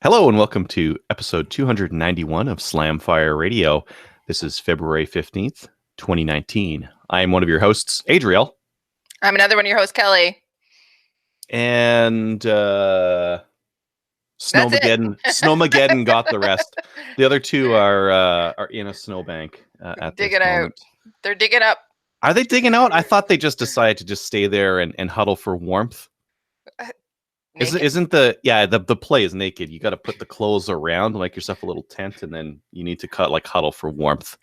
Hello and welcome to episode 291 of Slamfire Radio. This is February 15th, 2019. I am one of your hosts, Adriel. I'm another one of your hosts, Kelly. And Snowmageddon got the rest. The other two are in a snowbank at this moment. They're digging up. Are they digging out? I thought they just decided to just stay there and huddle for warmth. Isn't the play is naked? You got to put the clothes around, like yourself a little tent, and then you need to huddle for warmth,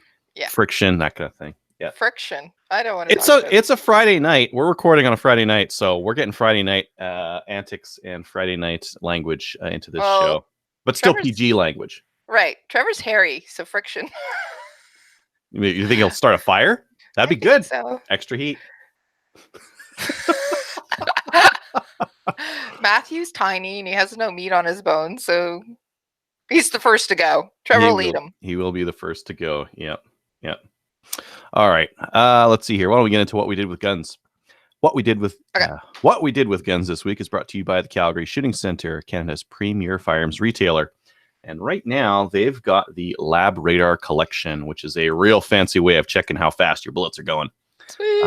friction, that kind of thing. Yeah, friction. I don't want to. It's a Friday night. We're recording on a Friday night, so we're getting Friday night antics and Friday night language into this show, but still PG language. Right. Trevor's hairy, so friction. You think he'll start a fire? That'd be good. So. Extra heat. Matthew's tiny and he has no meat on his bones, so he's the first to go. Trevor will lead him. He will be the first to go. Yep. All right. Let's see here. Why don't we get into what we did with guns? What we did with guns this week is brought to you by the Calgary Shooting Centre, Canada's premier firearms retailer. And right now they've got the Lab Radar Collection, which is a real fancy way of checking how fast your bullets are going. Sweet.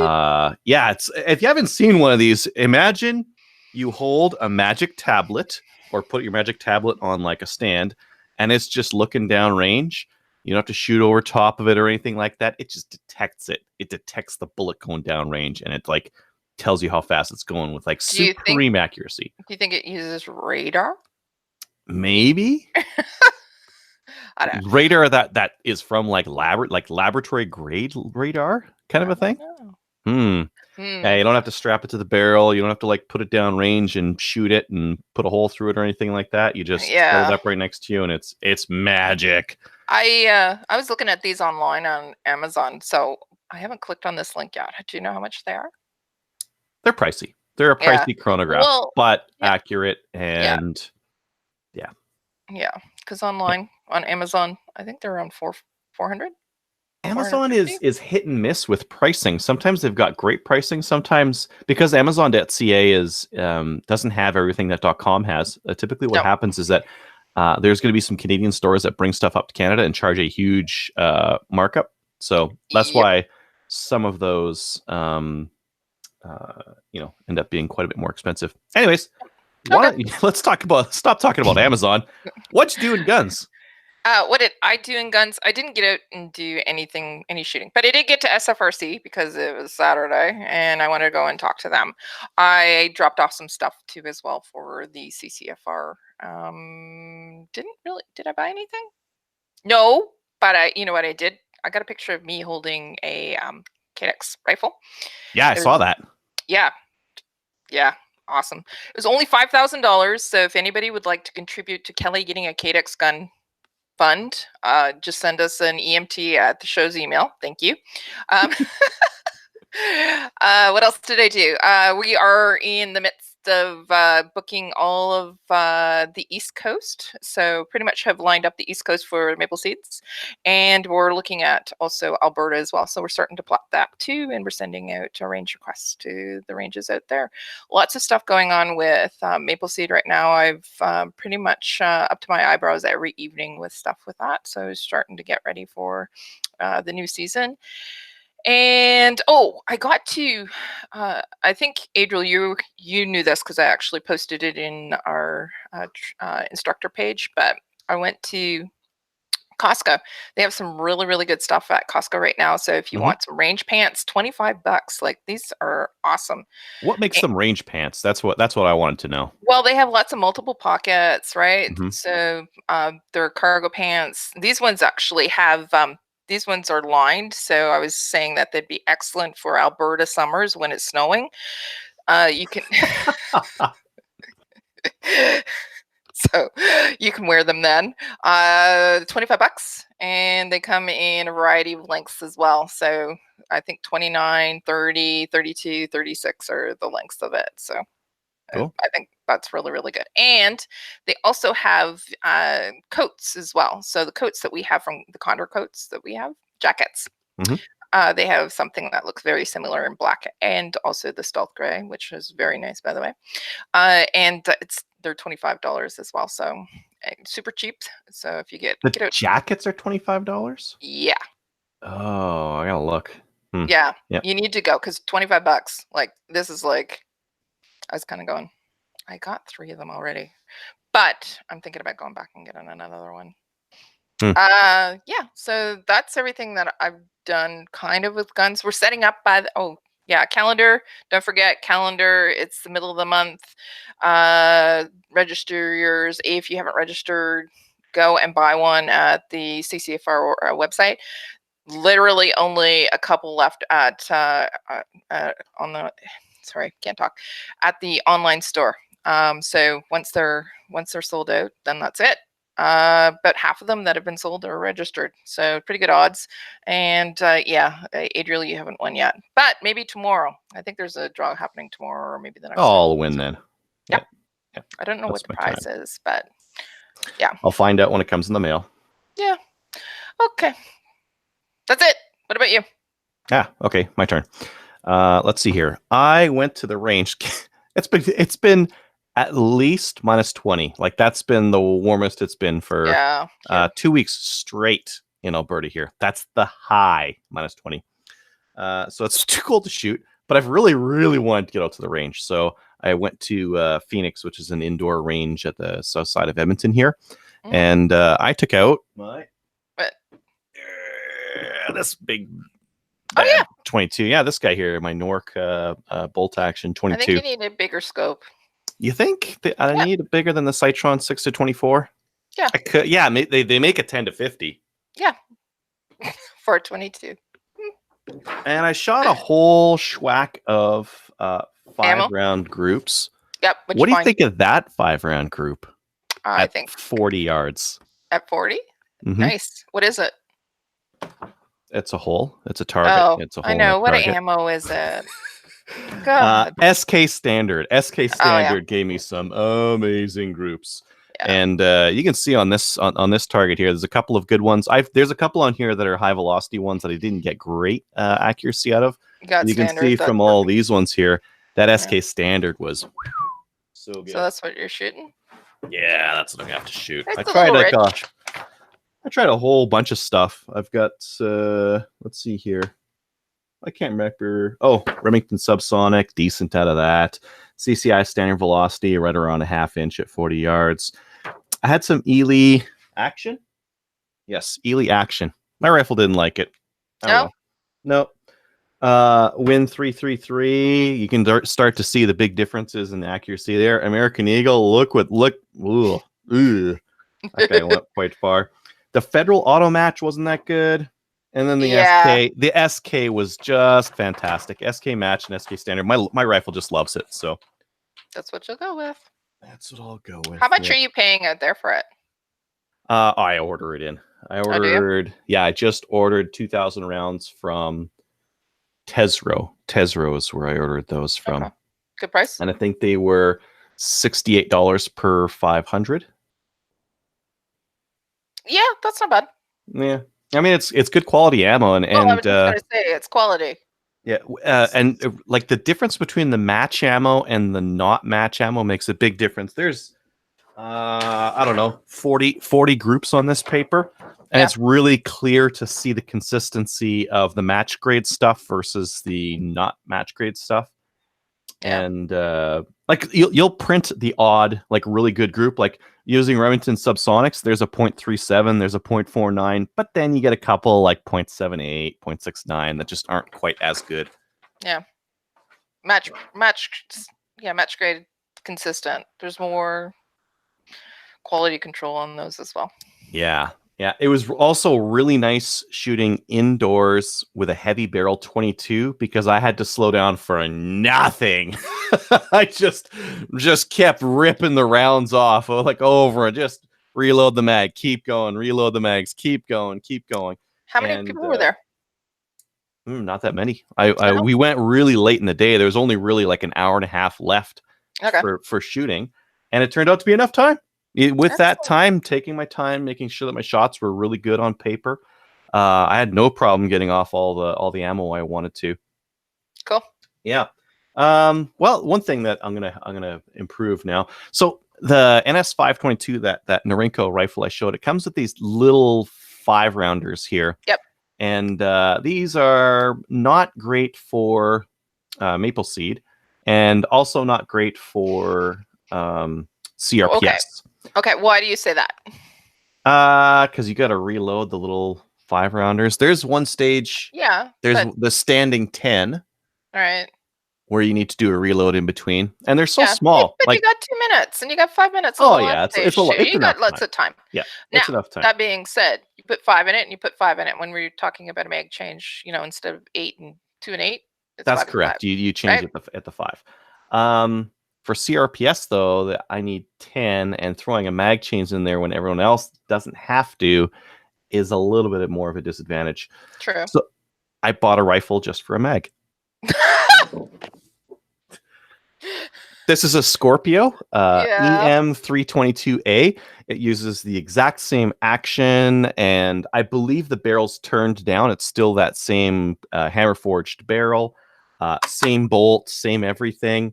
It's if you haven't seen one of these, imagine you hold a magic tablet or put your magic tablet on like a stand and it's just looking down range. You don't have to shoot over top of it or anything like that. It just detects it. It detects the bullet going down range and it like tells you how fast it's going with like supreme accuracy. Do you think it uses radar? Maybe. I don't know. Radar that is from like laboratory grade radar kind of a thing. Yeah, you don't have to strap it to the barrel. You don't have to like put it down range and shoot it and put a hole through it or anything like that. You just hold it up right next to you and it's magic. I was looking at these online on Amazon, so I haven't clicked on this link yet. Do you know how much they are? They're pricey. They're a pricey chronograph, but accurate and yeah. Because online on Amazon, I think they're around 400. Amazon is hit and miss with pricing. Sometimes they've got great pricing. Sometimes because Amazon.ca is doesn't have everything that .com has. Typically, what happens is that there's going to be some Canadian stores that bring stuff up to Canada and charge a huge markup. So that's why some of those end up being quite a bit more expensive. Anyways, stop talking about Amazon. What'd you do in guns? What did I do in guns? I didn't get out and do any shooting, but I did get to SFRC because it was Saturday and I wanted to go and talk to them. I dropped off some stuff too as well for the CCFR. Did I buy anything? No, but you know what I did? I got a picture of me holding a KX rifle. Yeah, I saw that. Yeah. Awesome. It was only $5,000. So if anybody would like to contribute to Kelly getting a KX gun fund, just send us an EMT at the show's email. Thank you. What else did I do? We are in the midst of booking all of the East Coast. So pretty much have lined up the East Coast for Maple Seeds. And we're looking at also Alberta as well. So we're starting to plot that too. And we're sending out a range requests to the ranges out there. Lots of stuff going on with Maple Seed right now. I've pretty much up to my eyebrows every evening with stuff with that. So starting to get ready for the new season. And I got to I think Adriel, you knew this because I actually posted it in our instructor page, but I went to Costco. They have some really, really good stuff at Costco right now. So if you want some range pants, $25, like these are awesome. What makes them range pants? That's what I wanted to know. Well, they have lots of multiple pockets, right? So they're cargo pants. These ones actually have these ones are lined, so I was saying that they'd be excellent for Alberta summers when it's snowing. You can so you can wear them then. $25, and they come in a variety of lengths as well. So I think 29, 30, 32, 36 are the lengths of it. So cool. I think that's really, really good. And they also have coats as well. So the coats that we have from the Condor coats that we have, jackets, they have something that looks very similar in black and also the stealth gray, which is very nice, by the way. And they're $25 as well. So super cheap. So if you get The out, jackets are $25. yeah, Oh, I gotta look. yeah, Yeah. you need to go because $25. Like this is like I was kind of going. I got 3 of them already, but I'm thinking about going back and getting another one. Yeah. So that's everything that I've done kind of with guns. We're setting up by calendar. Don't forget calendar. It's the middle of the month. Register yours. If you haven't registered, go and buy one at the CCFR website. Literally only a couple left at on the sorry, can't talk, at the online store. So once they're sold out, then that's it. About half of them that have been sold are registered, so pretty good odds. And Adriel, you haven't won yet, but maybe tomorrow. I think there's a draw happening tomorrow, or maybe the next. I'll win then. Yeah. I don't know what the prize is, but yeah, I'll find out when it comes in the mail. Yeah. Okay. That's it. What about you? Okay, my turn. Let's see here. I went to the range. It's been at least minus 20. Like that's been the warmest it's been for 2 weeks straight in Alberta here. That's the high, minus 20. So it's too cold to shoot, but I've really, really wanted to get out to the range. So I went to Phoenix, which is an indoor range at the south side of Edmonton here. And I took out this big 22. Yeah, this guy here, my Nork bolt action 22. I think you need a bigger scope. You think I need it bigger than the Citron 6-24? Yeah. I could. Yeah, they make a 10-50. Yeah. For 22. And I shot a whole schwack of 5-round groups. Yep. What do you think of that 5-round group? I think 40 yards. At 40? Mm-hmm. Nice. What is it? It's a hole. It's a target. Oh, it's a hole. I know. What ammo is it? SK Standard. SK Standard gave me some amazing groups. Yeah. And you can see on this target here, there's a couple of good ones. There's a couple on here that are high velocity ones that I didn't get great accuracy out of. You can see from all these ones here that SK Standard was so good. So that's what you're shooting? Yeah, that's what I'm gonna have to shoot. I tried a whole bunch of stuff. I've got let's see here. I can't remember. Oh, Remington Subsonic, decent out of that. CCI standard velocity, right around a 1/2 inch at 40 yards. I had some Ely action. Yes, Ely action. My rifle didn't like it. No? No. Win 333. You can start to see the big differences in the accuracy there. American Eagle, look. Ooh. Okay, went quite far. The Federal Auto Match wasn't that good. And then the SK was just fantastic. SK Match and SK Standard. My rifle just loves it. So that's what you'll go with. That's what I'll go with. How much are you paying out there for it? I order it in. I just ordered 2,000 rounds from Tesro. Tesro is where I ordered those from. Okay. Good price. And I think they were $68 per 500. Yeah, that's not bad. Yeah. I mean, it's good quality ammo, and I was just gonna say it's quality. Yeah, and like the difference between the match ammo and the not match ammo makes a big difference. There's, I don't know, 40 groups on this paper, and it's really clear to see the consistency of the match grade stuff versus the not match grade stuff. Yeah. And like you'll print the odd, like really good group, like using Remington Subsonics, there's a 0.37, there's a 0.49, but then you get a couple like 0.78, 0.69 that just aren't quite as good. Yeah. Match grade consistent. There's more quality control on those as well. Yeah. Yeah, it was also really nice shooting indoors with a heavy barrel 22 because I had to slow down for nothing. I just kept ripping the rounds off like over and just reload the mag, keep going, reload the mags, keep going. How many people were there? Not that many. We went really late in the day. There was only really like an hour and a half left for shooting, and it turned out to be enough time. With that time, taking my time, making sure that my shots were really good on paper, I had no problem getting off all the ammo I wanted to. Cool. Yeah. Well, one thing that I'm gonna improve now. So the NS522, that Norinco rifle I showed, it comes with these little 5-rounders here. Yep. And these are not great for maple seed, and also not great for CRPS. Okay. Why do you say that? Because you got to reload the little 5-rounders. There's one stage. Yeah. There's the standing 10. All right. Where you need to do a reload in between, and they're so Yeah, small. but like, you got 2 minutes, and you got 5 minutes. Oh yeah, it's you got enough lots time. of time. Yeah, now, it's enough time. That being said, you put 5 in it, and you put 5 in it when we're talking about a mag change. Instead of 8 and 2 and 8, it's That's 5 correct. And 5, you change right? it at the 5. For CRPS though, I need 10, and throwing a mag change in there when everyone else doesn't have to is a little bit more of a disadvantage. True. So I bought a rifle just for a mag. This is a Scorpio EM322A. It uses the exact same action, and I believe the barrel's turned down. It's still that same hammer forged barrel, same bolt, same everything,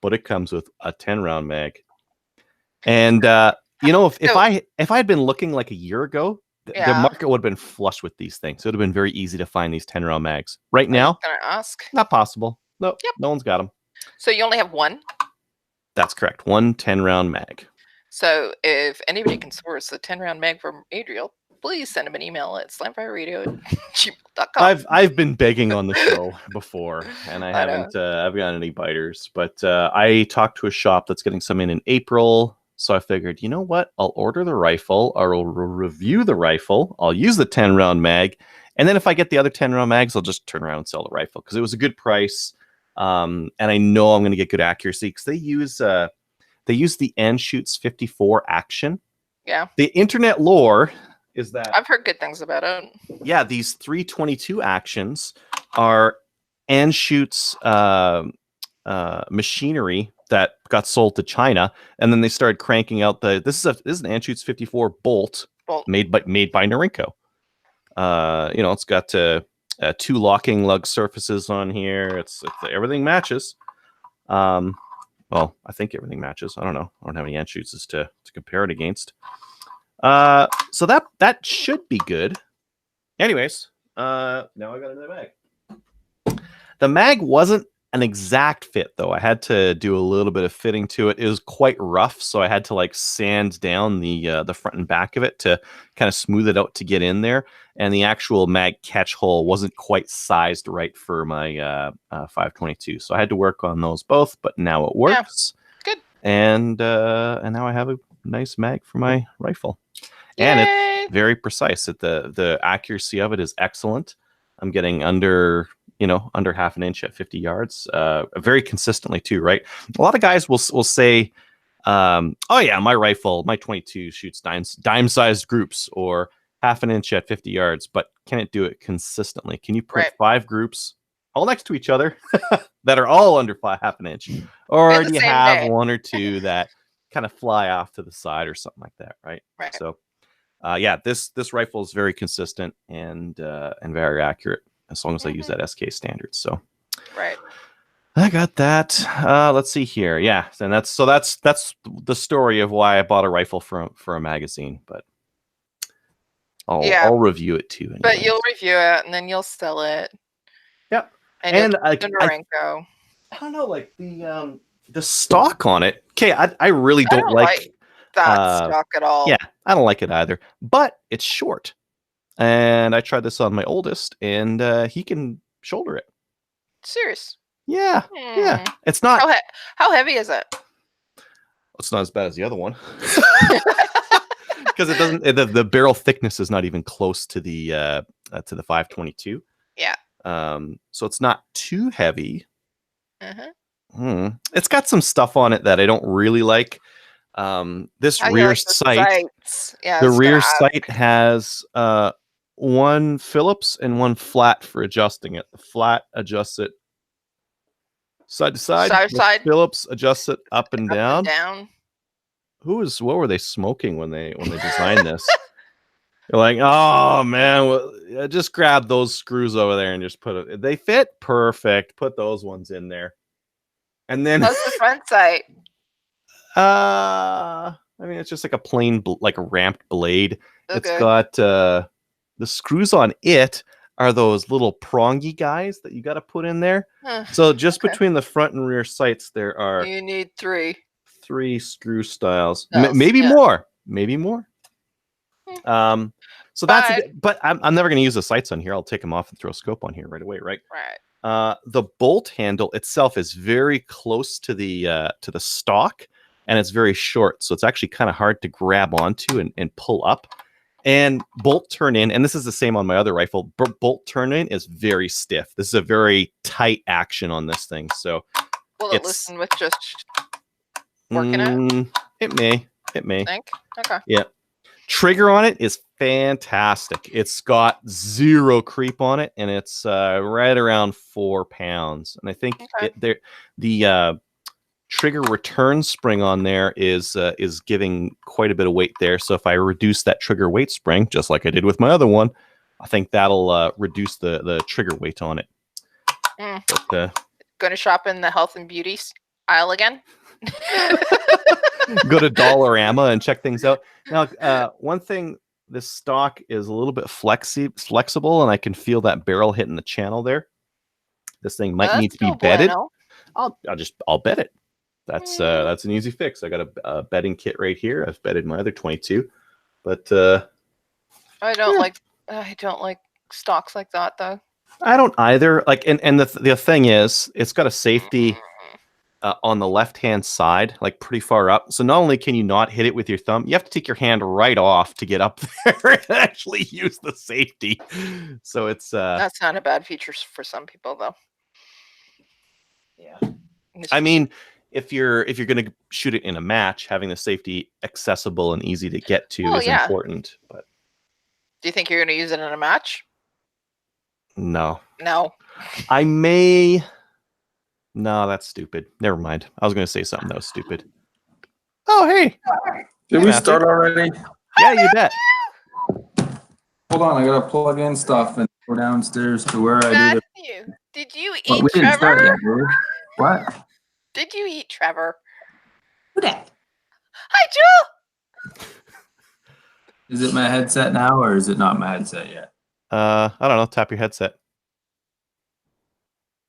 but it comes with a 10-round mag. And if I had been looking like a year ago, the market would have been flush with these things. It would have been very easy to find these 10-round mags. Right now, gonna ask? Not possible. Nope. Yep. No one's got them. So you only have one? That's correct. One 10-round mag. So if anybody can source a 10-round mag from Adriel, please send him an email at slamfireradio@gmail.com. I've been begging on the show before, and I haven't I've gotten any biters. But I talked to a shop that's getting some in April. So I figured, you know what? I'll order the rifle, or I'll review the rifle. I'll use the 10-round mag. And then if I get the other 10-round mags, I'll just turn around and sell the rifle, because it was a good price. And I know I'm going to get good accuracy, because they use the Anschutz 54 action. Yeah. The internet lore is that I've heard good things about it. Yeah, these 322 actions are Anschutz machinery that got sold to China, and then they started cranking out this is an Anschutz 54 bolt made by Norinco. It's got 2 locking lug surfaces on here. It's everything matches. Well, I think everything matches. I don't know. I don't have any Anschützes to compare it against. So that should be good. Anyways, now I got another mag. The mag wasn't an exact fit, though. I had to do a little bit of fitting to it. It was quite rough, so I had to sand down the front and back of it to kind of smooth it out to get in there. And the actual mag catch hole wasn't quite sized right for my 522, so I had to work on those both. But now it works. Yeah, good. And now I have a nice mag for my rifle. Yay! And it's very precise. The accuracy of it is excellent. I'm getting under half an inch at 50 yards, very consistently too, right? A lot of guys will say, oh yeah, my rifle, my 22 shoots dime-sized groups, or half an inch at 50 yards, but can it do it consistently? Can you put 5 groups all next to each other that are all under half an inch? Or do you have 1 or 2 that kind of fly off to the side or something like that, right? Right. So this rifle is very consistent and very accurate, as long as I use that SK standard. So right, I got that. Let's see here. Yeah, and that's the story of why I bought a rifle for a magazine. But I'll review it too. Anyways. But you'll review it and then you'll sell it. Yep. And I don't know, the stock on it. Okay, I really don't like that stock at all. Yeah, I don't like it either. But it's short. And I tried this on my oldest, and he can shoulder it. Serious? Yeah, yeah. It's not. How heavy is it? It's not as bad as the other one, because it doesn't. The barrel thickness is not even close to the 522. Yeah. So it's not too heavy. It's got some stuff on it that I don't really like. This rear sight. Yeah, the rear sight has 1 Phillips and 1 flat for adjusting it. The flat adjusts it side to side. Side. Phillips adjusts it up and down. What were they smoking when they designed this? They're like, oh man, just grab those screws over there and just put it. They fit perfect. Put those ones in there. And then how's the front sight? I mean, it's just like a plain, like a ramped blade. It's Okay. got the screws on it are those little prongy guys that you got to put in there. So just Okay. between the front and rear sights, there are You need 3. 3 screw styles, Styles, maybe yeah. more, maybe more. So that's But- but I'm never going to use the sights on here. I'll take them off and throw a scope on here right away, right? Right. The bolt handle itself is very close to the stock, and it's very short, so it's actually kind of hard to grab onto and pull up. And bolt turn in, and this is the same on my other rifle. Bolt turn in is very stiff. This is a very tight action on this thing. So will it listen with just working it? It may. Think? Okay. Yeah. Trigger on it is fantastic. It's got 0 creep on it, and it's right around 4 pounds. And I think the trigger return spring on there is giving quite a bit of weight there. So if I reduce that trigger weight spring, just like I did with my other one, I think that'll reduce the trigger weight on it. But, going to shop in the health and beauty aisle again? Go to Dollarama and check things out. Now, one thing, this stock is a little bit flexible, and I can feel that barrel hitting the channel there. This thing might need to be bedded. Bueno. I'll bed it. That's an easy fix. I got a bedding kit right here. I've bedded my other 22, but I don't like stocks like that though. I don't either. Like, and the thing is, it's got a safety on the left-hand side, like pretty far up. So not only can you not hit it with your thumb, you have to take your hand right off to get up there and actually use the safety. So it's that's not a bad feature for some people though. Yeah. I mean, if you're going to shoot it in a match, having the safety accessible and easy to get to is important. But do you think you're going to use it in a match? No. I may. No, that's stupid. Never mind. I was going to say something that was stupid. Oh, hey. Did we start already? Yeah, you bet. Hold on, I gotta plug in stuff and go downstairs to where I do the. Did you eat we didn't start Trevor? yet, did we? What? Did you eat Trevor? Who dat? Hi, Joel. Is it my headset now, or is it not my headset yet? I don't know. Tap your headset.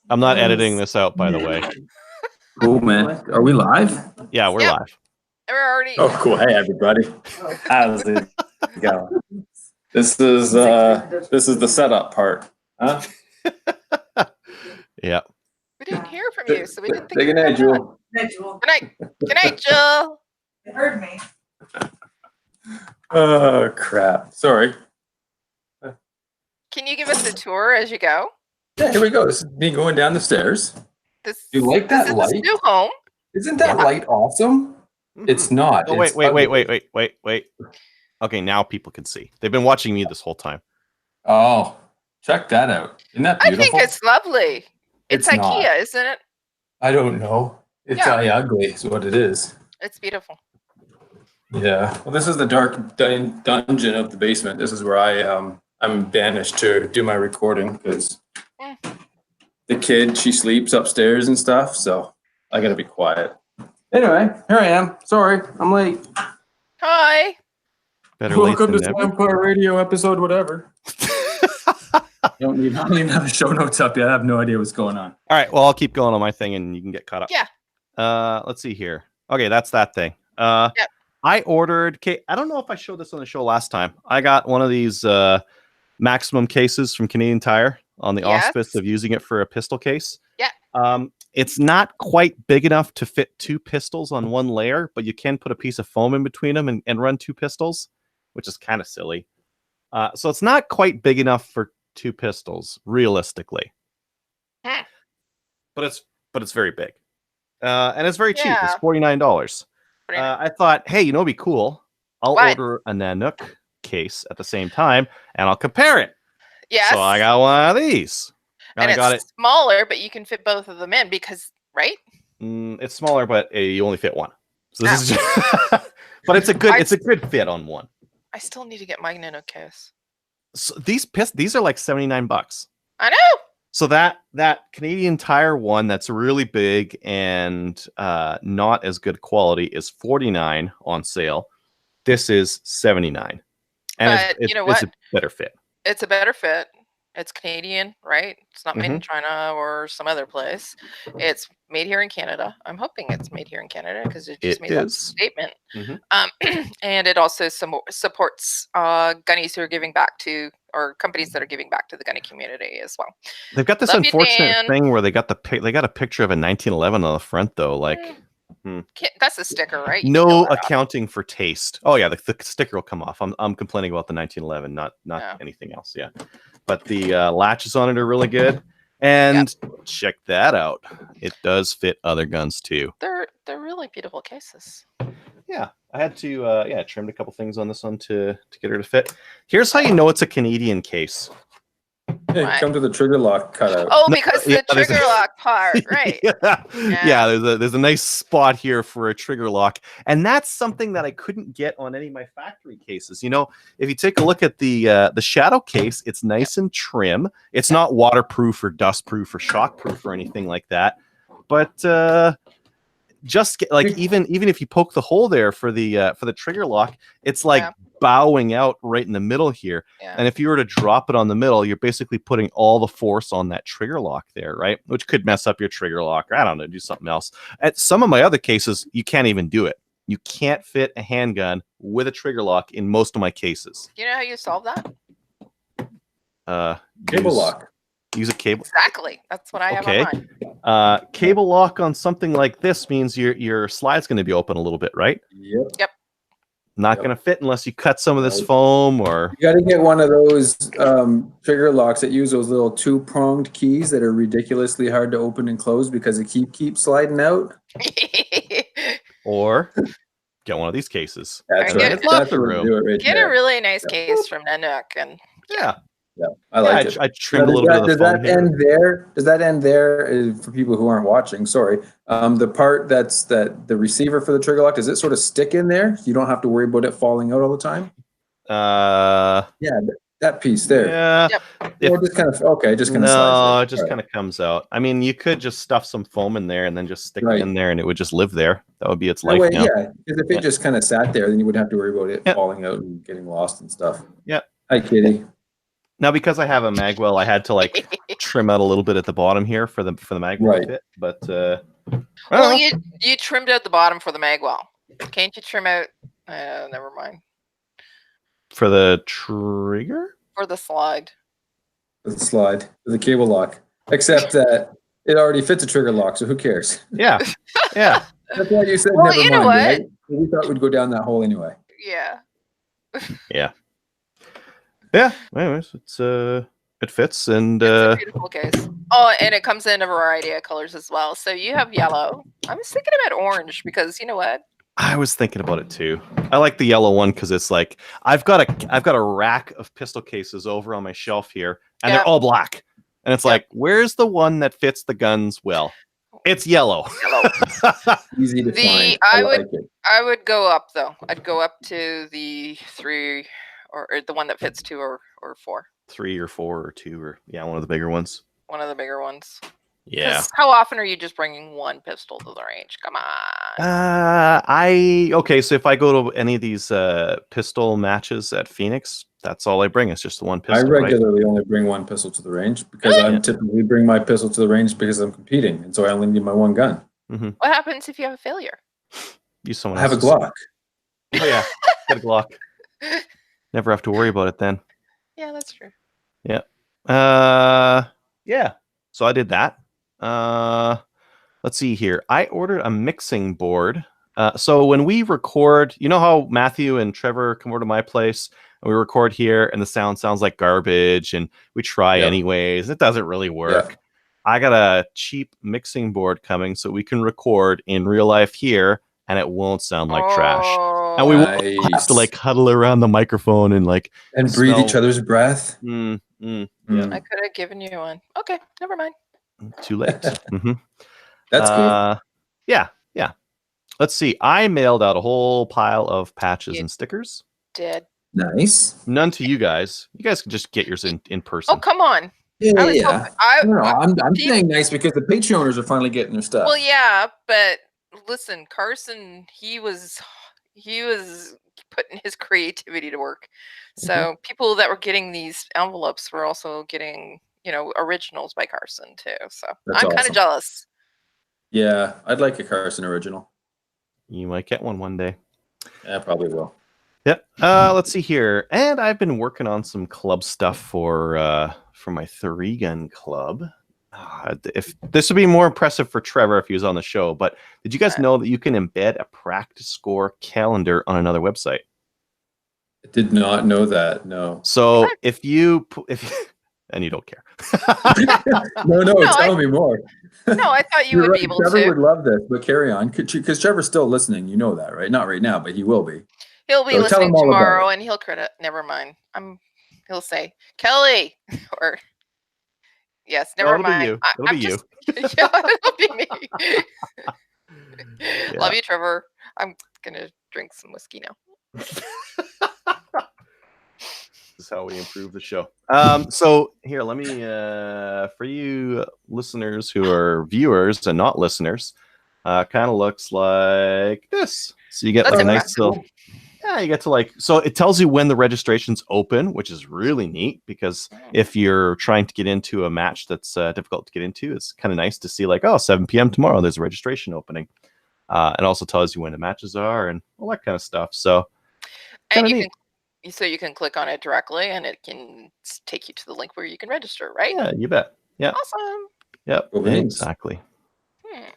I'm not editing this out, by the way. Cool, man. Are we live? Yeah, we're live. We're already. Oh, cool. Hey, everybody. How's it going? This is the setup part, huh? Yeah. We didn't hear from you, so we didn't think. Good night, Jewel. Good night, Jewel. Good night. Good night, Joel. It heard me. Oh, crap. Sorry. Can you give us a tour as you go? Yeah, here we go. This is me going down the stairs. You like that this is light? this new home. Isn't that light awesome? It's not. Oh, wait. Okay, now people can see. They've been watching me this whole time. Oh, check that out. Isn't that beautiful? I think it's lovely. It's IKEA, not. isn't it? I don't know. It's ugly is what it is. It's beautiful. Yeah. Well, this is the dark dungeon of the basement. This is where I'm banished to do my recording because the kid, she sleeps upstairs and stuff. So I got to be quiet. Anyway, here I am. Sorry, I'm late. Hi. Better late Welcome than to never. Vampire Radio episode whatever. I don't even have the show notes up yet. I have no idea what's going on. All right, well, I'll keep going on my thing and you can get caught up. Yeah. Let's see here. Okay, that's that thing. Yep. I ordered, I don't know if I showed this on the show last time. I got one of these maximum cases from Canadian Tire on the auspice of using it for a pistol case. Yeah. It's not quite big enough to fit 2 pistols on one layer, but you can put a piece of foam in between them and run 2 pistols, which is kind of silly. So it's not quite big enough for 2 pistols, realistically. But it's very big. And it's very cheap. It's $49. I thought, hey, you know, it'd be cool. I'll order a Nanook case at the same time, and I'll compare it. Yes. So I got one of these. And I got it smaller, but you can fit both of them in because, right? It's smaller, but you only fit one. So this is but it's a good fit on one. I still need to get my Nanook case. So these are like $79. I know. So that Canadian Tire one that's really big and not as good quality is $49 on sale. This is $79, and But you know it's what? a better fit. It's a better fit. It's Canadian, right? It's not made in Mhm. China or some other place. It's made here in Canada. I'm hoping it's made here in Canada because it just It made that is. statement. Mhm. And it also supports gunnies who are giving back to, or companies that are giving back to the gunny community as well. They've got this Love you, unfortunate Dan. thing where they got a picture of a 1911 on the front though, like. That's a sticker, right? You can No peel that off. accounting for taste. Oh yeah, the sticker will come off. I'm complaining about the 1911, not Yeah. anything else. Yeah, but the latches on it are really good. And check that out. It does fit other guns too. They're really beautiful cases. Yeah, I had to trimmed a couple things on this one to get her to fit. Here's how you know it's a Canadian case. Hey, What? come to the trigger lock cutout. Oh, No, because yeah, the there's trigger a- lock part, right? Yeah, there's a nice spot here for a trigger lock, and that's something that I couldn't get on any of my factory cases. You know, if you take a look at the Shadow case, it's nice and trim. It's not waterproof or dustproof or shockproof or anything like that, but like even if you poke the hole there for the trigger lock, it's like bowing out right in the middle here. Yeah. And if you were to drop it on the middle, you're basically putting all the force on that trigger lock there, right? Which could mess up your trigger lock, or I don't know, do something else. At some of my other cases, you can't even do it. You can't fit a handgun with a trigger lock in most of my cases. Do you know how you solve that? Cable lock. Use a cable. Exactly. That's what I have on mine. Cable lock on something like this means your slide's going to be open a little bit, right? Yep. Not going to fit unless you cut some of this foam or. You got to get one of those trigger locks that use those little two-pronged keys that are ridiculously hard to open and close because it keeps sliding out. Or get one of these cases. That's Or right. get- That's the way to do it right Get there. a really nice case from Nanook, and Yeah. Yeah, I like it. I trimmed a little bit of the does foam that here. end there? Does that end there for people who aren't watching? Sorry, the part that the receiver for the trigger lock, does it sort of stick in there? You don't have to worry about it falling out all the time. Yeah, that piece there. Yeah. Yep. Or just kind of just kind of No, slides. it just kind of comes out. I mean, you could just stuff some foam in there and then just stick it in there, and it would just live there. That would be its life now. Yeah, because if it just kind of sat there, then you wouldn't have to worry about it Yep. falling out and getting lost and stuff. Yep. Hi, Kitty. Now, because I have a magwell, I had to like trim out a little bit at the bottom here for the magwell bit. But well, you trimmed out the bottom for the magwell. Can't you trim out? Never mind. For the trigger? For the slide. The slide, the cable lock. Except that it already fits a trigger lock, so who cares? Yeah. Yeah. That's why you said Well, never you mind. know what? Right? We thought we'd go down that hole anyway. Yeah. Yeah. Yeah. Anyways, it fits, and It's a beautiful case. Oh, and it comes in a variety of colors as well. So you have yellow. I was thinking about orange because you know what? I was thinking about it too. I like the yellow one because it's like I've got a rack of pistol cases over on my shelf here, and they're all black. And it's like, where's the one that fits the guns well? It's yellow. Easy to find. I would go up though. I'd go up to the 3 or the one that fits 2 or 4. 3 or 4 or 2 or one of the bigger ones. One of the bigger ones. Yeah. 'Cause how often are you just bringing one pistol to the range? Come on. Okay, so if I go to any of these pistol matches at Phoenix, that's all I bring. It's just the one pistol. I regularly only bring one pistol to the range because I typically bring my pistol to the range because I'm competing, and so I only need my one gun. Mm-hmm. What happens if you have a failure? Use someone I have a else's. Glock. Oh yeah, got a Glock. Never have to worry about it then. Yeah, that's true. Yeah. Yeah. So I did that. Let's see here. I ordered a mixing board. So when we record, you know how Matthew and Trevor come over to my place and we record here and the sound sounds like garbage and we try anyways. It doesn't really work. Yeah. I got a cheap mixing board coming so we can record in real life here and it won't sound like trash. And we won't have to like huddle around the microphone and like breathe each other's breath. I could have given you one. Okay, never mind. Too late. Mm-hmm. That's cool. Yeah. Let's see. I mailed out a whole pile of patches and stickers. Did. Nice. None to you guys. You guys can just get yours in person. Oh, come on. I was Yeah. hoping, I, No, I'm Pete- saying nice because the Patreoners are finally getting their stuff. well, yeah, but listen, Carson, he was putting his creativity to work. So people that were getting these envelopes were also getting, originals by Carson too. So That's I'm kind awesome. of jealous. Yeah, I'd like a Carson original. You might get one day. Yeah, probably will. Yep. Let's see here. And I've been working on some club stuff for my 3-gun club. If this would be more impressive for Trevor if he was on the show, but did you guys know that you can embed a practice score calendar on another website? I did not know that. No. So if and you don't care. No, tell me more. No, I thought you You're would right. be able Trevor to. would love this, but carry on. Because Trevor's still listening. You know that, right? Not right now, but he will be. He'll be So tell listening him all about tomorrow, it. and he'll credit. Never mind. He'll say Kelly, or yes, never It'll be mind. you. It'll be you. Yeah, it'll be me. Yeah. Love you, Trevor. I'm gonna drink some whiskey now. This is how we improve the show. So here, let me for you listeners who are viewers and not listeners, kind of looks like this. So you get That's like a nice impressive. little. Yeah, you get to so it tells you when the registration's open, which is really neat because if you're trying to get into a match that's difficult to get into, it's kind of nice to see 7 p.m. tomorrow, there's a registration opening. It also tells you when the matches are and all that kind of stuff. So, and you can click on it directly, and it can take you to the link where you can register, right? Yeah, you bet. Yeah. Awesome. Yep. Cool beans. Exactly. Hmm.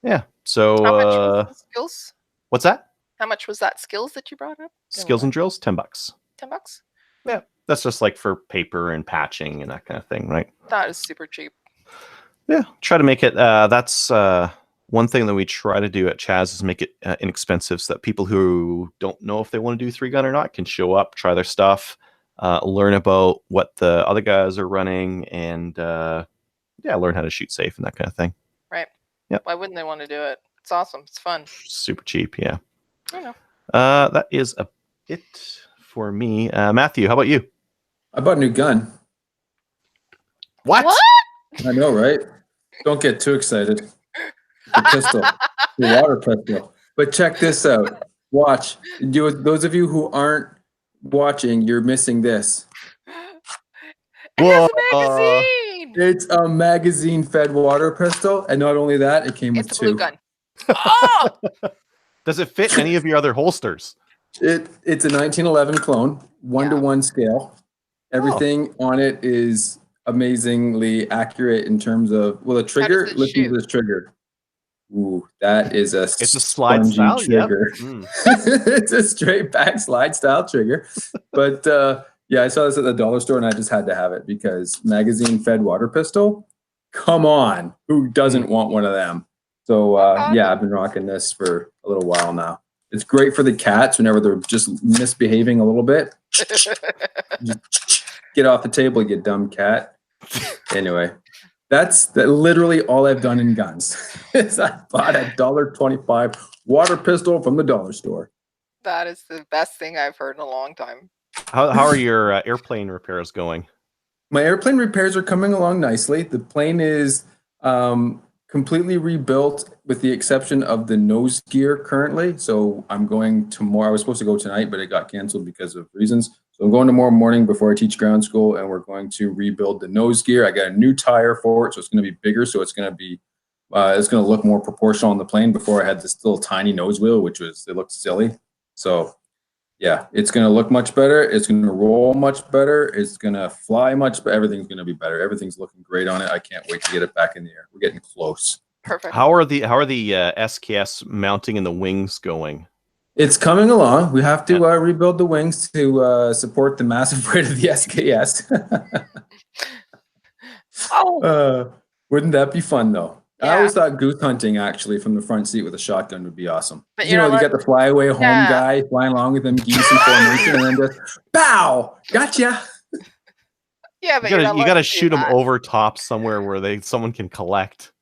Yeah. So, How much was the skills? what's that? How much was that skills that you brought up? Skills and drills, $10. $10. Yeah, that's just for paper and patching and that kind of thing, right? That is super cheap. Yeah, try to make it. That's one thing that we try to do at Chaz is make it inexpensive, so that people who don't know if they want to do 3-gun or not can show up, try their stuff, learn about what the other guys are running, and learn how to shoot safe and that kind of thing. Right. Yep. Why wouldn't they want to do it? It's awesome. It's fun. Super cheap, yeah. I know. That is it for me. Matthew, how about you? I bought a new gun. What? I know, right? Don't get too excited. The pistol, the water pistol. But check this out. Watch. Those of you who aren't watching, you're missing this. It has a magazine. It's a magazine-fed water pistol, and not only that, it came with It's a two. blue gun. Oh! Does it fit any of your other holsters? It's a 1911 clone, 1-to-1 scale. Everything on it is amazingly accurate in terms of the trigger. it Listen shoot? to this trigger. Ooh, that is a It's a slide spongy style trigger. Yep. Mm. It's a straight back slide style trigger. But yeah, I saw this at the dollar store and I just had to have it because magazine fed water pistol. Come on, who doesn't want one of them? So yeah, I've been rocking this for a little while now. It's great for the cats whenever they're just misbehaving a little bit. Just get off the table, you dumb cat. Anyway, that's literally all I've done in guns. Is I bought a $1.25 water pistol from the dollar store. That is the best thing I've heard in a long time. How are your airplane repairs going? My airplane repairs are coming along nicely. The plane is completely rebuilt with the exception of the nose gear currently. So I'm going tomorrow. I was supposed to go tonight, but it got canceled because of reasons. So I'm going tomorrow morning before I teach ground school, and we're going to rebuild the nose gear. I got a new tire for it, so it's going to be bigger. So it's going to be, it's going to look more proportional on the plane. Before I had this little tiny nose wheel, it looked silly. So yeah, it's going to look much better. It's going to roll much better. It's going to fly much better. Everything's going to be better. Everything's looking great on it. I can't wait to get it back in the air. We're getting close. Perfect. How are the SKS mounting and the wings going? It's coming along. We have to rebuild the wings to support the massive weight of the SKS. Wouldn't that be fun though? Yeah. I always thought goose hunting actually from the front seat with a shotgun would be awesome. But you know, you got the flyaway home guy flying along with them geese in formation and then just bow, gotcha. Yeah, but you gotta shoot them over top somewhere where someone can collect.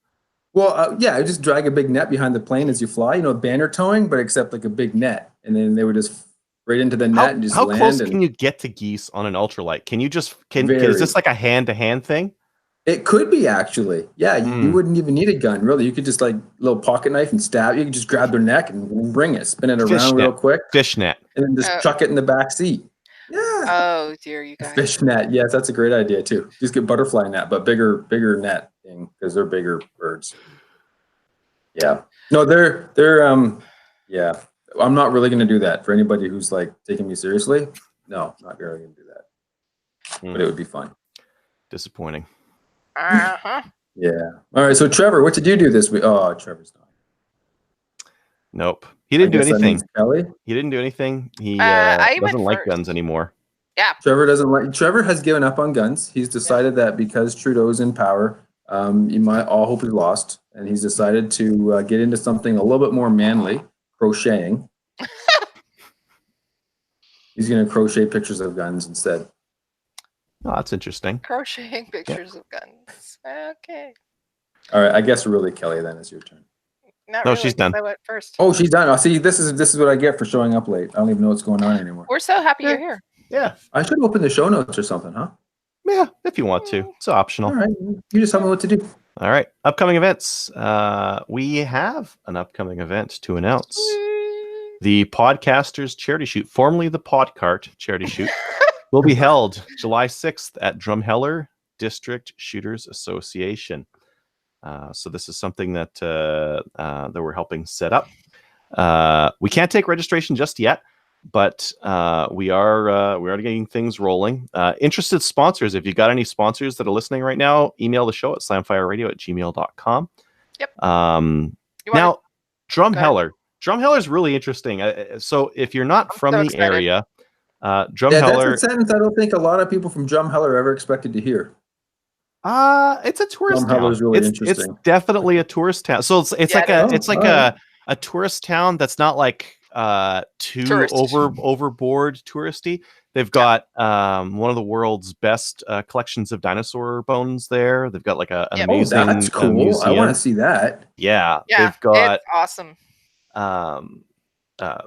Well, yeah, I just drag a big net behind the plane as you fly, banner towing, but except like a big net. And then they would just right into the net and just How land. close And can you get to geese on an ultralight? Can you just is Very. this like a hand-to-hand thing? It could be actually. Yeah, you Hmm. wouldn't even need a gun, really. You could just like little pocket knife and stab. You could just grab their neck and bring it, spin it around real quick, Fishnet. and then just chuck it in the back seat. Yeah. Oh dear, you guys. Fishnet. Yes, that's a great idea too. Just get butterfly net, but bigger net thing because they're bigger birds. Yeah. No, they're yeah. I'm not really gonna do that for anybody who's like taking me seriously. No, not really gonna do that. But it would be fun. Disappointing. Uh-huh. Yeah. All right. So Trevor, what did you do this week? Oh, Trevor's not. Nope. He didn't do I guess that anything. means Kelly. He didn't do anything. He I went doesn't like first. guns anymore. Yeah. Trevor has given up on guns. He's decided that because Trudeau's in power, all hope is lost, and he's decided to get into something a little bit more manly, crocheting. He's going to crochet pictures of guns instead. Oh, that's interesting. Crocheting pictures of guns. Okay. All right, I guess really Kelly, then it's your turn. Not No, really, she's done. I went first. Oh, she's done. Oh, see, this is what I get for showing up late. I don't even know what's going on anymore. We're so happy you're here. Yeah. I should open the show notes or something, huh? Yeah, if you want to. It's optional. All right, you just tell me what to do. All right. Upcoming events. We have an upcoming event to announce. The Podcasters Charity Shoot, formerly the Podcart Charity Shoot, will be held July 6th at Drumheller District Shooters Association. So this is something that we're helping set up. We can't take registration just yet, but we are getting things rolling. Interested sponsors, if you got any sponsors that are listening right now, email the show at slamfireradio@gmail.com. Yep. Now, Drumheller. Drumheller is really interesting. So if you're not from so the excited. area, Yeah, Drumheller. that's a sentence I don't think a lot of people from Drumheller ever expected to hear. It's a tourist town. Drumheller's really It's interesting. definitely a tourist town. So it's Yeah, like a tourist town that's not like too Tourist. overboard touristy. They've got one of the world's best collections of dinosaur bones there. They've got like an Yep. amazing that's cool. museum. I want to see that. Yeah, Yeah, they've got it's awesome.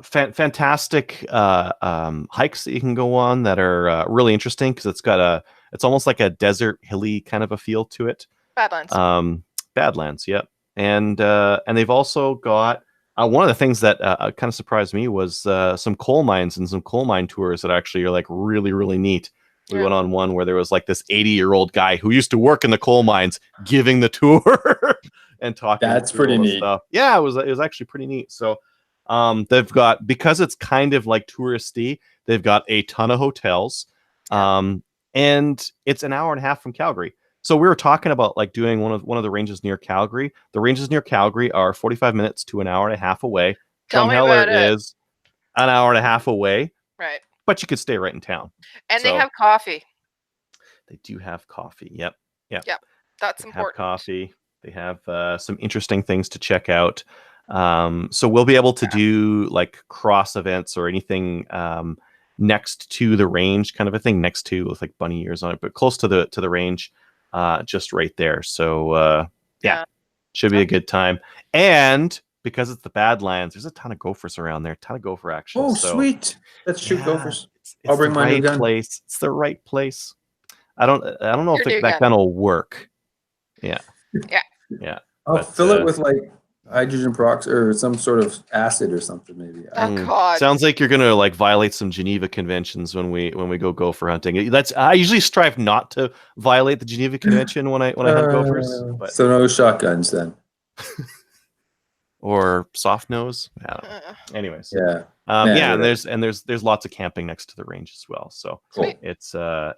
fantastic hikes that you can go on that are really interesting because it's almost like a desert hilly kind of a feel to it. Badlands. Badlands, yep. And they've also got one of the things that kind of surprised me was some coal mines and some coal mine tours that actually are like really, really neat. We Yeah. went on one where there was like this 80-year-old guy who used to work in the coal mines giving the tour and talking. That's through pretty all the neat. stuff. Yeah, it was actually pretty neat. So they've got, because it's kind of like touristy, they've got a ton of hotels. And it's an hour and a half from Calgary. So we were talking about like doing one of the ranges near Calgary. The ranges near Calgary are 45 minutes to an hour and a half away. Tell me about it. Drumheller is an hour and a half away, Right. but you could stay right in town. And So- they have coffee. They do have coffee. Yep. That's They have important. coffee. They have some interesting things to check out. So we'll be able to do like cross events or anything next to the range, kind of a thing, next to with like bunny ears on it, but close to the range, just right there. So Yeah. should be a good time. And because it's the Badlands, there's a ton of gophers around there, ton of gopher action. Oh, so, sweet. Let's shoot yeah, gophers. It's I'll bring the my new right gun. place. It's the right place. I don't know Your if new that gun. gun will work. Yeah. Yeah. Yeah. I'll But, fill it with like hydrogen peroxide or some sort of acid or something maybe. Oh, God. Sounds like you're gonna like violate some Geneva conventions when we go gopher hunting. I usually strive not to violate the Geneva Convention when I hunt gophers, but So no shotguns then. or soft nose. I don't know. Anyways, Yeah. yeah, and whatever. there's lots of camping next to the range as well. So Cool. it's It'll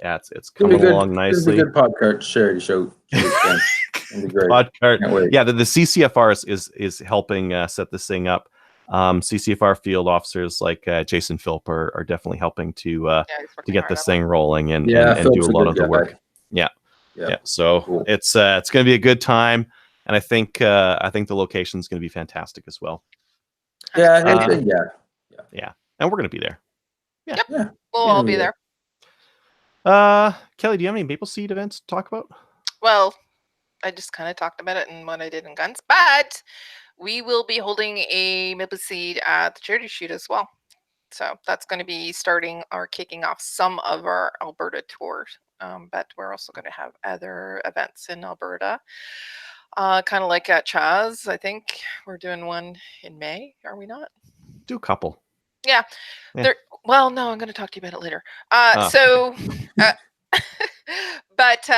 coming be good. along nicely. It'll be a good podcast charity show. It'll be great. Podcart. Can't wait. Yeah, the CCFR is helping set this thing up. CCFR field officers like Jason Philp are definitely helping to Yeah, he's to working get hard this on thing rolling and Yeah, do Philp's a a lot good of the guy. work. Yeah. So Cool. it's going to be a good time, and I think the location is going to be fantastic as well. Yeah, Yeah, and we're going to be there. We'll Yeah, all be yeah. there. Kelly, do you have any Maple Seed events to talk about? Well, I just kind of talked about it in what I did in guns, but we will be holding a Maple Seed at the charity shoot as well. So that's going to be starting or kicking off some of our Alberta tours. But we're also going to have other events in Alberta. Kind of like at Chaz, I think we're doing one in May, are we not? Do a couple. Yeah. Yeah. Well, no, I'm going to talk to you about it later. But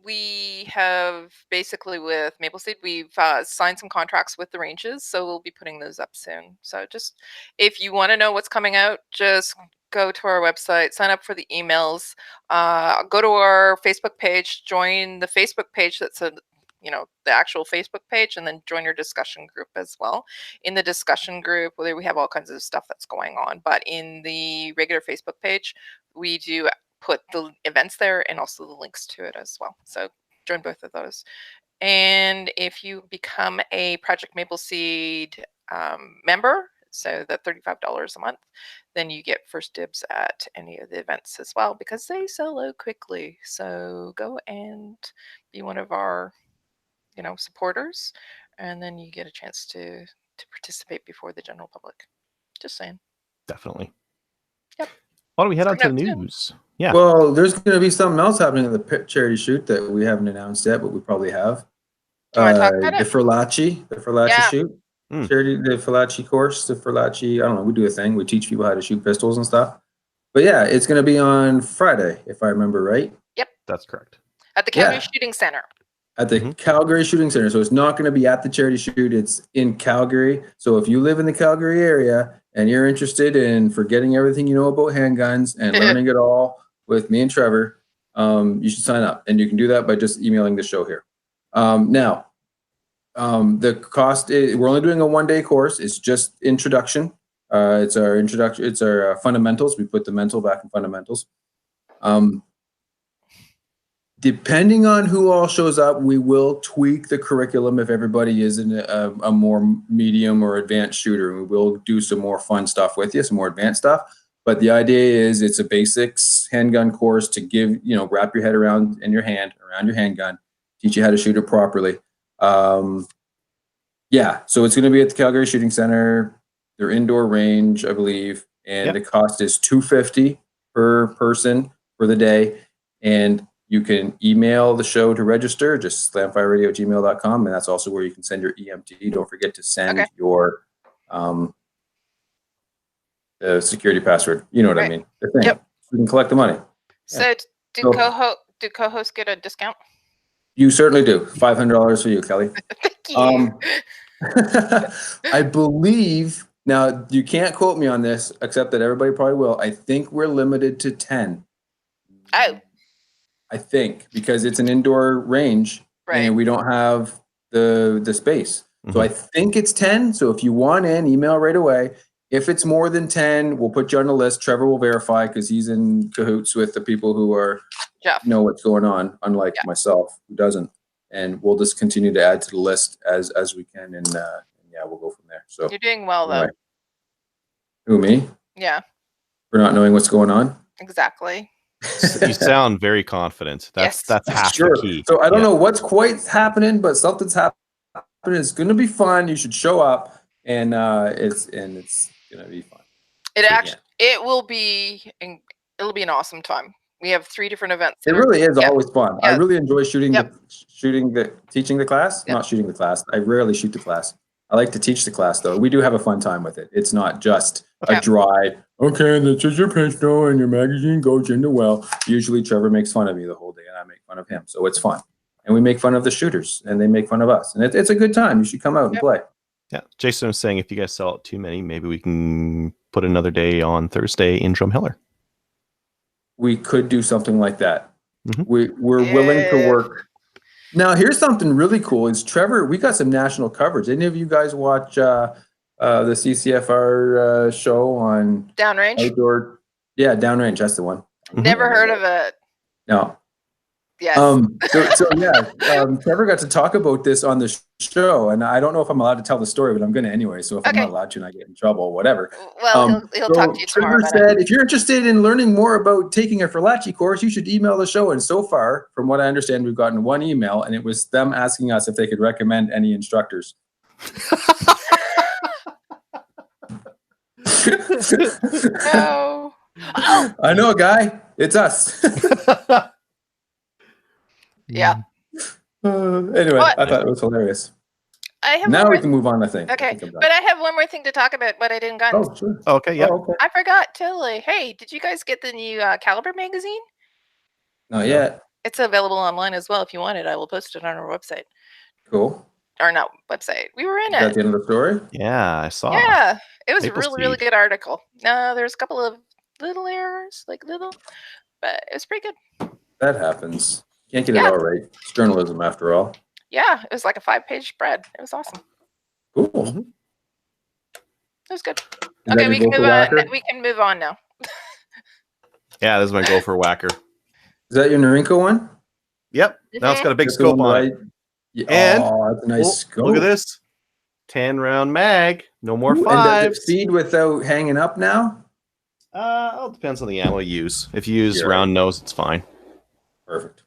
we have basically with Maple Seed, we've signed some contracts with the ranges, so we'll be putting those up soon. So just if you want to know what's coming out, just go to our website, sign up for the emails, go to our Facebook page, join the Facebook page that's the actual Facebook page, and then join your discussion group as well. In the discussion group, where we have all kinds of stuff that's going on, but in the regular Facebook page, we do put the events there and also the links to it as well. So join both of those. And if you become a Project Maple Seed member, so the $35 a month, then you get first dibs at any of the events as well, because they sell out quickly. So go and be one of our supporters, and then you get a chance to participate before the general public. Just saying. Definitely. Yep. Why don't we head on to the notes, yeah. news? Yeah. Well, there's going to be something else happening at the charity shoot that we haven't announced yet, but we probably have. Do you want to talk about The it? Ferlacci Yeah. shoot. Mm. Charity, the Ferlacci course, I don't know, we do a thing. We teach people how to shoot pistols and stuff. But yeah, it's going to be on Friday, if I remember right. Yep. That's correct. At the Calgary Shooting Center. At the Calgary Shooting Center. So it's not going to be at the charity shoot. It's in Calgary. So if you live in the Calgary area and you're interested in forgetting everything you know about handguns and learning it all with me and Trevor, you should sign up. And you can do that by just emailing the show here. Now, the cost is, we're only doing a 1-day course. It's just introduction. It's our introduction. It's our fundamentals. We put the mental back in fundamentals. Depending on who all shows up, we will tweak the curriculum if everybody is in a more medium or advanced shooter. We will do some more fun stuff with you, some more advanced stuff. But the idea is it's a basics handgun course to give, wrap your head around your handgun, teach you how to shoot it properly. So it's going to be at the Calgary Shooting Center, their indoor range, I believe. And the cost is $250 per person for the day. And you can email the show to register, just slamfireradio@gmail.com, and that's also where you can send your EMT. Don't forget to send your security password. You know what I mean? The thing. Yep. We can collect the money. So do co-hosts get a discount? You certainly do. $500 for you, Kelly. Thank you. I believe, now you can't quote me on this, except that everybody probably will. I think we're limited to 10. Oh. I think, because it's an indoor range and we don't have the space. Mm-hmm. So I think it's 10. So if you want in, email right away. If it's more than 10, we'll put you on the list. Trevor will verify because he's in cahoots with the people who know what's going on, unlike myself, who doesn't. And we'll just continue to add to the list as we can. And we'll go from there. So you're doing well, though. Who, me? Yeah. For not knowing what's going on? Exactly. You sound very confident. That's half the key. So I don't know what's quite happening, but something's happening. It's going to be fun. You should show up, and it's going to be fun. It'll be an awesome time. We have 3 different events. It really is always fun. Yeah. I really enjoy teaching the class. Not shooting the class. I rarely shoot the class. I like to teach the class, though. We do have a fun time with it. It's not just a dry, okay, this is your pistol and your magazine goes in the well. Usually Trevor makes fun of me the whole day and I make fun of him. So it's fun. And we make fun of the shooters and they make fun of us. And it's a good time. You should come out and play. Yeah. Jason was saying if you guys sell out too many, maybe we can put another day on Thursday in Drumheller. We could do something like that. Mm-hmm. We're willing to work. Now, here's something really cool. Is Trevor, we got some national coverage. Any of you guys watch the CCFR show on Downrange? Outdoor? Yeah, Downrange. That's the one. Never heard of it. No. Yes. Trevor got to talk about this on the show, and I don't know if I'm allowed to tell the story, but I'm going to anyway. So if I'm not allowed to and I get in trouble, whatever. Well, he'll talk to you tomorrow. Trevor said, if you're interested in learning more about taking a Ferlacci course, you should email the show. And so far, from what I understand, we've gotten one email, and it was them asking us if they could recommend any instructors. No. Oh, I know a guy. It's us. yeah. Anyway, What? I thought it was hilarious. I have Now one we more can move on, I think. Okay, I think I'm done. but I have one more thing to talk about, but I didn't got. Oh, sure. Okay, yeah. Oh, okay. I forgot totally. Hey, did you guys get the new Caliber magazine? Not yet. It's available online as well. If you want it, I will post it on our website. Cool. Or not website. We were in Is that it. the end of the story? Yeah, I saw. Yeah, it was a Maple really Seed. good article. There's a couple of little errors, like little, but it was pretty good. That happens. Can't get it Yeah. all right. It's journalism, after all. Yeah, it was like a 5-page spread. It was awesome. Cool. Mhm. It was good. Is that Okay, your we can gopher move on. whacker? We can move on now. Yeah, this is my gopher whacker. Is that your Norinco one? Yep. Now it's got a big That's the scope one on that it. Yeah. And- Oh, that's a nice Oh, scope. look at this. 10-round mag. No more Ooh, and does fives. it feed without hanging up now? It depends on the ammo you use. If you use You're round nose, it's fine. Perfect.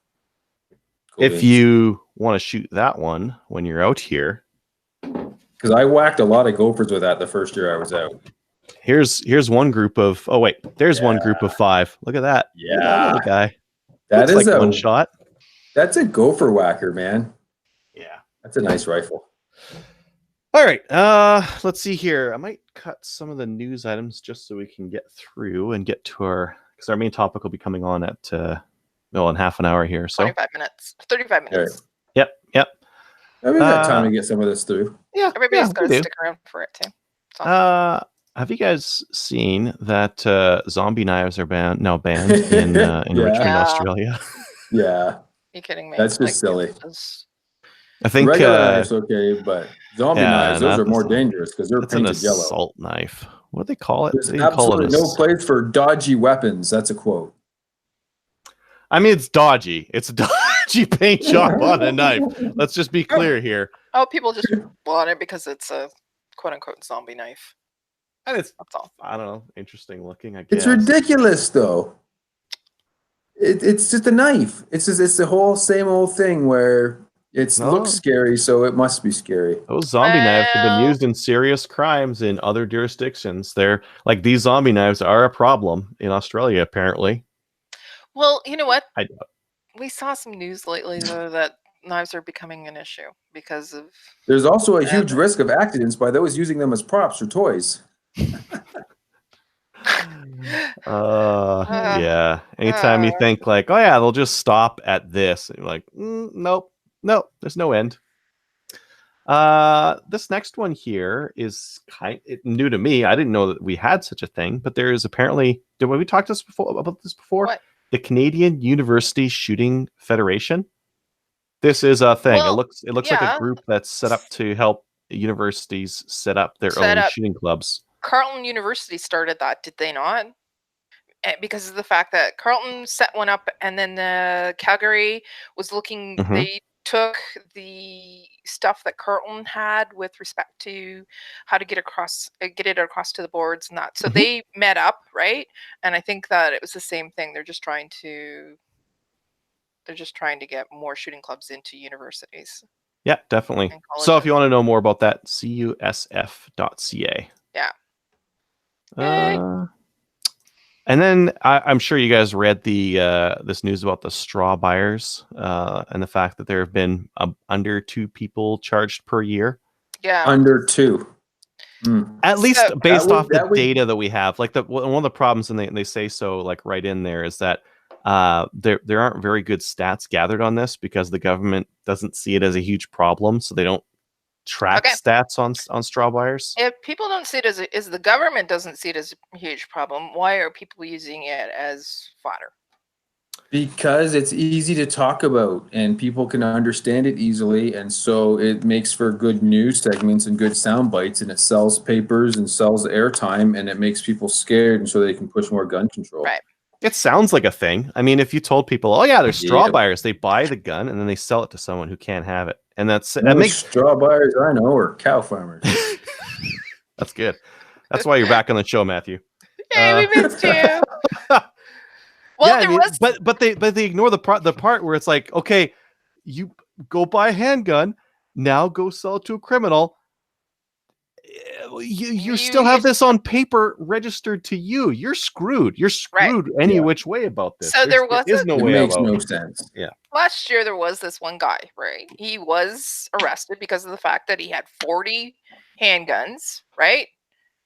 Cool If beans. you want to shoot that one when you're out here, Because I whacked a lot of gophers with that the first year I was out. here's one group of. Oh wait, there's one group of 5. Look at that. Look at that Yeah. little guy. That Looks is like a one shot. That's a gopher whacker, man. Yeah. That's a nice rifle. All right. Let's see here. I might cut some of the news items just so we can get through and get to because our main topic will be coming on at in half an hour here. So 25 minutes. 35 minutes. Yep. We've got time to get some of this through. Yeah. Everybody's got we to do. stick around for it too. So. Have you guys seen that zombie knives are banned in Richmond, Yeah. Australia? Yeah. You kidding me? That's just silly. I think Regular knives okay, but zombie knives, those not are the more zombie. dangerous because they're It's an painted yellow. assault knife. What do they call it? There's They call it absolutely no place for dodgy weapons. That's a quote. I mean, it's dodgy. It's a dodgy paint job on a knife. Let's just be clear here. Oh, people just want it because it's a quote unquote zombie knife. And it's, That's all. I don't know, interesting looking, I guess. It's ridiculous, though. It's just a knife. It's the whole same old thing where it looks scary, so it must be scary. Those zombie knives have been used in serious crimes in other jurisdictions. They're like these zombie knives are a problem in Australia, apparently. Well, you know what? I- We saw some news lately though that knives are becoming an issue because of. There's also a huge risk of accidents by those using them as props or toys. Yeah. Anytime you think like, oh yeah, they'll just stop at this, and you're like, nope, there's no end. This next one here is new to me. I didn't know that we had such a thing, but there is apparently. Did we talk about this before? What? The Canadian University Shooting Federation. This is a thing. Well, it looks like a group that's set up to help universities set up their own shooting clubs. Carleton University started that, did they not? Because of the fact that Carleton set one up, and then Calgary was looking. Mhm. They took the stuff that Carleton had with respect to how to get it across to the boards and that. So they met up, right? And I think that it was the same thing. They're just trying to get more shooting clubs into universities. Yeah, definitely. And So if you colleges. want to know more about that, cusf.ca. Yeah. And then I'm sure you guys read the this news about the straw buyers and the fact that there have been under 2 people charged per year. Yeah. Under 2. At least So- based off the that would- data that we have. Like one of the problems, and they say so like right in there, is that there aren't very good stats gathered on this because the government doesn't see it as a huge problem, so they don't track stats on straw buyers. If people don't see it as the government doesn't see it as a huge problem, why are people using it as fodder? Because it's easy to talk about and people can understand it easily, and so it makes for good news segments and good sound bites, and it sells papers and sells airtime, and it makes people scared, and so they can push more gun control. Right. It sounds like a thing. I mean, if you told people, "Oh yeah, there's straw Yeah. buyers," they buy the gun and then they sell it to someone who can't have it, and that Most makes straw buyers I know are cow farmers. that's good. That's why you're back on the show, Matthew. Hey, we missed you. Well, Yeah, I there mean, was. but they ignore the part where it's like, okay, you go buy a handgun, now go sell it to a criminal. you still have this on paper registered to you. You're screwed. You're screwed any which way about this. So there is no It way makes about no it. sense. Yeah. Last year there was this one guy, right? He was arrested because of the fact that he had 40 handguns, right?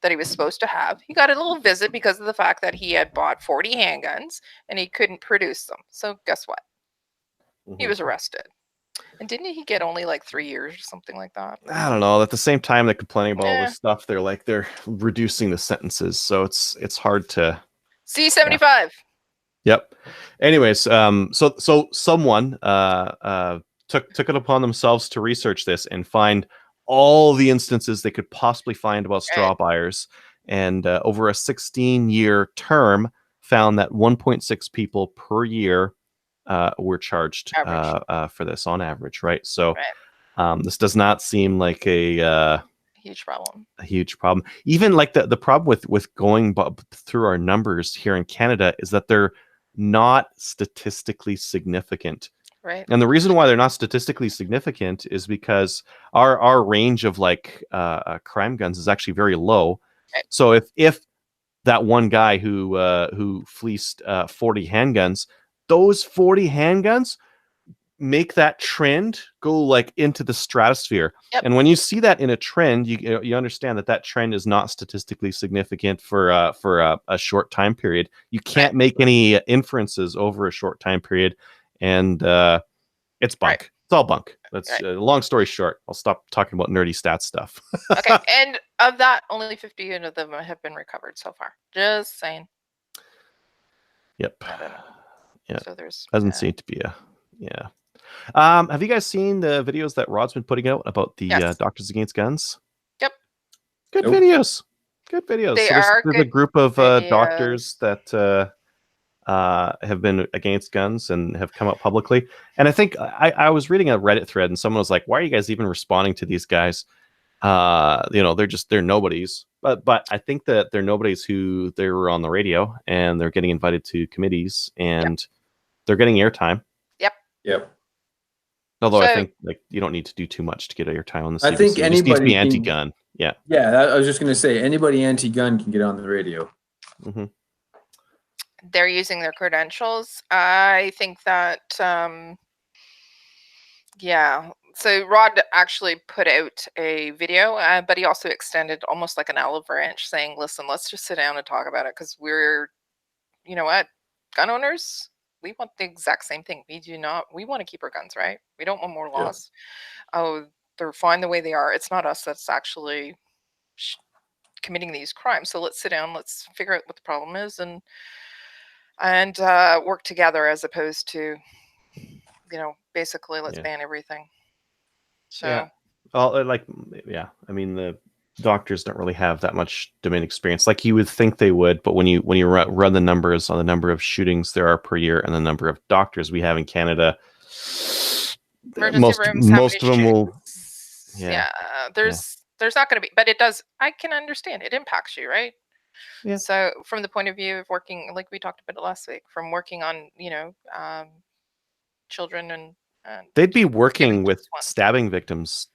That he was supposed to have. He got a little visit because of the fact that he had bought 40 handguns and he couldn't produce them. So guess what? He was arrested. And didn't he get only like 3 years or something like that? I don't know. At the same time, they're complaining about all Yeah. this stuff. They're reducing the sentences, so it's hard to. C-75. Yep. Anyways, so someone took it upon themselves to research this and find all the instances they could possibly find about straw buyers, and over a 16-year term, found that 1.6 people per year were charged for this on average, right? So this does not seem like a huge problem. A huge problem. Even like the problem with going through our numbers here in Canada is that they're not statistically significant. Right. And the reason why they're not statistically significant is because our range of like crime guns is actually very low. Right. So if that one guy who fleeced 40 handguns, those 40 handguns make that trend go like into the stratosphere. Yep. And when you see that in a trend, you understand that trend is not statistically significant for a short time period. You can't make any inferences over a short time period, and it's bunk. It's all bunk. That's long story short. I'll stop talking about nerdy stats stuff. Okay, and of that, only 50 of them have been recovered so far. Just saying. Yep. I don't know. Yeah. So there's doesn't seem to be have you guys seen the videos that Rod's been putting out about the Doctors Against Guns? Yep. Good videos. Good videos. They so are there's good a group of videos. doctors that have been against guns and have come out publicly. And I think I was reading a Reddit thread and someone was like, why are you guys even responding to these guys? They're nobodies. But I think that they're nobodies who they were on the radio and they're getting invited to committees and they're getting airtime. Yep. Although I think like you don't need to do too much to get airtime on the CBC. I think you just need to be anybody anti-gun. Yeah. Yeah, I was just gonna say anybody anti-gun can get on the radio. Mm-hmm. They're using their credentials. I think that so Rod actually put out a video, but he also extended almost like an olive branch saying, listen, let's just sit down and talk about it because we're, you know what, gun owners, we want the exact same thing. We want to keep our guns, right? We don't want more laws. Oh, they're fine the way they are. It's not us that's actually committing these crimes. So let's sit down, let's figure out what the problem is and work together as opposed to, basically let's ban everything. So I mean the doctors don't really have that much domain experience like you would think they would, but when you run the numbers on the number of shootings there are per year and the number of doctors we have in Canada, most of them will there's not going to be, but it does, I can understand it impacts you, right? So from the point of view of working, like we talked about it last week, from working on children and they'd be working with stabbing victims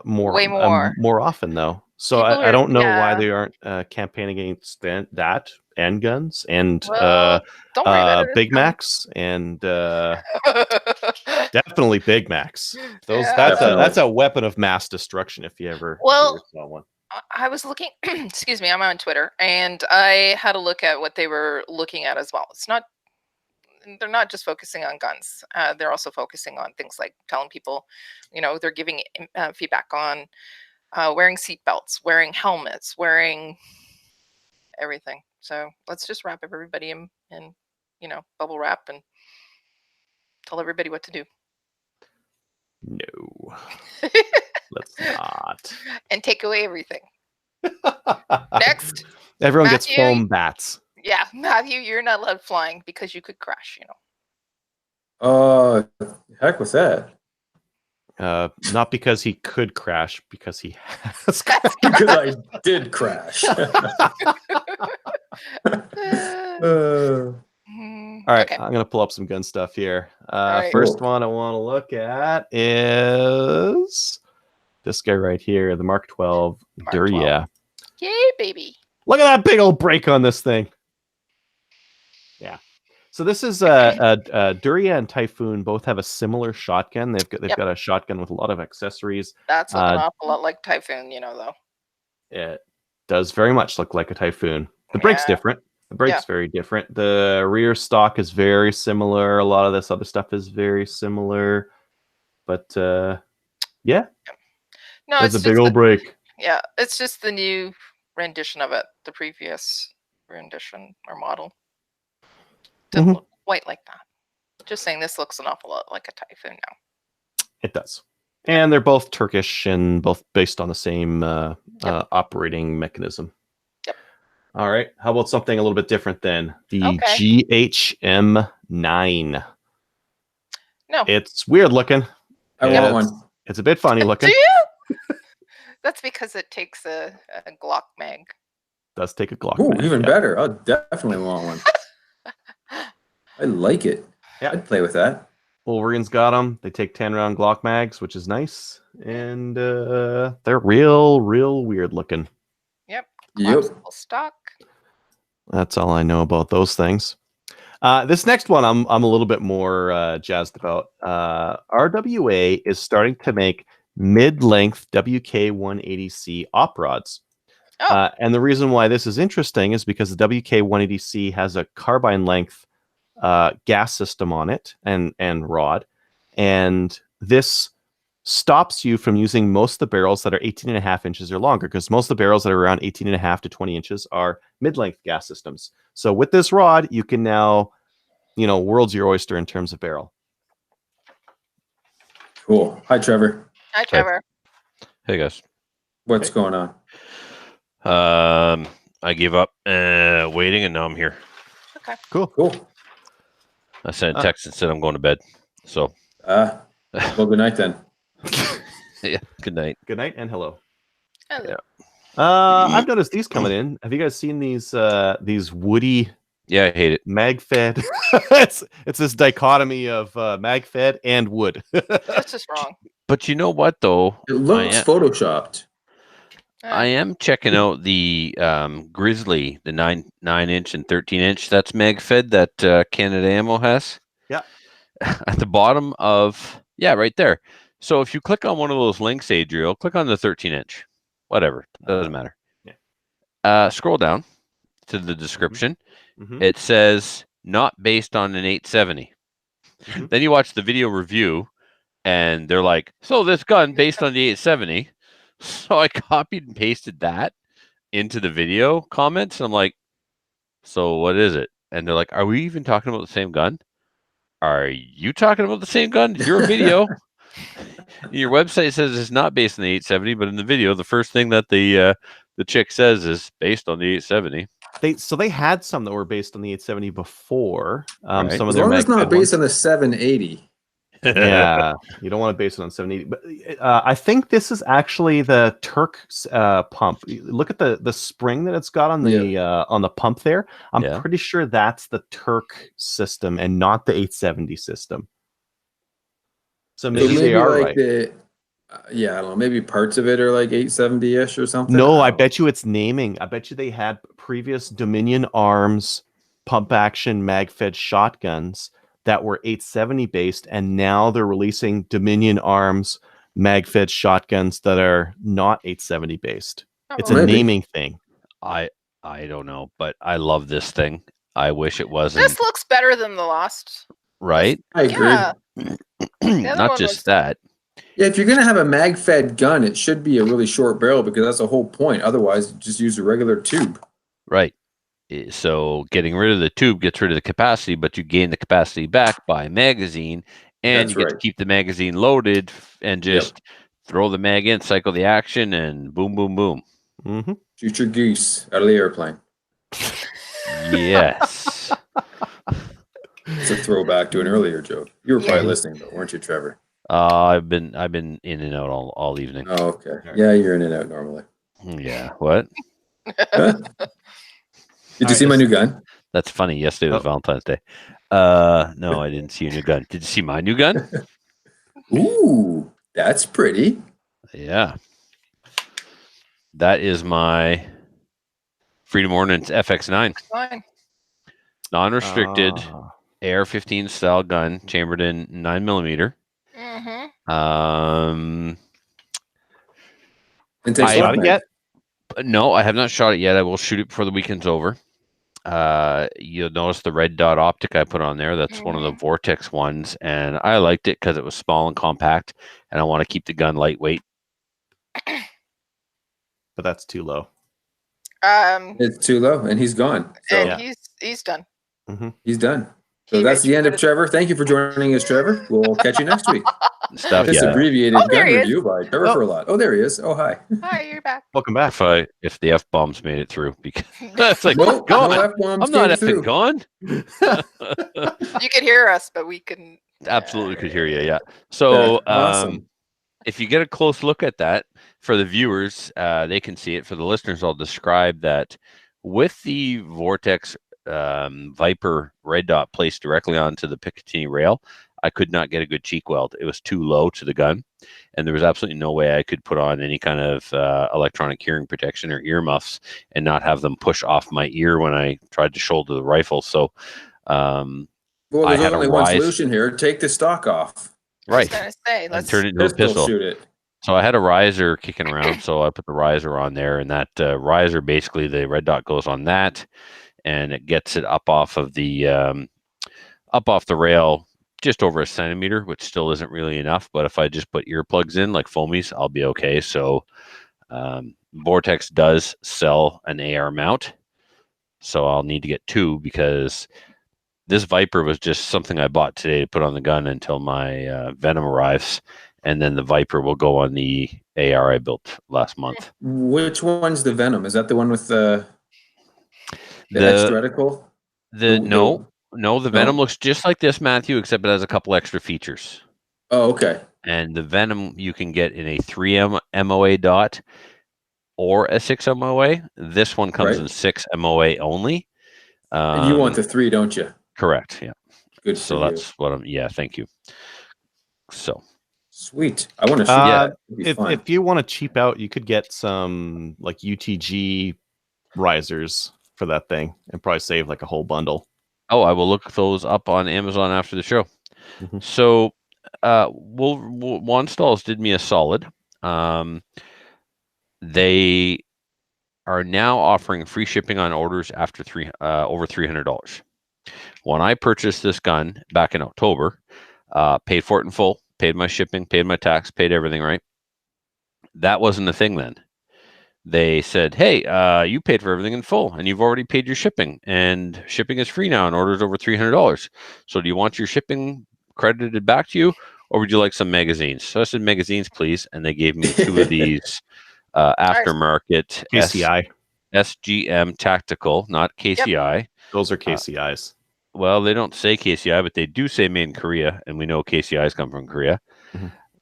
more often though. So I don't know why they aren't campaigning against that and guns and Big Macs and definitely Big Macs. That's a weapon of mass destruction if you ever saw one. I was looking, excuse me, I'm on Twitter and I had a look at what they were looking at as well. They're not just focusing on guns. They're also focusing on things like telling people, they're giving feedback on wearing seatbelts, wearing helmets, wearing everything. So let's just wrap everybody in bubble wrap and tell everybody what to do. No, let's not. And take away everything. Next. Everyone gets foam bats. Yeah, Matthew, you're not allowed flying because you could crash, Heck with that. Not because he could crash, because he has crashed. Because I did crash. All right, okay. I'm going to pull up some gun stuff here. First one I want to look at is This guy right here, the Mark 12 Mark Duria. 12. Yay, baby. Look at that big old break on this thing. Yeah. So this is Duria and Typhoon both have a similar shotgun. They've got a shotgun with a lot of accessories. That's looking an awful lot like Typhoon, though. It does very much look like a Typhoon. The brake's different. The brake's very different. The rear stock is very similar. A lot of this other stuff is very similar. But yeah. No, it's a big old brake. Yeah, it's just the new rendition of it. The previous rendition or model didn't look quite like that. Just saying, this looks an awful lot like a Typhoon now. It does. And they're both Turkish and both based on the same operating mechanism. Yep. All right. How about something a little bit different then? The GHM9. No. It's weird looking. I want one. It's a bit funny looking. Do you? That's because it takes a Glock mag. Does take a Glock Ooh, mag. even better. I'll definitely want one. I like it. Yeah. I'd play with that. Wolverine's got them. They take 10-round Glock mags, which is nice. And they're real weird looking. Yep. Yep. Stock. That's all I know about those things. This next one I'm a little bit more jazzed about. RWA is starting to make mid-length WK-180C op rods. Oh. And the reason why this is interesting is because the WK-180C has a carbine length gas system on it and rod. And this stops you from using most of the barrels that are 18.5 inches or longer, because most of the barrels that are around 18.5 to 20 inches are mid-length gas systems. So with this rod, you can now, world's your oyster in terms of barrel. Cool. Hi, Trevor. Hi, Trevor. Hey, guys. What's going on? I gave up waiting, and now I'm here. Okay. Cool. I sent a text and said I'm going to bed. So. Well, good night then. Yeah. Good night. Good night and hello. Hello. Yeah. I've noticed these coming in. Have you guys seen these woody? Yeah, I hate it. Mag-fed. it's this dichotomy of mag-fed and wood. That's just wrong. But you know what, though? It looks photoshopped. I am checking out the Grizzly, the 9-inch and 13-inch. That's mag-fed that Canada Ammo has. Yeah. At the bottom of, right there. So if you click on one of those links, Adriel, click on the 13-inch. Whatever. Doesn't matter. Yeah. Scroll down to the description. Mm-hmm. It says, not based on an 870. Mm-hmm. Then you watch the video review, and they're like, so this gun based on the 870. So I copied and pasted that into the video comments. And I'm like, so what is it? And they're like, are we even talking about the same gun? Are you talking about the same gun? Your video, your website says it's not based on the 870, but in the video, the first thing that the chick says is based on the 870. They had some that were based on the 870 before. Right. Some of As their long as it's not based ones. on the 780. Yeah, you don't want to base it on 780. But I think this is actually the Turk pump. Look at the spring that it's got on the pump there. I'm pretty sure that's the Turk system and not the 870 system. So maybe they are like right. I don't know. Maybe parts of it are like 870-ish or something. No, I bet you it's naming. I bet you they had previous Dominion Arms pump action mag-fed shotguns that were 870 based, and now they're releasing Dominion Arms mag-fed shotguns that are not 870 based. It's a naming thing. I don't know, but I love this thing. I wish it wasn't. This looks better than the last. Right? I agree. Yeah. Not just that. Yeah, if you're going to have a mag-fed gun, it should be a really short barrel because that's the whole point. Otherwise, just use a regular tube. Right. So getting rid of the tube gets rid of the capacity, but you gain the capacity back by magazine, and you get to keep the magazine loaded and just throw the mag in, cycle the action, and boom, boom, boom. Mm-hmm. Shoot your goose out of the airplane. Yes. It's a throwback to an earlier joke. You were probably listening, though, weren't you, Trevor? I've been in and out all evening. Oh, okay. Yeah, you're in and out normally. Yeah. What? Did you see my new gun? That's funny. Yesterday was Valentine's Day. No, I didn't see your new gun. Did you see my new gun? Ooh, that's pretty. Yeah. That is my Freedom Ordnance FX9. Fine. Non-restricted AR-15 style gun, chambered in 9mm. Mm-hmm. And take I shot it yet? No, I have not shot it yet. I will shoot it before the weekend's over. You'll notice the red dot optic I put on there. That's one of the Vortex ones, and I liked it because it was small and compact, and I want to keep the gun lightweight. But that's too low. It's too low, and he's gone. So And he's done. he's done. So He that's the end of rage Trevor. Thank you for joining us, Trevor. We'll catch you next week. Stuff. This Yeah. abbreviated Oh, there gun he is. review by Trevor Furlot. Oh, there he is. Oh, hi. Hi, you're back. Welcome back. If the F bombs made it through, because it's like No, gone. no F-bombs I'm not came effing through. gone. You could hear us, but we couldn't. Absolutely could hear you. Yeah. So, Yeah, awesome. if you get a close look at that for the viewers, they can see it. For the listeners, I'll describe that with the Vortex Viper red dot placed directly onto the Picatinny rail. I could not get a good cheek weld. It was too low to the gun, and there was absolutely no way I could put on any kind of electronic hearing protection or earmuffs and not have them push off my ear when I tried to shoulder the rifle. So, Well, I there's had a only one rise- solution here. Take the stock off. I right, was gonna say, and let's turn it into a Pistol pistol. shoot it. So I had a riser kicking around, so I put the riser on there, and that riser, basically the red dot goes on that, and it gets it up off the rail just over a centimeter, which still isn't really enough. But if I just put earplugs in like foamies, I'll be okay. So Vortex does sell an AR mount, so I'll need to get two, because this Viper was just something I bought today to put on the gun until my Venom arrives, and then the Viper will go on the AR I built last month. Which one's the Venom? Is that the one with the extra reticle? No, the Venom looks just like this, Matthew, except it has a couple extra features. Oh, okay. And the Venom you can get in a 3M MOA dot or a 6 MOA. This one comes in 6 MOA only. And you want the 3, don't you? Correct. Yeah. Good. So that's what I'm. Yeah. Thank you. So sweet. I want to shoot that. If you want to cheap out, you could get some like UTG risers for that thing and probably save like a whole bundle. Oh, I will look those up on Amazon after the show. So, Wanstalls did me a solid. They are now offering free shipping on orders after over $300. When I purchased this gun back in October, paid for it in full, paid my shipping, paid my tax, paid everything, right? That wasn't a thing then. They said, hey, you paid for everything in full, and you've already paid your shipping, and shipping is free now on orders over $300. So do you want your shipping credited back to you, or would you like some magazines? So I said, magazines, please. And they gave me 2 of these aftermarket KCI. SGM Tactical, not KCI. Yep. Those are KCIs. Well, they don't say KCI, but they do say made in Korea, and we know KCIs come from Korea.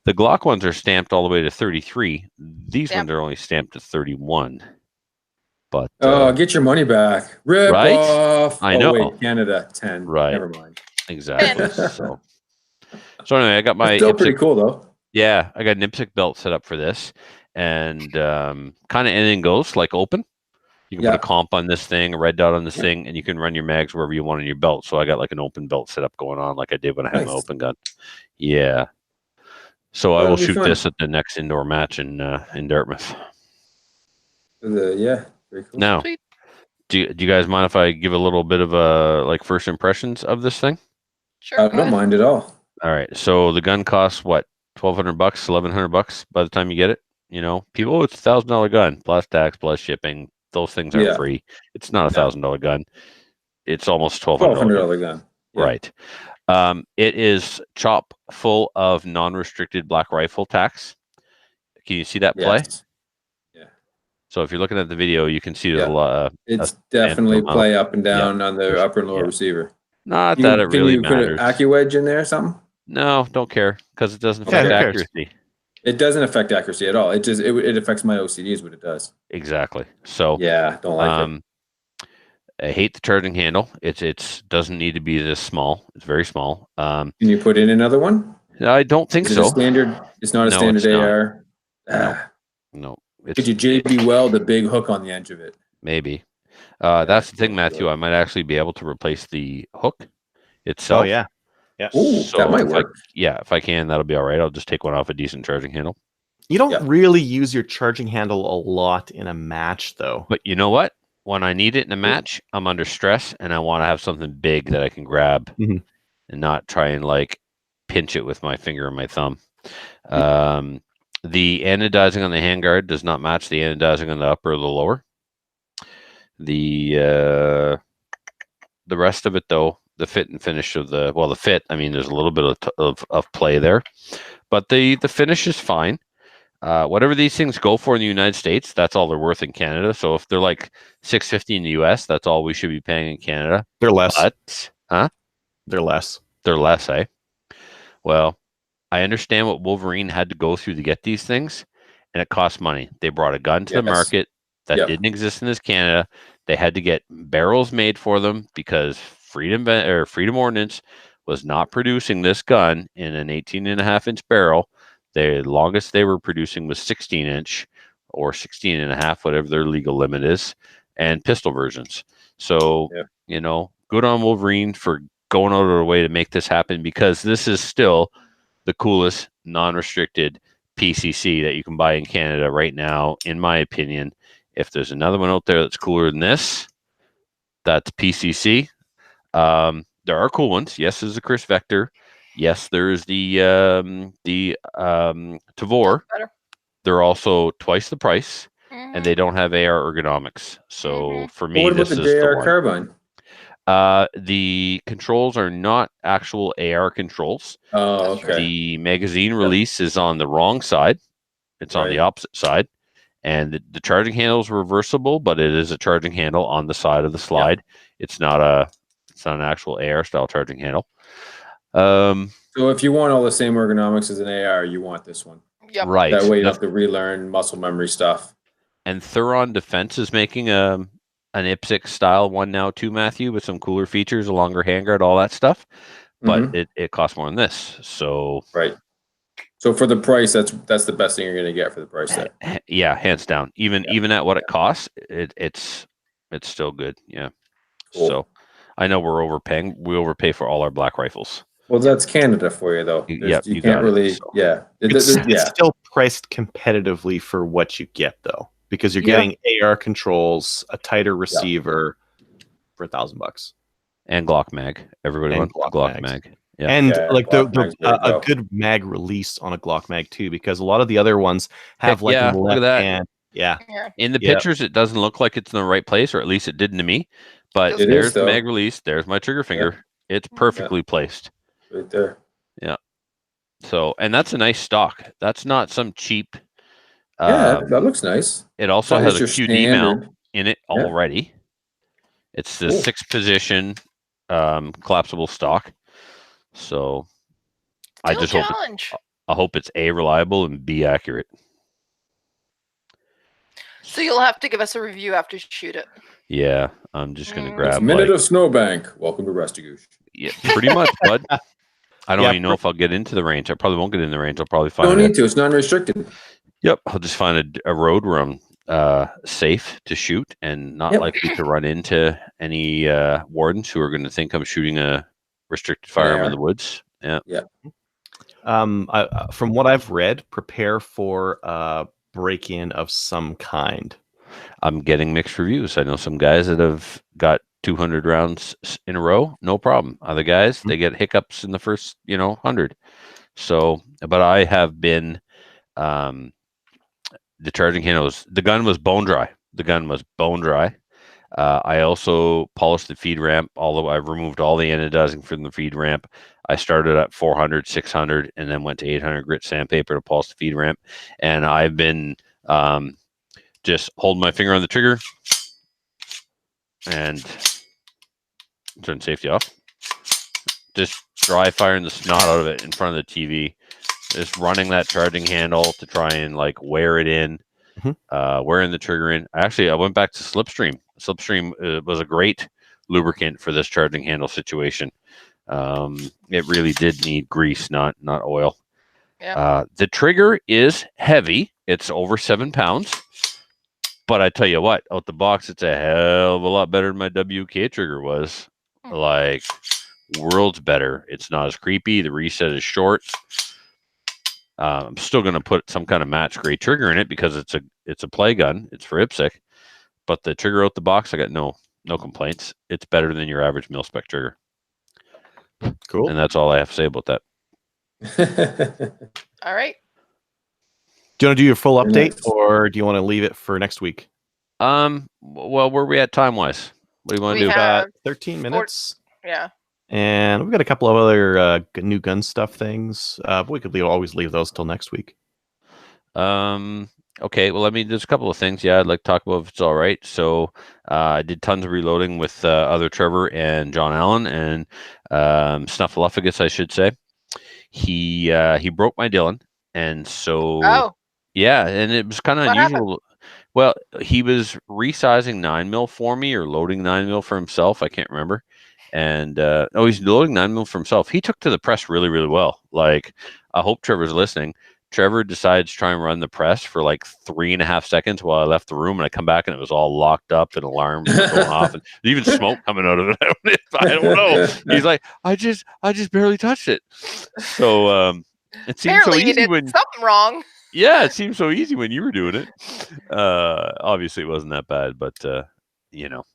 The Glock ones are stamped all the way to 33. These ones are only stamped to 31. But get your money back. Rip right? off. I know. Wait, Canada 10. Right. Never mind. Exactly. so anyway, I got my still pretty cool though. Yeah, I got an IPSC belt set up for this, and kind of anything goes, like open. You can put a comp on this thing, a red dot on this thing, and you can run your mags wherever you want on your belt. So I got like an open belt set up going on, like I did when I had my open gun. Yeah. So I will shoot this at the next indoor match in Dartmouth. Yeah, very cool. Now, do you guys mind if I give a little bit of like first impressions of this thing? Sure. I don't mind at all. All right. So the gun costs what, $1,200, $1,100 by the time you get it. You know, people, it's $1,000 gun plus tax plus shipping. Those things aren't free. It's not a $1,000 gun. It's almost $1,200 gun. Yeah. Right. It is chock full of non-restricted black rifle tax. Can you see that play? Yes. Yeah. So if you're looking at the video, you can see there's it's definitely play up and down on the upper and lower receiver. Not that it really matters. Can you put an AccuWedge in there or something? No, don't care, because it doesn't affect accuracy. It doesn't affect accuracy at all. It just it affects my OCD is what it does. Exactly. So don't like it. I hate the charging handle. It's doesn't need to be this small. It's very small. Can you put in another one? I don't think so. Standard. It's not a standard AR. No, Could you JB weld a big hook on the edge of it? maybe. That's the thing, Matthew. I might actually be able to replace the hook itself. Oh yeah. Yeah. Ooh, So that might if work. if I can, that'll be all right. I'll just take one off a decent charging handle. You don't really use your charging handle a lot in a match, though. But you know what? When I need it in a match, I'm under stress and I want to have something big that I can grab Mhm. and not try and like pinch it with my finger and my thumb. The anodizing on the handguard does not match the anodizing on the upper or the lower. The rest of it, though, the fit and finish of the fit. I mean, there's a little bit of play there, but the finish is fine. Whatever these things go for in the United States, that's all they're worth in Canada. So if they're like $650 in the US, that's all we should be paying in Canada. They're less. But, They're less. they're less, eh? Well, I understand what Wolverine had to go through to get these things, and it costs money. They brought a gun to the market that didn't exist in this Canada. They had to get barrels made for them because Freedom Ordnance was not producing this gun in an 18.5-inch barrel. The longest they were producing was 16-inch or 16.5, whatever their legal limit is, and pistol versions. So, good on Wolverine for going out of their way to make this happen, because this is still the coolest non-restricted PCC that you can buy in Canada right now, in my opinion. If there's another one out there that's cooler than this, that's PCC. There are cool ones. Yes, there's a Chris Vector. Yes, there's the Tavor. They're also twice the price, and they don't have AR ergonomics. So for me, what about this the is JR the one. carbine? The controls are not actual AR controls. Oh, okay. The magazine release is on the wrong side. It's on the opposite side. And the charging handle is reversible, but it is a charging handle on the side of the slide. It's not an actual AR style charging handle. So if you want all the same ergonomics as an AR, you want this one. Yep. Right. That way you don't have to relearn muscle memory stuff. And Thuron Defense is making an IPSC style one now too, Matthew, with some cooler features, a longer handguard, all that stuff. But it costs more than this. So So for the price, that's the best thing you're going to get for the price there. Yeah, hands down. Even at what it costs, it's still good. Yeah. Cool. So I know we're overpaying. We overpay for all our black rifles. Well, that's Canada for you, though. You can't really. It's still priced competitively for what you get, though, because you're getting AR controls, a tighter receiver for $1,000, and Glock mag. Everybody wants Glock mag. Yeah. And a good mag release on a Glock mag too, because a lot of the other ones have look at that. Hand. Yeah. In the pictures, it doesn't look like it's in the right place, or at least it didn't to me. But there's the mag release. There's my trigger finger. It's perfectly placed. Right there. Yeah. So, and that's a nice stock. That's not some cheap. That looks nice. It also has a QD mount in it already. It's the 6-position collapsible stock. So I just hope it's A, reliable, and B, accurate. So you'll have to give us a review after you shoot it. Yeah, I'm just gonna grab Minute of Snowbank. Welcome to Restigouche. Yeah, pretty much, bud. I don't even know if I'll get into the range. I probably won't get in the range. I'll probably find. Don't need to. It's non-restricted. Yep, I'll just find a road where I'm safe to shoot and not likely to run into any wardens who are going to think I'm shooting a restricted firearm in the woods. Yeah. From what I've read, prepare for a break-in of some kind. I'm getting mixed reviews. I know some guys that have got 200 rounds in a row, no problem. Other guys, they get hiccups in the first, 100. So, but I have been, the charging handles, the gun was bone dry. I also polished the feed ramp, although I've removed all the anodizing from the feed ramp. I started at 400, 600, and then went to 800 grit sandpaper to polish the feed ramp. And I've been just holding my finger on the trigger and turn safety off. Just dry firing the snot out of it in front of the TV. Just running that charging handle to try and wear it in, wearing the trigger in. I went back to Slipstream. Slipstream was a great lubricant for this charging handle situation. It really did need grease, not oil. Yeah. The trigger is heavy. It's over 7 pounds. But I tell you what, out the box, it's a hell of a lot better than my WK trigger was. Like, worlds better. It's not as creepy. The reset is short. I'm still going to put some kind of match grade trigger in it because it's a play gun. It's for IPSC. But the trigger out the box, I got no complaints. It's better than your average mil-spec trigger. Cool. And that's all I have to say about that. All right. Do you want to do your full Very update, nice. or do you want to leave it for next week? Well, where are we at time-wise? What do you want to We do? have- Got 13 minutes. Yeah. And we've got a couple of other new gun stuff things. But we could always leave those till next week. Okay, well, I mean, there's a couple of things. Yeah, I'd like to talk about if it's all right. So I did tons of reloading with other Trevor and John Allen and Snuffleupagus, I should say. He broke my Dillon, and so Oh, yeah, and it was kind of What unusual. Well, he was resizing 9mm for me or loading 9mm for himself. I can't remember. And he's loading 9mm for himself. He took to the press really, really well. Like, I hope Trevor's listening. Trevor decides to try and run the press for like 3.5 seconds while I left the room, and I come back and it was all locked up and alarms were going off and even smoke coming out of it. I don't know. He's like, I just barely touched it. So it seems so apparently you easy did when something wrong. yeah, it seemed so easy when you were doing it. Obviously, it wasn't that bad, but you know.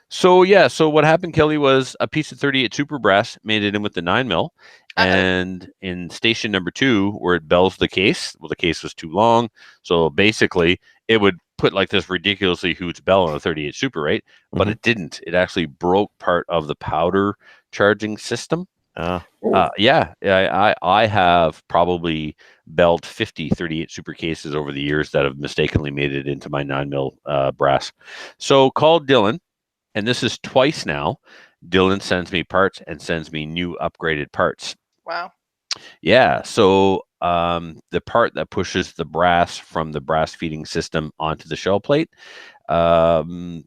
So what happened, Kelly, was a piece of 38 Super Brass made it in with the 9mm, and in station number 2, where it bells the case, well, the case was too long, so basically it would put like this ridiculously huge bell on a 38 Super, right? But it didn't. It actually broke part of the powder charging system. Yeah, I have probably belled 50 38 Super cases over the years that have mistakenly made it into my 9mm brass. So called Dylan, and this is twice now. Dylan sends me parts and sends me new upgraded parts. Wow. Yeah, so the part that pushes the brass from the brass feeding system onto the shell plate, there's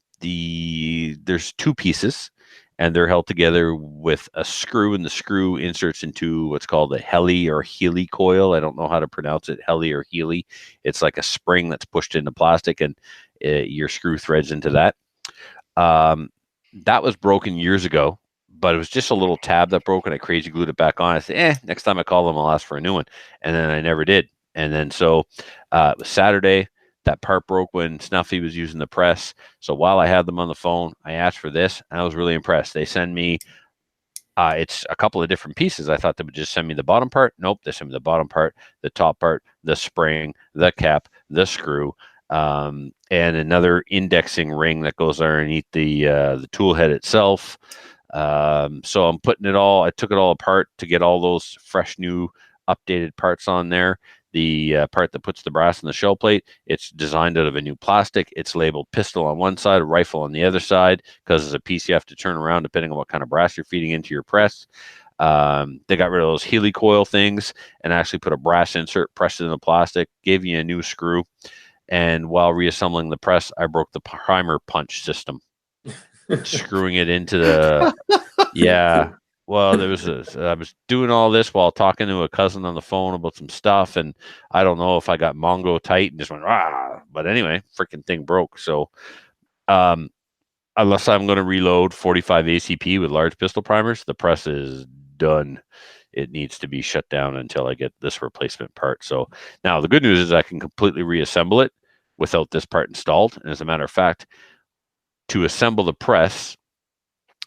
2 pieces, and they're held together with a screw, and the screw inserts into what's called a heli or healy coil. I don't know how to pronounce it, heli or healy. It's like a spring that's pushed into plastic, and your screw threads into that. That was broken years ago, but it was just a little tab that broke, and I crazy glued it back on. I said, next time I call them, I'll ask for a new one. And then I never did. And then so it was Saturday. That part broke when Snuffy was using the press. So while I had them on the phone, I asked for this, and I was really impressed. They send me, it's a couple of different pieces. I thought they would just send me the bottom part. Nope, they sent me the bottom part, the top part, the spring, the cap, the screw, and another indexing ring that goes underneath the tool head itself. So I'm putting it all, I took it all apart to get all those fresh, new, updated parts on there. The part that puts the brass in the shell plate, it's designed out of a new plastic. It's labeled pistol on one side, rifle on the other side, because it's a piece you have to turn around depending on what kind of brass you're feeding into your press. They got rid of those Healy coil things and actually put a brass insert, pressed it in the plastic, gave you a new screw. And while reassembling the press, I broke the primer punch system, screwing it into the, yeah. Well, I was doing all this while talking to a cousin on the phone about some stuff, and I don't know if I got Mongo tight and just went, but anyway, freaking thing broke. So, unless I'm going to reload 45 ACP with large pistol primers, the press is done. It needs to be shut down until I get this replacement part. So now the good news is I can completely reassemble it without this part installed. And as a matter of fact, to assemble the press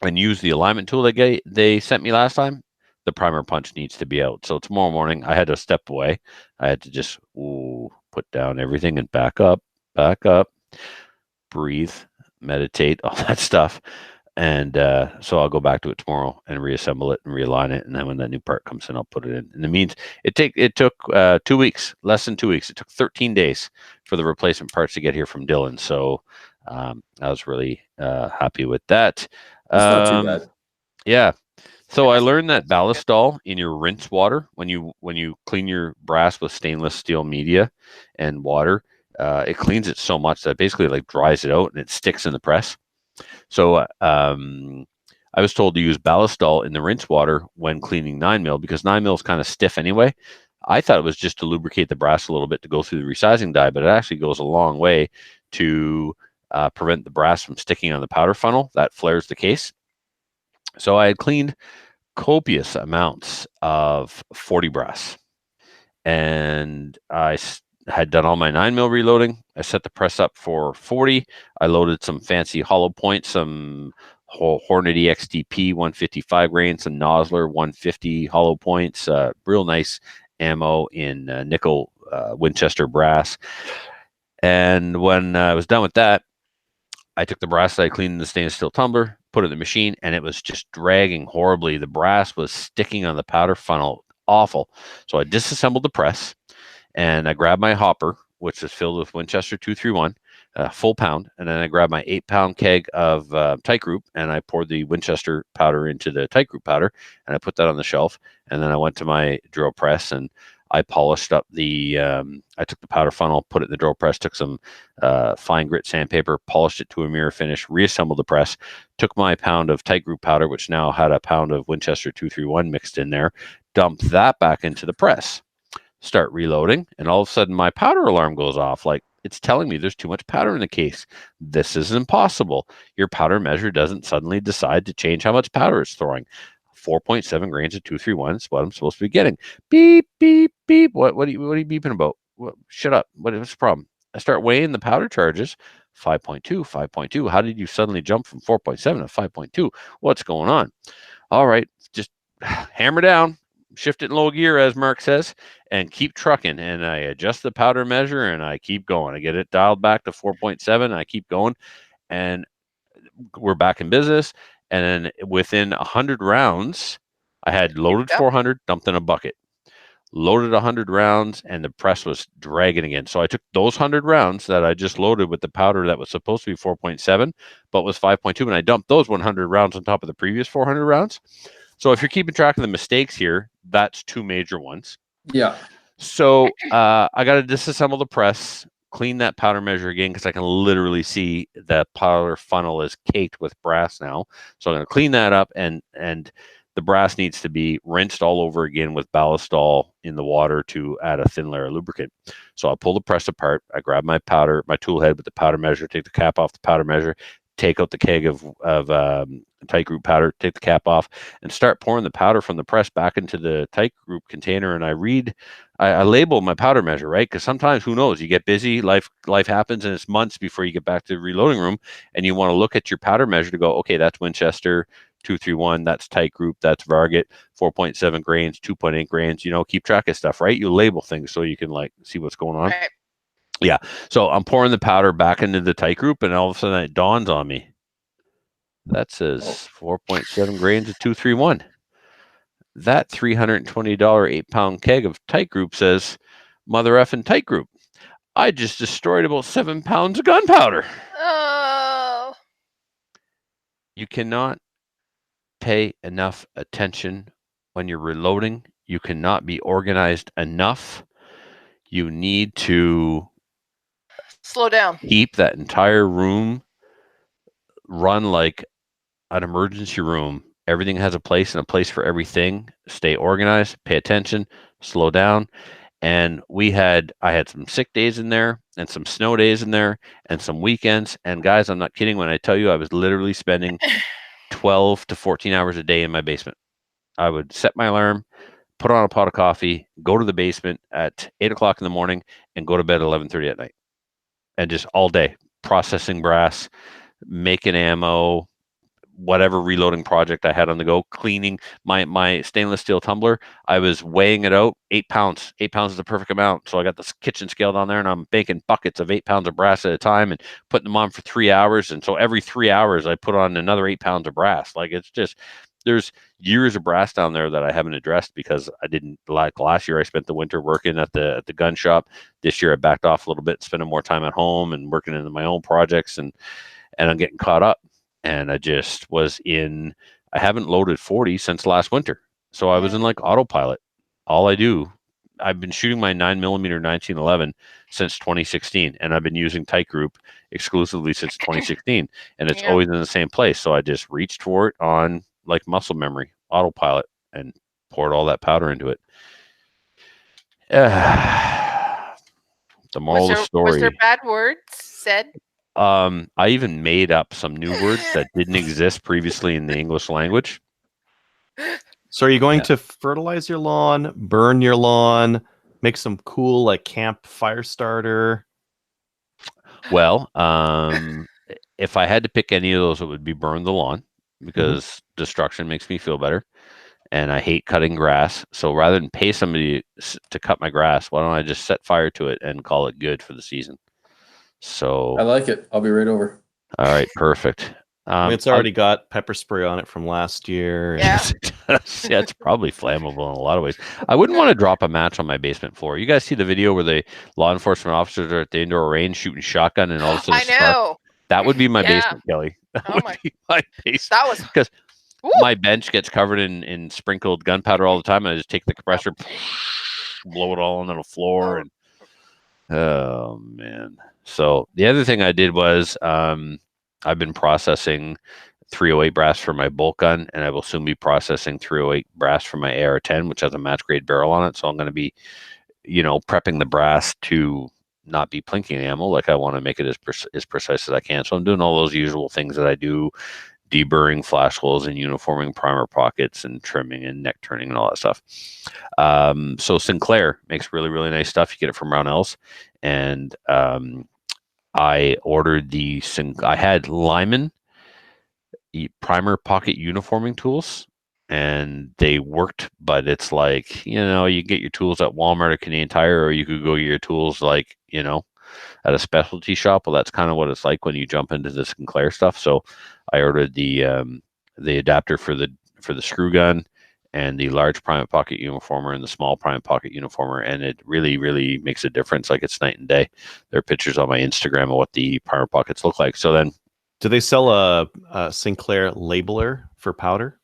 and use the alignment tool they sent me last time, the primer punch needs to be out. So tomorrow morning, I had to step away. I had to just put down everything and back up, breathe, meditate, all that stuff. And so I'll go back to it tomorrow and reassemble it and realign it. And then when that new part comes in, I'll put it in. And it means it took 2 weeks, less than 2 weeks. It took 13 days for the replacement parts to get here from Dylan. So I was really happy with that. It's not too bad. Yeah. So I learned that ballistol in your rinse water, when you clean your brass with stainless steel media and water, it cleans it so much that basically like dries it out and it sticks in the press. So I was told to use ballistol in the rinse water when cleaning 9mm because 9mm is kind of stiff anyway. I thought it was just to lubricate the brass a little bit to go through the resizing die, but it actually goes a long way to prevent the brass from sticking on the powder funnel. That flares the case. So I had cleaned copious amounts of 40 brass, and I had done all my 9mm reloading. I set the press up for 40. I loaded some fancy hollow points, some Hornet XTP 155 grain, some Nosler 150 hollow points, real nice ammo in nickel Winchester brass. And when I was done with that, I took the brass that I cleaned in the stainless steel tumbler, put it in the machine, and it was just dragging horribly. The brass was sticking on the powder funnel. Awful. So I disassembled the press, and I grabbed my hopper, which is filled with Winchester 231, full pound, and then I grabbed my 8-pound keg of tight group, and I poured the Winchester powder into the tight group powder, and I put that on the shelf, and then I went to my drill press, and I polished up the, I took the powder funnel, put it in the drill press, took some fine grit sandpaper, polished it to a mirror finish, reassembled the press, took my pound of tight group powder, which now had a pound of Winchester 231 mixed in there, dumped that back into the press, start reloading, and all of a sudden my powder alarm goes off. Like, it's telling me there's too much powder in the case. This is impossible. Your powder measure doesn't suddenly decide to change how much powder it's throwing. 4.7 grains of 231 is what I'm supposed to be getting. Beep, beep, beep. What are you beeping about? Shut up. What's the problem? I start weighing the powder charges. 5.2, 5.2. How did you suddenly jump from 4.7 to 5.2? What's going on? All right, just hammer down, shift it in low gear, as Mark says, and keep trucking. And I adjust the powder measure, and I keep going. I get it dialed back to 4.7, and I keep going. And we're back in business. And then within 100 rounds, I had loaded 400, dumped in a bucket. Loaded 100 rounds, and the press was dragging again. So I took those 100 rounds that I just loaded with the powder that was supposed to be 4.7, but was 5.2, and I dumped those 100 rounds on top of the previous 400 rounds. So if you're keeping track of the mistakes here, that's 2 major ones. Yeah. So I got to disassemble the press, clean that powder measure again, because I can literally see the powder funnel is caked with brass now. So I'm going to clean that up, and the brass needs to be rinsed all over again with ballistol in the water to add a thin layer of lubricant. So I'll pull the press apart. I grab my tool head with the powder measure, take the cap off the powder measure, take out the keg of tight group powder, take the cap off, and start pouring the powder from the press back into the tight group container. And I label my powder measure, right? Because sometimes, who knows, you get busy, life happens, and it's months before you get back to the reloading room, and you want to look at your powder measure to go, okay, that's Winchester 231, that's tight group, that's Varget, 4.7 grains, 2.8 grains, keep track of stuff, right? You label things so you can see what's going on. Right. Yeah. So I'm pouring the powder back into the tight group, and all of a sudden it dawns on me. That says 4.7 grains of 231. That $320 8-pound keg of tight group says mother effing tight group. I just destroyed about 7 pounds of gunpowder. Oh. You cannot pay enough attention when you're reloading. You cannot be organized enough. You need to slow down. Keep that entire room run like an emergency room. Everything has a place and a place for everything. Stay organized, pay attention, slow down. And I had some sick days in there and some snow days in there and some weekends. And guys, I'm not kidding when I tell you I was literally spending 12 to 14 hours a day in my basement. I would set my alarm, put on a pot of coffee, go to the basement at 8 o'clock in the morning, and go to bed at 11:30 at night. And just all day processing brass, making ammo, whatever reloading project I had on the go, cleaning my stainless steel tumbler. I was weighing it out, 8 pounds. 8 pounds is the perfect amount. So I got this kitchen scale down there, and I'm baking buckets of 8 pounds of brass at a time and putting them on for 3 hours. And so every 3 hours I put on another 8 pounds of brass. It's just, there's years of brass down there that I haven't addressed because I didn't. Like last year, I spent the winter working at the gun shop. This year I backed off a little bit, spending more time at home and working into my own projects, and I'm getting caught up. And I just I haven't loaded 40 since last winter. So I was in autopilot. I've been shooting my 9mm 1911 since 2016, and I've been using tight group exclusively since 2016, and it's always in the same place. So I just reached for it on muscle memory, autopilot, and poured all that powder into it. The moral of the Was there story. bad words said? I even made up some new words that didn't exist previously in the English language. So are you going Yeah. to fertilize your lawn, burn your lawn, make some cool like camp fire starter? Well, if I had to pick any of those, it would be burn the lawn because destruction makes me feel better. And I hate cutting grass. So rather than pay somebody to cut my grass, why don't I just set fire to it and call it good for the season? So, I like it. I'll be right over. all right, perfect. I mean, it's already got pepper spray on it from last year. And Yeah. Yeah, it's probably flammable in a lot of ways. I wouldn't want to drop a match on my basement floor. You guys see the video where the law enforcement officers are at the indoor range shooting shotgun and all of a sudden I know. that would be my Yeah. basement, Kelly. That Oh would my- be my basement. That was Because Woo! my bench gets covered in sprinkled gunpowder all the time. I just take the compressor, blow it all onto the floor, and oh man. So the other thing I did was I've been processing 308 brass for my bolt gun, and I will soon be processing 308 brass for my AR-10, which has a match grade barrel on it. So I'm going to be, prepping the brass to not be plinking ammo. Like I want to make it as precise as I can. So I'm doing all those usual things that I do: deburring flash holes and uniforming primer pockets and trimming and neck turning and all that stuff. So Sinclair makes really, really nice stuff. You get it from Brownells. And I ordered I had Lyman primer pocket uniforming tools, and they worked, but it's like, you get your tools at Walmart or Canadian Tire, or you could go get your tools like, at a specialty shop. Well, that's kind of what it's like when you jump into the Sinclair stuff. So I ordered the adapter for the screw gun and the large prime pocket uniformer and the small prime pocket uniformer, and it really, really makes a difference. Like it's night and day. There are pictures on my Instagram of what the primer pockets look like. So then, do they sell a Sinclair labeler for powder?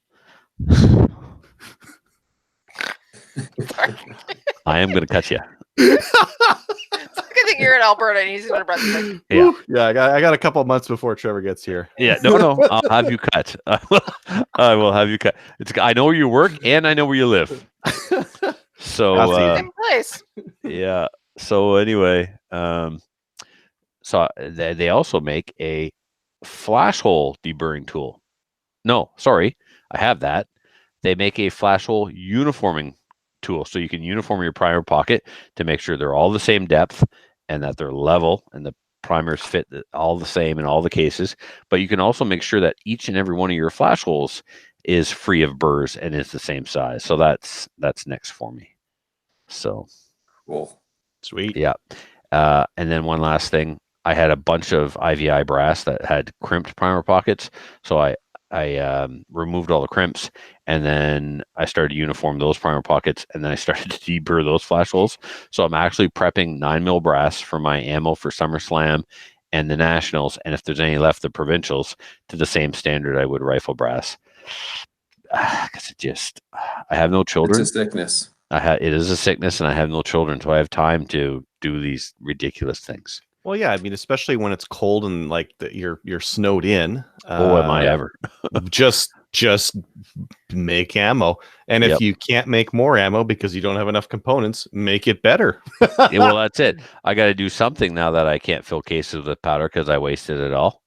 I am going to cut you. I think you're in Alberta and he's in Nebraska. Yeah. Yeah, I got a couple months before Trevor gets here. Yeah, no, I'll have you cut. I will have you cut. I know where you work and I know where you live. So Same place. yeah. So anyway, so they also make a flash hole deburring tool. No, sorry, I have that. They make a flash hole uniforming tool, so you can uniform your primer pocket to make sure they're all the same depth and that they're level and the primers fit all the same in all the cases. But you can also make sure that each and every one of your flash holes is free of burrs and is the same size. So that's next for me. So Cool. Sweet. yeah. And then one last thing, I had a bunch of IVI brass that had crimped primer pockets. So I removed all the crimps, and then I started to uniform those primer pockets, and then I started to deburr those flash holes. So I'm actually prepping 9mm brass for my ammo for SummerSlam and the Nationals, and if there's any left, the provincials, to the same standard I would rifle brass. Because I have no children. It's a sickness. It is a sickness, and I have no children, so I have time to do these ridiculous things. Well, yeah, I mean, especially when it's cold and like you're snowed in. Oh, am I ever? just make ammo, and if you can't make more ammo because you don't have enough components, make it better. Yeah, well, that's it. I got to do something now that I can't fill cases with powder because I wasted it all.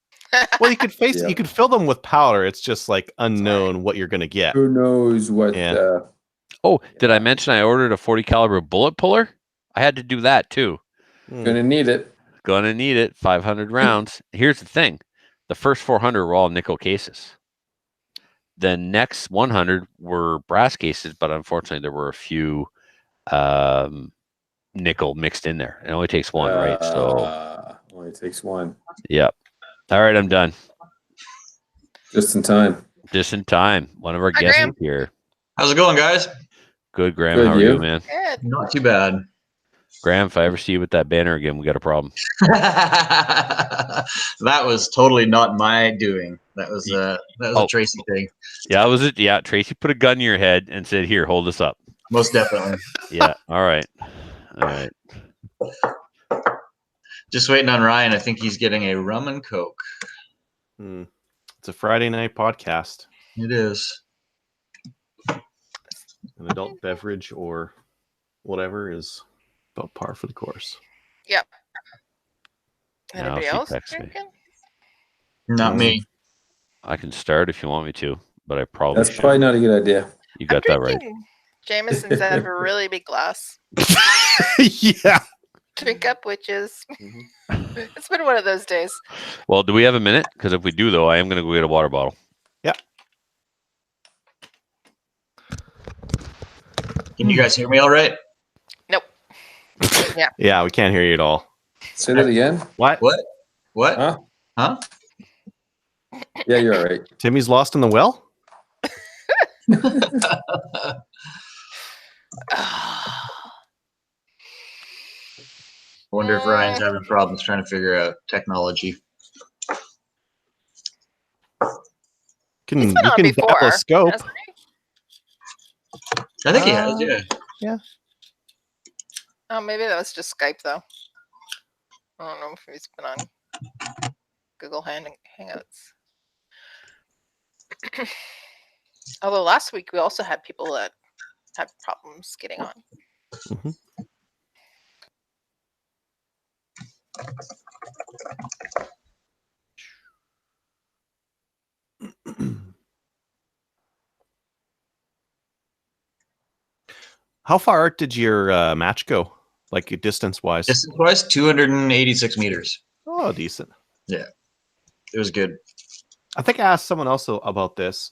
Well, you could you could fill them with powder. It's just like unknown what you're gonna get. Who knows what? Yeah. Oh, did I mention I ordered a 40 caliber bullet puller? I had to do that too. Gonna need it. Gonna need it. 500 rounds. Here's the thing: the first 400 were all nickel cases. The next 100 were brass cases, but unfortunately, there were a few nickel mixed in there. It only takes one, right? So only takes one. Yep. All right, I'm done. Just in time. Just in time. One of our Hi, guests Graham. is here. How's it going, guys? Good, Graham. Good, How are you? you, man? Good. Not too bad. Graham, if I ever see you with that banner again, we got a problem. That was totally not my doing. That was a Tracy thing. Yeah, was it? Yeah, Tracy put a gun in your head and said, "Here, hold this up." Most definitely. Yeah. All right. All right. Just waiting on Ryan. I think he's getting a rum and coke. It's a Friday night podcast. It is. An adult beverage or whatever is about par for the course. Yep. Now Anybody she else texts me. drinking? Not me. I can start if you want me to, but I probably That's shouldn't. probably not a good idea. You I'm got that right. drinking Jameson's out of a really big glass. Yeah. Drink up, witches. It's been one of those days. Well, do we have a minute? Because if we do, though, I am going to go get a water bottle. Can you guys hear me all right? Nope. Yeah, we can't hear you at all. Say that again. What? What? Huh? Huh? Yeah, you're all right. Timmy's lost in the well? Wonder if Ryan's having problems trying to figure out technology. He's You been on can before, dial a scope. hasn't he? I think he has, yeah. Oh, maybe that was just Skype though. I don't know if he's been on Google Hangouts. Although last week we also had people that had problems getting on. How far did your match go? Like distance-wise? Distance-wise, 286 meters. Oh, decent. It was good. I think I asked someone else about this.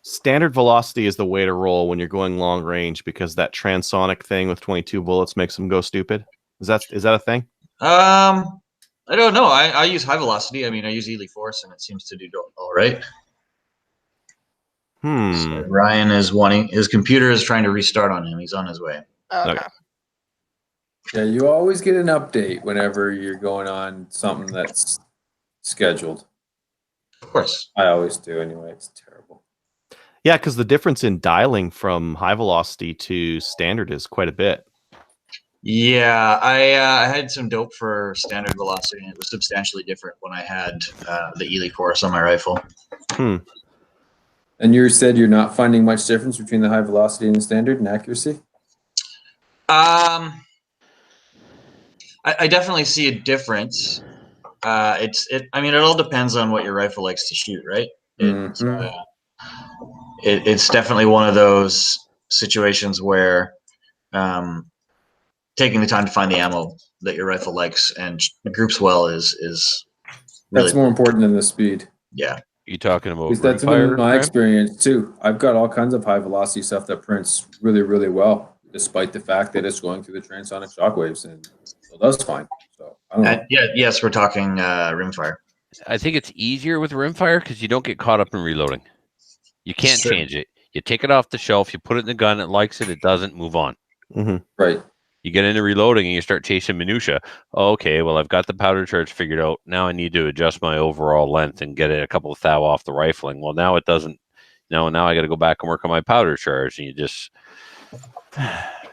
Standard velocity is the way to roll when you're going long range because that transonic thing with 22 bullets makes them go stupid. Is that a thing? I don't know. I use high velocity. I mean, I use Ely Force, and it seems to do all right. So Ryan is wanting his computer is trying to restart on him. He's on his way. Okay. Yeah, you always get an update whenever you're going on something that's scheduled. Of course. I always do anyway. It's terrible. Yeah, because the difference in dialing from high velocity to standard is quite a bit. Yeah, I had some dope for standard velocity, and it was substantially different when I had the Ely Force on my rifle. And you said you're not finding much difference between the high velocity and the standard in accuracy? I definitely see a difference. I mean, it all depends on what your rifle likes to shoot, right? It's definitely one of those situations where taking the time to find the ammo that your rifle likes and groups well is really That's more important than the speed. Yeah. You talking about Because that's Rimfire, been my Graham? experience too. I've got all kinds of high velocity stuff that prints really, really well, despite the fact that it's going through the transonic shockwaves and it does fine. So I don't know. Yes, we're talking Rimfire. I think it's easier with Rimfire because you don't get caught up in reloading. You can't change it. You take it off the shelf, you put it in the gun, it likes it, it doesn't, move on. Right. You get into reloading and you start chasing minutia. Oh, okay, well, I've got the powder charge figured out. Now I need to adjust my overall length and get it a couple of thou off the rifling. Well, now it doesn't. Now I got to go back and work on my powder charge, and you just.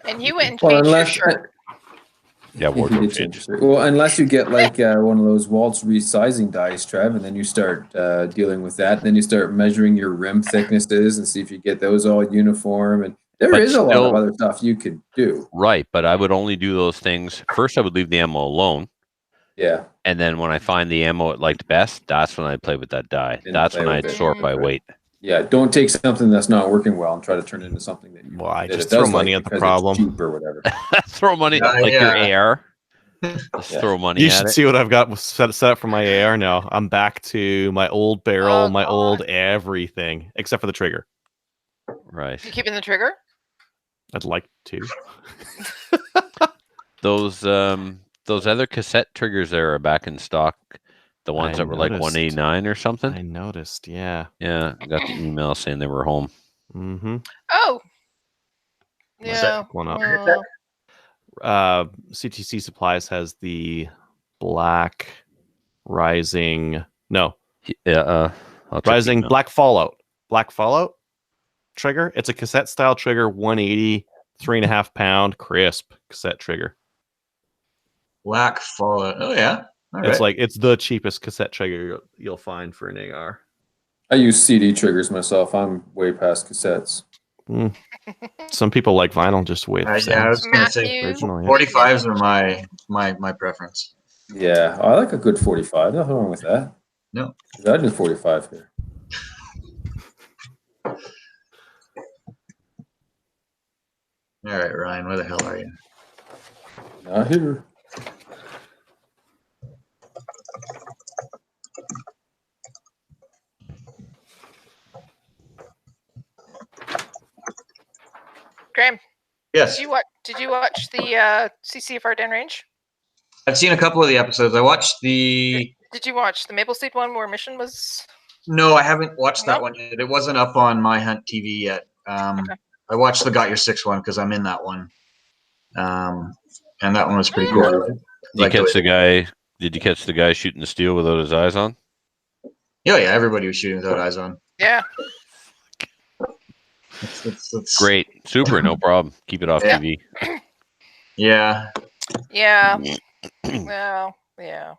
And you went and changed your shirt. Yeah, wardrobe change. Well, unless you get like one of those Waltz resizing dies, Trev, and then you start dealing with that. And then you start measuring your rim thicknesses and see if you get those all uniform. And there is a lot of other stuff you could do. Right, but I would only do those things. First, I would leave the ammo alone. Yeah. And then when I find the ammo it liked best, that's when I play with that die. That's when I'd sort by weight. Yeah, don't take something that's not working well and try to turn it into something that you I just throw money at the problem. Cheap or whatever. Throw money your AR. Just throw money at it. You should see what I've got set up for my AR now. I'm back to my old barrel, my old everything, except for the trigger. Right. You keeping the trigger? I'd like to. Those other cassette triggers there are back in stock. The ones that were like 189 or something. I noticed, yeah. Yeah, I got the email saying they were home. Oh. Yeah. One up. CTC Supplies has the black rising. No. Yeah. Rising Black Fallout. Black Fallout trigger. It's a cassette style trigger, 180, 3.5 pound crisp cassette trigger. Black Fallout. Oh yeah. It's like it's the cheapest cassette trigger you'll find for an AR. I use CD triggers myself. I'm way past cassettes. Some people like vinyl just with Yeah, I was gonna say Matthew? original. Yeah. 45s are my preference. Yeah, I like a good 45. Nothing wrong with that. No. I do 45 here. All right, Ryan, where the hell are you? Not here. Graham, Yes, did you watch the CCFR downrange? I've seen a couple of the episodes. I watched the. Did you watch the Maple Seed one where Mission was? No, I haven't watched that Nope. one yet. It wasn't up on My Hunt TV yet. Okay. I watched the Got Your Six one because I'm in that one, and that one was pretty cool. Did you catch the guy? Did you catch the guy shooting the steel without his eyes on? Yeah, everybody was shooting without eyes on. Yeah. It's Great, super, no problem. Keep it off Yeah. TV. Yeah, Yeah. Well, yeah.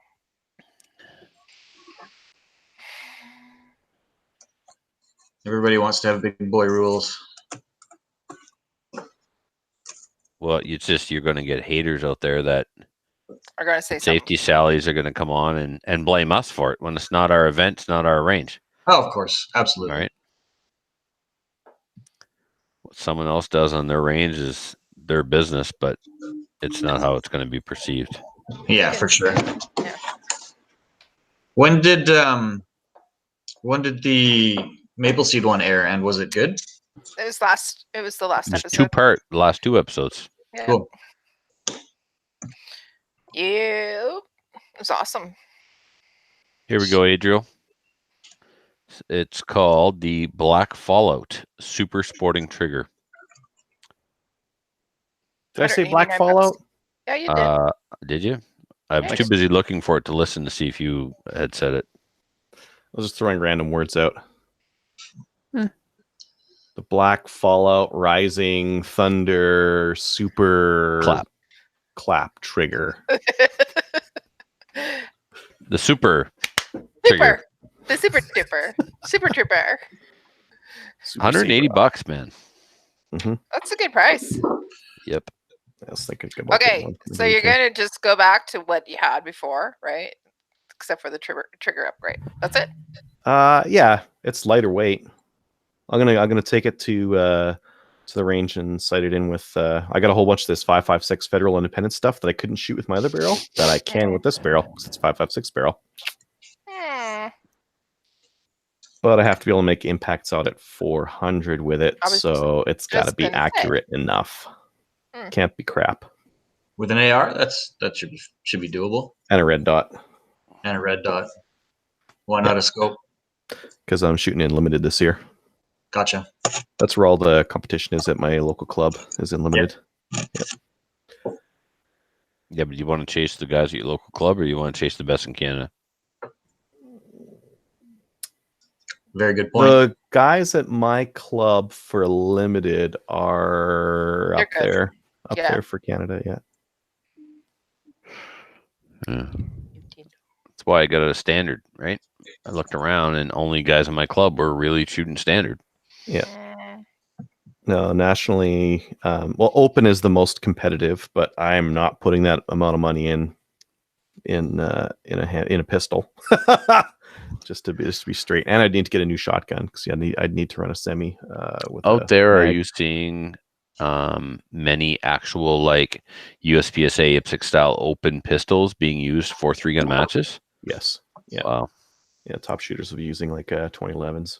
everybody wants to have big boy rules. Well, it's just you're going to get haters out there that I'm gonna say safety sallies are going to come on and blame us for it when it's not our event, it's not our range. Oh, of course, absolutely. All right. What someone else does on their range is their business, but it's not how it's going to be perceived. Yeah, for sure. Yeah. When did the Maple Seed one air, and was it good? It was the last It was episode. the last two episodes. Yeah. Cool. Yeah. It was awesome. Here we go, Adriel. It's called the Black Fallout Super Sporting Trigger. Did I say 189 Black bucks. Fallout? Yeah, you did. Did you? I was Yeah. too busy looking for it to listen to see if you had said it. I was just throwing random words out. The Black Fallout Rising Thunder Super Clap Trigger. The Super Trigger. Super. The Super Duper. Super Trooper. Super 180 Saber. bucks, man. That's a good price. Yep. I was thinking about Okay, getting one for so the you're weekend. gonna just go back to what you had before, right? Except for the trigger upgrade. That's it. Yeah, it's lighter weight. I'm gonna take it to the range and sight it in with. I got a whole bunch of this 5.56 Federal Independent stuff that I couldn't shoot with my other barrel that I can with this barrel because it's 5.56 barrel. But I have to be able to make impacts out at 400 with it, I was so it's got to just be gonna say. accurate enough. Hmm. Can't be crap. With an AR, that should be doable. And a red dot And a red dot. Why not a scope? because I'm shooting in limited this year. Gotcha. That's where all the competition is at my local club. Is in limited. Yeah, but you want to chase the guys at your local club, or you want to chase the best in Canada? Very good point. The guys at my club for limited are They're up good. there. Up Yeah. there for Canada, yeah. Yeah. That's why I got a standard, right? I looked around, and only guys in my club were really shooting standard. Mm. No, nationally, well, open is the most competitive, but I'm not putting that amount of money in a pistol. just to be straight, and I'd need to get a new shotgun because I'd need to run a semi. With Out a there, are mag. you seeing many actual like USPSA IPSC style open pistols being used for 3-gun matches? Yes, yeah, Wow. yeah. Top shooters will be using like 2011s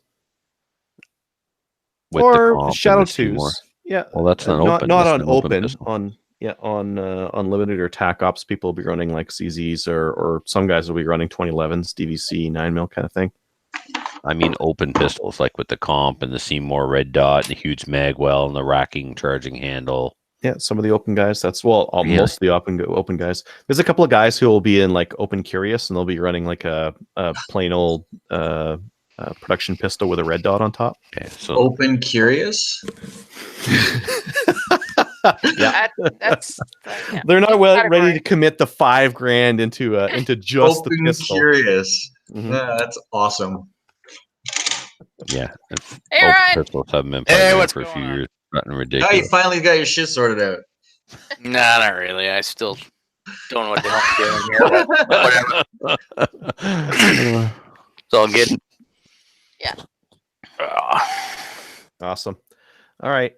With the or comp and Shadow the Seymour. 2s. Yeah, Well, that's not open. Not That's on an open. pistol. On limited or TAC ops, people will be running like CZs or some guys will be running 2011s, DVC 9mm kind of thing. I mean, open pistols like with the comp and the Seymour red dot and the huge magwell and the racking charging handle. Yeah, some of the open guys. That's Really? most of the open guys. There's a couple of guys who will be in like Open Curious, and they'll be running like a plain old production pistol with a red dot on top. Okay, so Open Curious? Yeah, That's yeah. they're not ready Category. to commit the $5,000 into just Open the pistol. Curious. Mhm. Yeah, that's awesome. Yeah. Hey, Open Ryan. pistols haven't been Hey, plugged in what's for a few going on? years. Gotten Now you ridiculous. finally got your shit sorted out. Nah, not really. I still don't know what the hell I'm doing here, but whatever. It's all good. Yeah. Awesome. All right.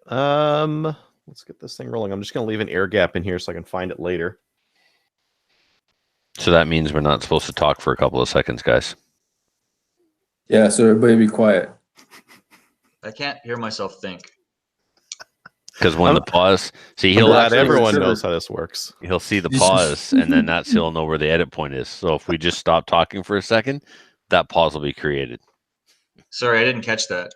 Let's get this thing rolling. I'm just gonna leave an air gap in here so I can find it later. So that means we're not supposed to talk for a couple of seconds, guys. Yeah, so everybody be quiet. I can't hear myself think. Because when I'm- the pause, see, I'm he'll glad actually everyone Trevor. knows how this works. he'll see the pause, and then he'll know where the edit point is. So if we just stop talking for a second, that pause will be created. Sorry, I didn't catch that.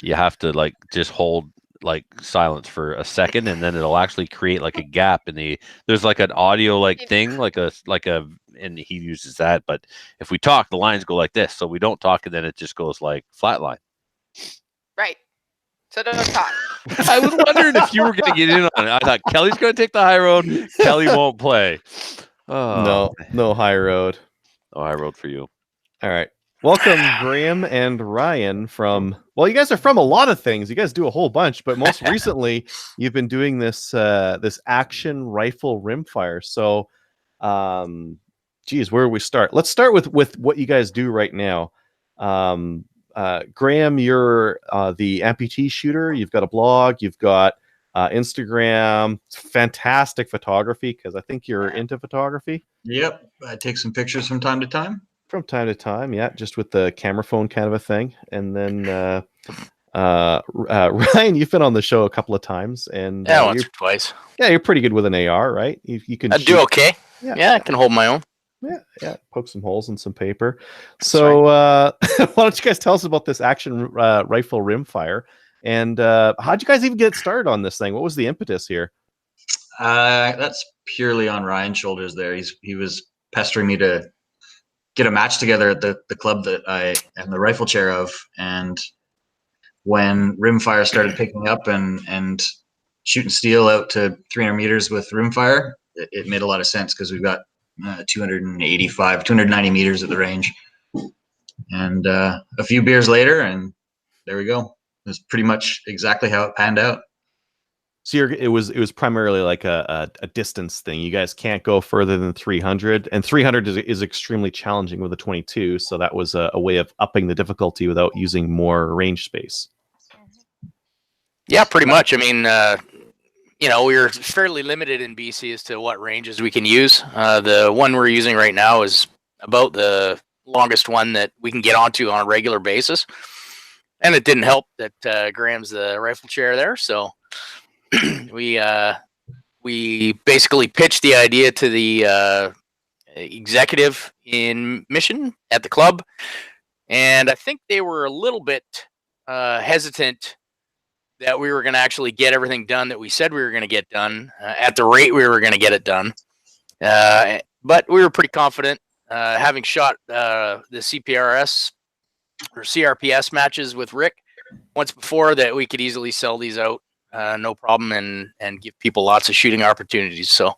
You have to like just hold like silence for a second, and then it'll actually create like a gap in the. There's like an audio like thing, like a, and he uses that. But if we talk, the lines go like this. So we don't talk, and then it just goes like flatline. Right. So don't talk. I was wondering if you were going to get in on it. I thought Kelly's going to take the high road. Kelly won't play. Oh, No high road. no high road for you. All right. Welcome, Graham and Ryan from. Well, you guys are from a lot of things. You guys do a whole bunch, but most recently, you've been doing this this action rifle rimfire. So, geez, where do we start? Let's start with what you guys do right now. Graham, you're the amputee shooter. You've got a blog. You've got Instagram. Fantastic photography, because I think you're into photography. Yep, I take some pictures from time to time. From time to time, yeah, just with the camera phone kind of a thing. And then Ryan, you've been on the show a couple of times, and Yeah, once or twice. you're pretty good with an AR, right? You can I shoot- do okay. Yeah. Yeah, I can hold my own. yeah, poke some holes in some paper. So why don't you guys tell us about this action rifle rimfire, and how'd you guys even get started on this thing? What was the impetus here? That's purely on Ryan's shoulders there. He was pestering me to get a match together at the club that I am the rifle chair of. And when Rimfire started picking up and shooting steel out to 300 meters with Rimfire, it made a lot of sense because we've got 290 meters at the range. And a few beers later, and there we go. It was pretty much exactly how it panned out. So it was primarily like a distance thing. You guys can't go further than 300, and 300 is extremely challenging with a 22. So that was a way of upping the difficulty without using more range space. Yeah, pretty much. I mean, we're fairly limited in BC as to what ranges we can use. The one we're using right now is about the longest one that we can get onto on a regular basis. And it didn't help that Graham's the rifle chair there, so we basically pitched the idea to the executive in Mission at the club, and I think they were a little bit hesitant that we were going to actually get everything done that we said we were going to get done at the rate we were going to get it done. But we were pretty confident, having shot the CPRS or CRPS matches with Rick once before, that we could easily sell these out, no problem, and give people lots of shooting opportunities. So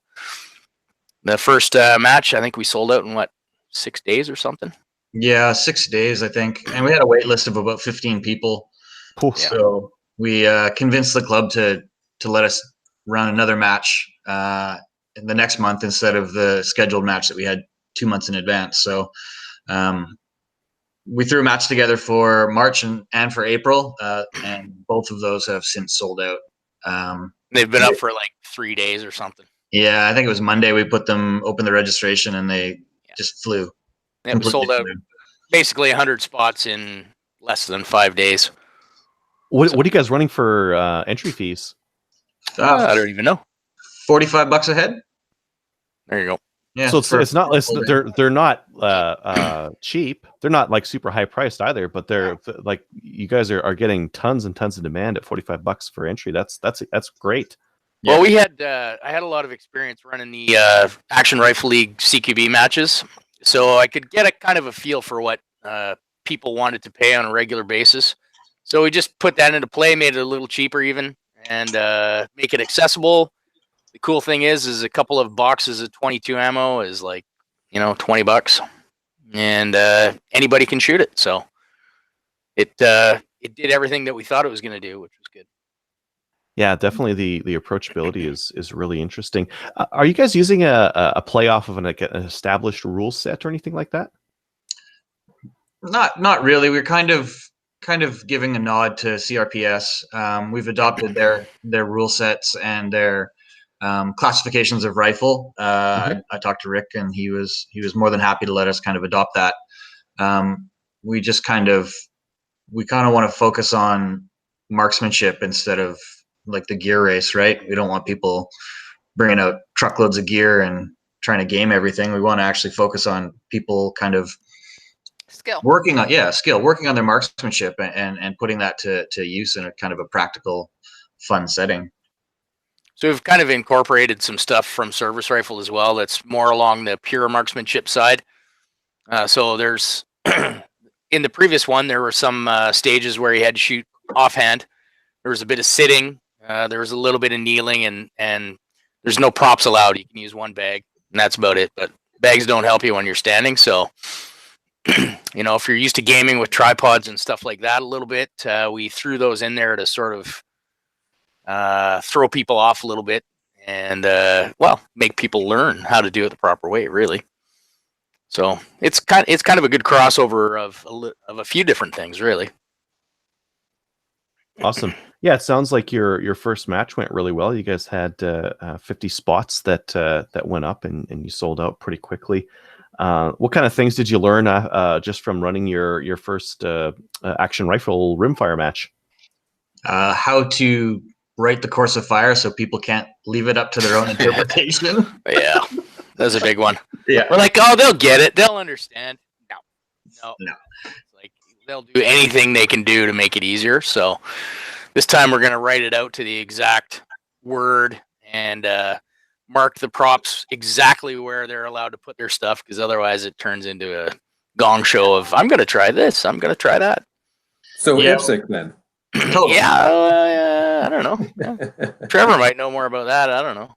the first match, I think we sold out in 6 days or something. Yeah, 6 days, I think. And we had a wait list of about 15 people. Cool. So we convinced the club to let us run another match in the next month instead of the scheduled match that we had 2 months in advance. So we threw a match together for March and for April, and both of those have since sold out. They've been up for 3 days or something. Yeah, I think it was Monday we opened the registration, and they just flew. It was sold out basically 100 spots in less than 5 days. What are you guys running for entry fees? I don't even know. $45 a head. There you go. Yeah. So it's not they're not cheap. They're not like super high priced either, but they're like, you guys are getting tons and tons of demand at $45 for entry. That's great. Yeah. Well, I had a lot of experience running the Action Rifle League CQB matches, so I could get a kind of a feel for what people wanted to pay on a regular basis. So we just put that into play, made it a little cheaper even, and make it accessible. The cool thing is a couple of boxes of 22 ammo is $20, and anybody can shoot it. So it it did everything that we thought it was going to do, which was good. Yeah, definitely the approachability is really interesting. Are you guys using a playoff of an established rule set or anything like that? Not really. We're kind of giving a nod to CRPS. We've adopted their rule sets and their classifications of rifle. I talked to Rick, and he was more than happy to let us kind of adopt that. We just kind of want to focus on marksmanship instead of like the gear race, right? We don't want people bringing out truckloads of gear and trying to game everything. We want to actually focus on people kind of working on their marksmanship and putting that to use in a kind of a practical, fun setting. So we've kind of incorporated some stuff from service rifle as well. That's more along the pure marksmanship side. So there's in the previous one, there were some stages where you had to shoot offhand. There was a bit of sitting. There was a little bit of kneeling, and there's no props allowed. You can use one bag, and that's about it. But bags don't help you when you're standing. So, if you're used to gaming with tripods and stuff like that a little bit, we threw those in there to sort of throw people off a little bit and, make people learn how to do it the proper way, really. So it's kind of a good crossover of a few different things, really. Awesome. Yeah, it sounds like your first match went really well. You guys had 50 spots that went up, and you sold out pretty quickly. What kind of things did you learn just from running your first action rifle rimfire match? How to write the course of fire so people can't leave it up to their own interpretation. Yeah, that's a big one. Yeah, we're like, oh, they'll get it, they'll understand. No. It's like they'll do anything they can do to make it easier. So this time we're going to write it out to the exact word and mark the props exactly where they're allowed to put their stuff, because otherwise it turns into a gong show of I'm going to try this, I'm going to try that. So IPSC then. Totally. Yeah, I don't know. Yeah. Trevor might know more about that. I don't know.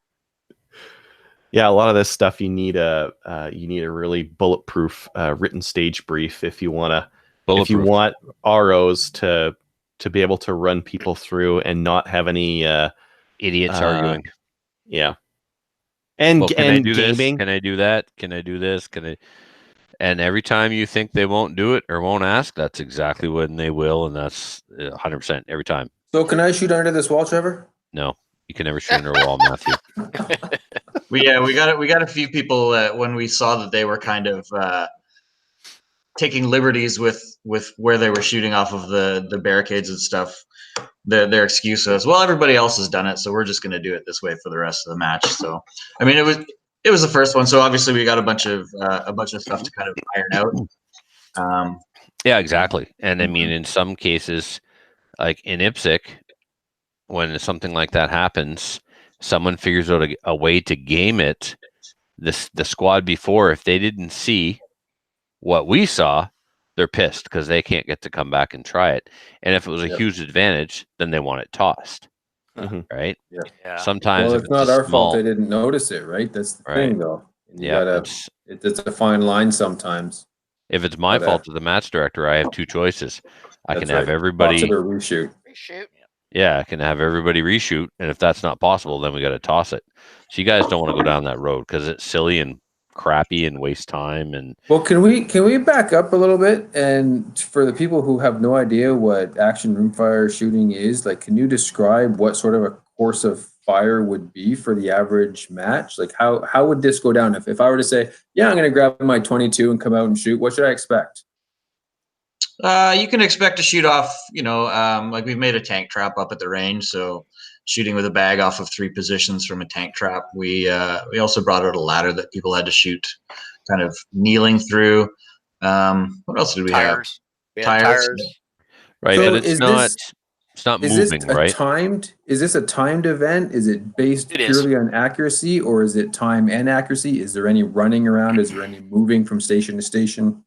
Yeah, a lot of this stuff you need a really bulletproof written stage brief if you want ROs to be able to run people through and not have any idiots arguing. Yeah. And can I do gaming. This? Can I do that? Can I do this? Can I? And every time you think they won't do it or won't ask, that's exactly when they will, and that's 100% every time. So can I shoot under this wall, Trevor? No, you can never shoot under a wall, Matthew. We got a few people when we saw that they were kind of taking liberties with where they were shooting off of the barricades and stuff. Their excuse was, well, everybody else has done it, so we're just going to do it this way for the rest of the match. So, I mean, it was the first one, so obviously we got a bunch of stuff to kind of iron out. Yeah, exactly. And I mean, in some cases, like in IPSC, when something like that happens, someone figures out a way to game it. The squad before, if they didn't see what we saw, they're pissed because they can't get to come back and try it. And if it was a huge advantage, then they want it tossed. Right? Yeah. Sometimes it's not our fault they didn't notice it, right? That's the thing, though. It's a fine line sometimes. If it's my fault as the match director, I have two choices. I can have everybody reshoot. Yeah, I can have everybody reshoot, and if that's not possible, then we got to toss it. So you guys don't want to go down that road because it's silly and crappy and waste time. And well, can we back up a little bit? And for the people who have no idea what action rimfire shooting is, like, can you describe what sort of a course of fire would be for the average match? Like, how would this go down? If I were to say, yeah, I'm going to grab my 22 and come out and shoot, what should I expect? You can expect to shoot off, like we've made a tank trap up at the range, so shooting with a bag off of 3 positions from a tank trap. We also brought out a ladder that people had to shoot, kind of kneeling through. What else did we have? Tires. Right, so but it's not moving, right? Is this a timed event? Is it based purely on accuracy, or is it time and accuracy? Is there any running around? Is there any moving from station to station?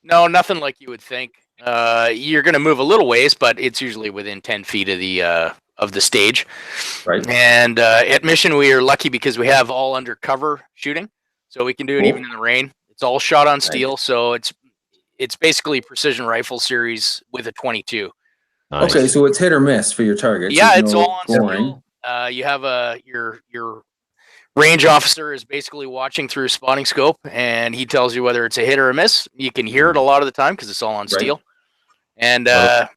No, nothing like you would think. You're going to move a little ways, but it's usually within 10 feet of the stage. Right. And at Mission, we are lucky because we have all undercover shooting, so we can do it even in the rain. It's all shot on steel, so it's basically precision rifle series with a 22. Nice. Okay, so it's hit or miss for your targets. Yeah, There's it's no all on scoring. steel. You have your range officer is basically watching through a spotting scope, and he tells you whether it's a hit or a miss. You can hear it a lot of the time because it's all on Right. steel. And What and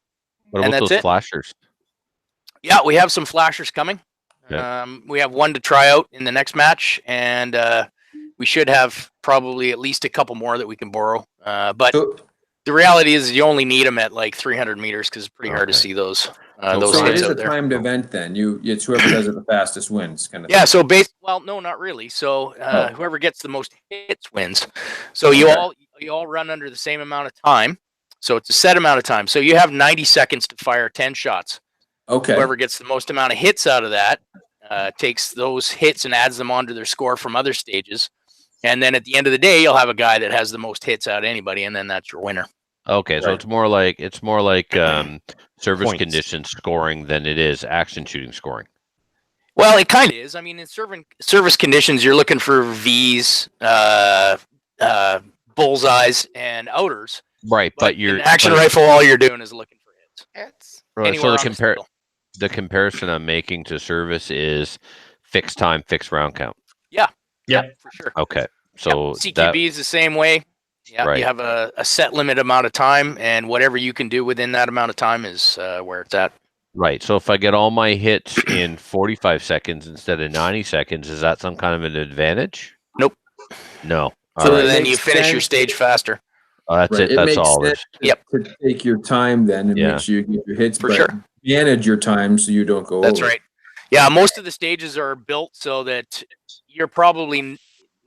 about that's those it. flashers? Yeah, we have some flashers coming. Yeah. We have one to try out in the next match, and we should have probably at least a couple more that we can borrow. But So, the reality is you only need them at like 300 meters because it's pretty hard to Okay. see those So so it hits is a out there. timed event then. It's whoever does it the fastest wins, kind of. Yeah, thing. so well, no, not really. So whoever gets the most hits wins. So Okay. you all run under the same amount of time. So it's a set amount of time. So you have 90 seconds to fire 10 shots. Okay. Whoever gets the most amount of hits out of that takes those hits and adds them onto their score from other stages. And then at the end of the day, you'll have a guy that has the most hits out of anybody, and then that's your winner. Okay, so Right. it's more like service Points. condition scoring than it is action shooting scoring. Well, it kind of is. I mean, in service conditions, you're looking for Vs, bullseyes, and outers. Right, but you're in action rifle, all you're doing is looking for hits. It's Right, Anywhere so on the steel. the comparison I'm making to service is fixed time, fixed round count. Yeah, Yep. for sure. Okay, so CQB that is the same way. Yeah, Right. you have a set limit amount of time, and whatever you can do within that amount of time is where it's at. right. So if I get all my hits in 45 seconds instead of 90 seconds, is that some kind of an advantage? Nope. No. All So right. it then you makes finish your sense. stage faster. That's Right, it. it That's makes all. sense. There's- To take your time then and Yeah. make sure you get your hits, For but sure. manage your time so you don't go That's over. right. Yeah, most of the stages are built so that you're probably,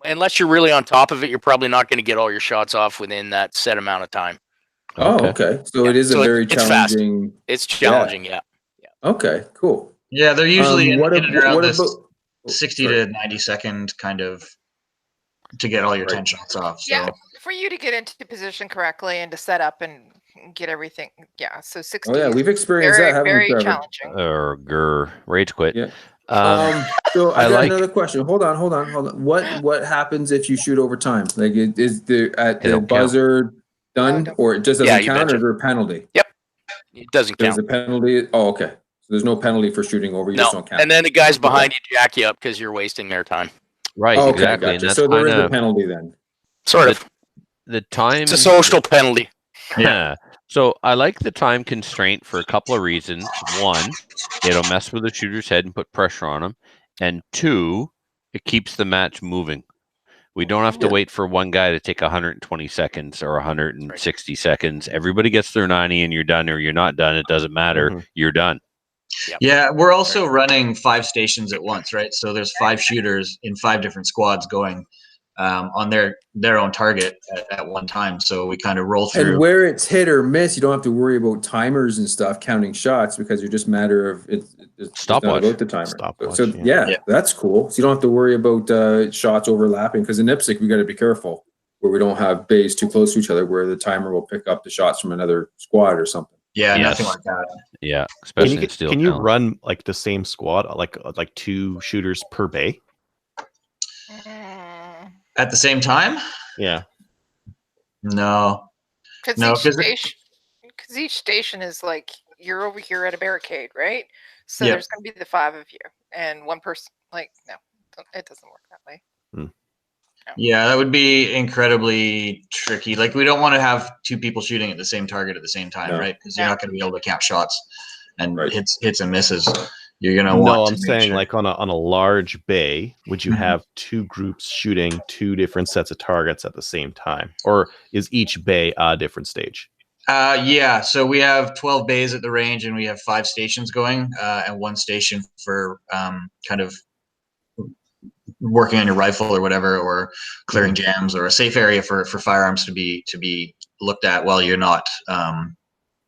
unless you're really on top of it, you're probably not going to get all your shots off within that set amount of time. Oh, okay. So Yeah, it is so a very it's fast. challenging. It's challenging, yeah. Okay, cool. Yeah, they're usually in what and ab- around what this about- oh, 60 sorry. to 90 second kind of to get all your Right. 10 shots off. So yeah, for you to get into position correctly and to set up and get everything. Yeah, so 60 Oh yeah, is we've experienced very, that, haven't we, very Trevor? challenging. or rage quit. Yeah. I So I got like- another question. Hold on. What happens if you shoot over time? Like, is the at They the don't count. buzzer done, don't- or it just Yeah, doesn't you count, or betcha. is there a penalty? It doesn't There's count. a penalty. Oh, okay. So there's no penalty for shooting over. You just No, don't count. and then the guys behind you jack you up because you're wasting their time. Right, Okay, exactly. And gotcha. that's So there is kind a of penalty then. Sort of. the time. It's a social penalty. Yeah. So I like the time constraint for a couple of reasons. One, it'll mess with the shooter's head and put pressure on him. And two, it keeps the match moving. We don't have to wait for one guy to take 120 seconds or 160 seconds. Everybody gets their 90 and you're done, or you're not done. It doesn't matter. Mhm. You're done. yeah, we're also running 5 stations at once, right? So there's 5 shooters in 5 different squads going on their own target at one time. So we kind of roll through. And where it's hit or miss, you don't have to worry about timers and stuff counting shots because you're just matter of it's not Stopwatch. about the timer. Stopwatch, So yeah. Yeah. that's cool. So you don't have to worry about shots overlapping because in IPSC we got to be careful where we don't have bays too close to each other where the timer will pick up the shots from another squad or something. yeah, Yes. nothing like that. Yeah, especially in steel. Can you talent. run like the same squad, like 2 shooters per bay? At the same time? Yeah. No. Because No, 'cause each station is like you're over here at a barricade, right? So Yeah. there's going to be the 5 of you and one person. Like, no, it doesn't work that way. Yeah, that would be incredibly tricky. Like, we don't want to have 2 people shooting at the same target at the same time, No. right? Because you're Yeah. not going to be able to count shots and Right. hits and misses. You're going to want No, to I'm make saying sure. like on a large bay, would you Mhm. have 2 groups shooting 2 different sets of targets at the same time, or is each bay a different stage? Yeah, so we have 12 bays at the range, and we have 5 stations going, and 1 station for kind of working on your rifle or whatever, or clearing jams, or a safe area for firearms to be looked at while you're not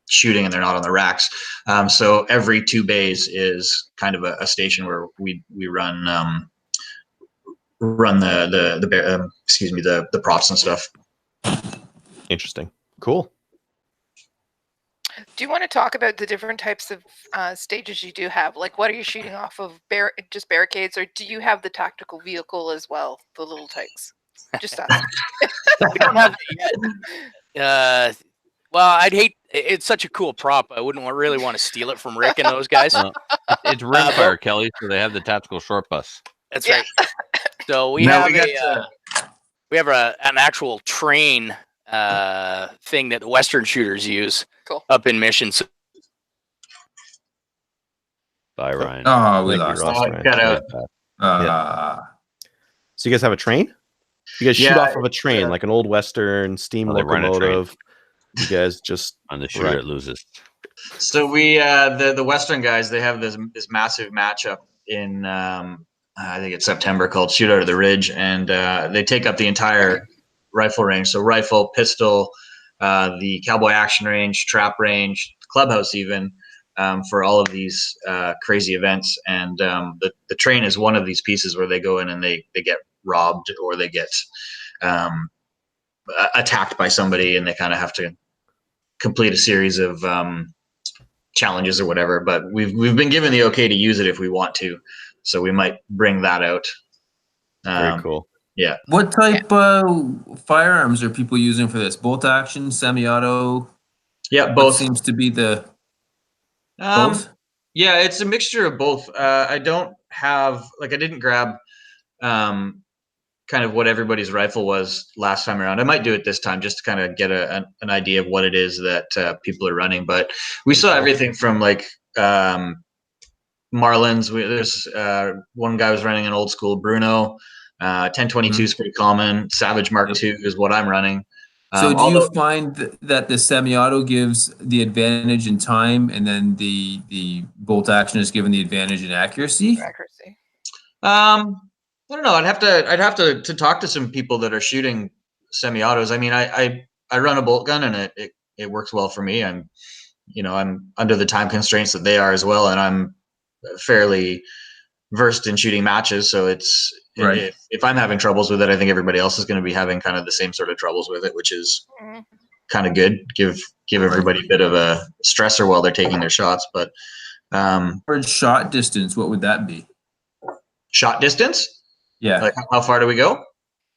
shooting and they're not on the racks. So every 2 bays is kind of a station where we run the props and stuff. Interesting. Cool. Do you want to talk about the different types of stages you do have? Like, what are you shooting off of? Just barricades, or do you have the tactical vehicle as well, the little tanks? Just ask. We don't have that yet. Well, I'd hate. It's such a cool prop. I wouldn't really want to steal it from Rick and those guys. It's Rimfire, Kelly, so they have the tactical short bus. That's right. So we Now have we got an actual train thing that the Western shooters use Cool. up in Mission. So Bye, Ryan. Oh, we Thank you, lost. Ross. Oh, cut out. So you guys have a train? You guys shoot Yeah, off of a train, like an old Western steam they run a train. locomotive. You guys just On the shooter, Right. it loses. So we the Western guys, they have this massive matchup in I think it's September called Shootout of the Ridge, and they take up the entire rifle range. So rifle, pistol, the cowboy action range, trap range, clubhouse even, for all of these crazy events. And the train is one of these pieces where they go in and they get robbed or they get attacked by somebody, and they kind of have to complete a series of challenges or whatever. But we've been given the okay to use it if we want to, so we might bring that out. very cool. Yeah. What type firearms are people using for this? Bolt action, semi-auto? Yeah, Both both. seems to be the Um, both. Yeah, it's a mixture of both. I don't have I didn't grab kind of what everybody's rifle was last time around. I might do it this time just to kind of get an idea of what it is that people are running. But we saw everything from Marlins. There's one guy was running an old school Bruno. 1022 is pretty common. Savage Mark II is what I'm running. So do you find that the semi-auto gives the advantage in time, and then the bolt action is given the advantage in accuracy? Accuracy. I don't know. I'd have to talk to some people that are shooting semi-autos. I mean, I run a bolt gun and it works well for me. I'm under the time constraints that they are as well, and I'm fairly versed in shooting matches. So it's Right. if I'm having troubles with it, I think everybody else is going to be having kind of the same sort of troubles with it, which is kind of good. Give everybody a bit of a stressor while they're taking their shots. But For shot distance, what would that be? shot distance, Yeah. like how far do we go?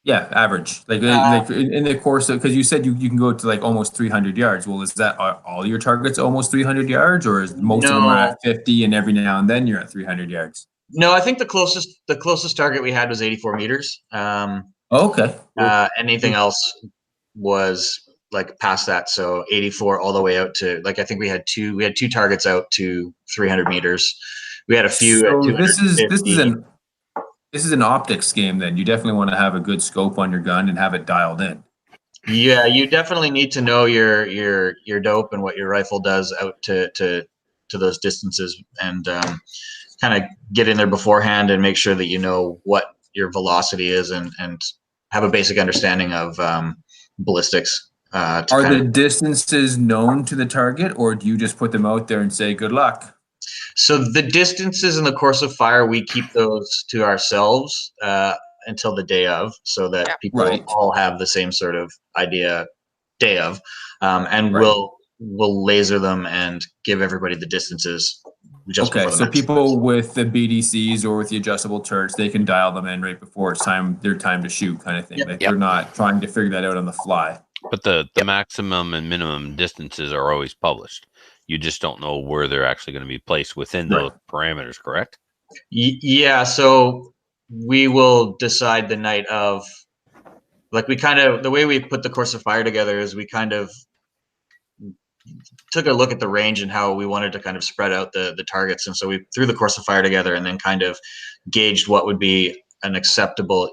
Yeah, average. Like in the course of, because you said you can go to like almost 300 yards. Well, is that all your targets almost 300 yards, or is most of them are at 50 and every now and then you're at 300 yards? No, I think the closest target we had was 84 meters. Okay. Anything else was like past that, so 84 all the way out to I think we had two targets out to 300 meters. We had a few. So at this is an optics game. Then you definitely want to have a good scope on your gun and have it dialed in. Yeah, you definitely need to know your dope and what your rifle does out to those distances, and kind of get in there beforehand and make sure that you know what your velocity is and have a basic understanding of ballistics. Are the distances known to the target, or do you just put them out there and say good luck? So the distances in the course of fire, we keep those to ourselves until the day of, so that people all have the same sort of idea day of, and we'll laser them and give everybody the distances. Just okay, so people with the BDCs or with the adjustable turrets, they can dial them in right before it's their time to shoot, kind of thing. Like they're not trying to figure that out on the fly. But the maximum and minimum distances are always published. You just don't know where they're actually going to be placed within those parameters, correct? Yeah, so we will decide the night of, the way we put the course of fire together is we kind of took a look at the range and how we wanted to kind of spread out the targets. And so we threw the course of fire together and then kind of gauged what would be an acceptable,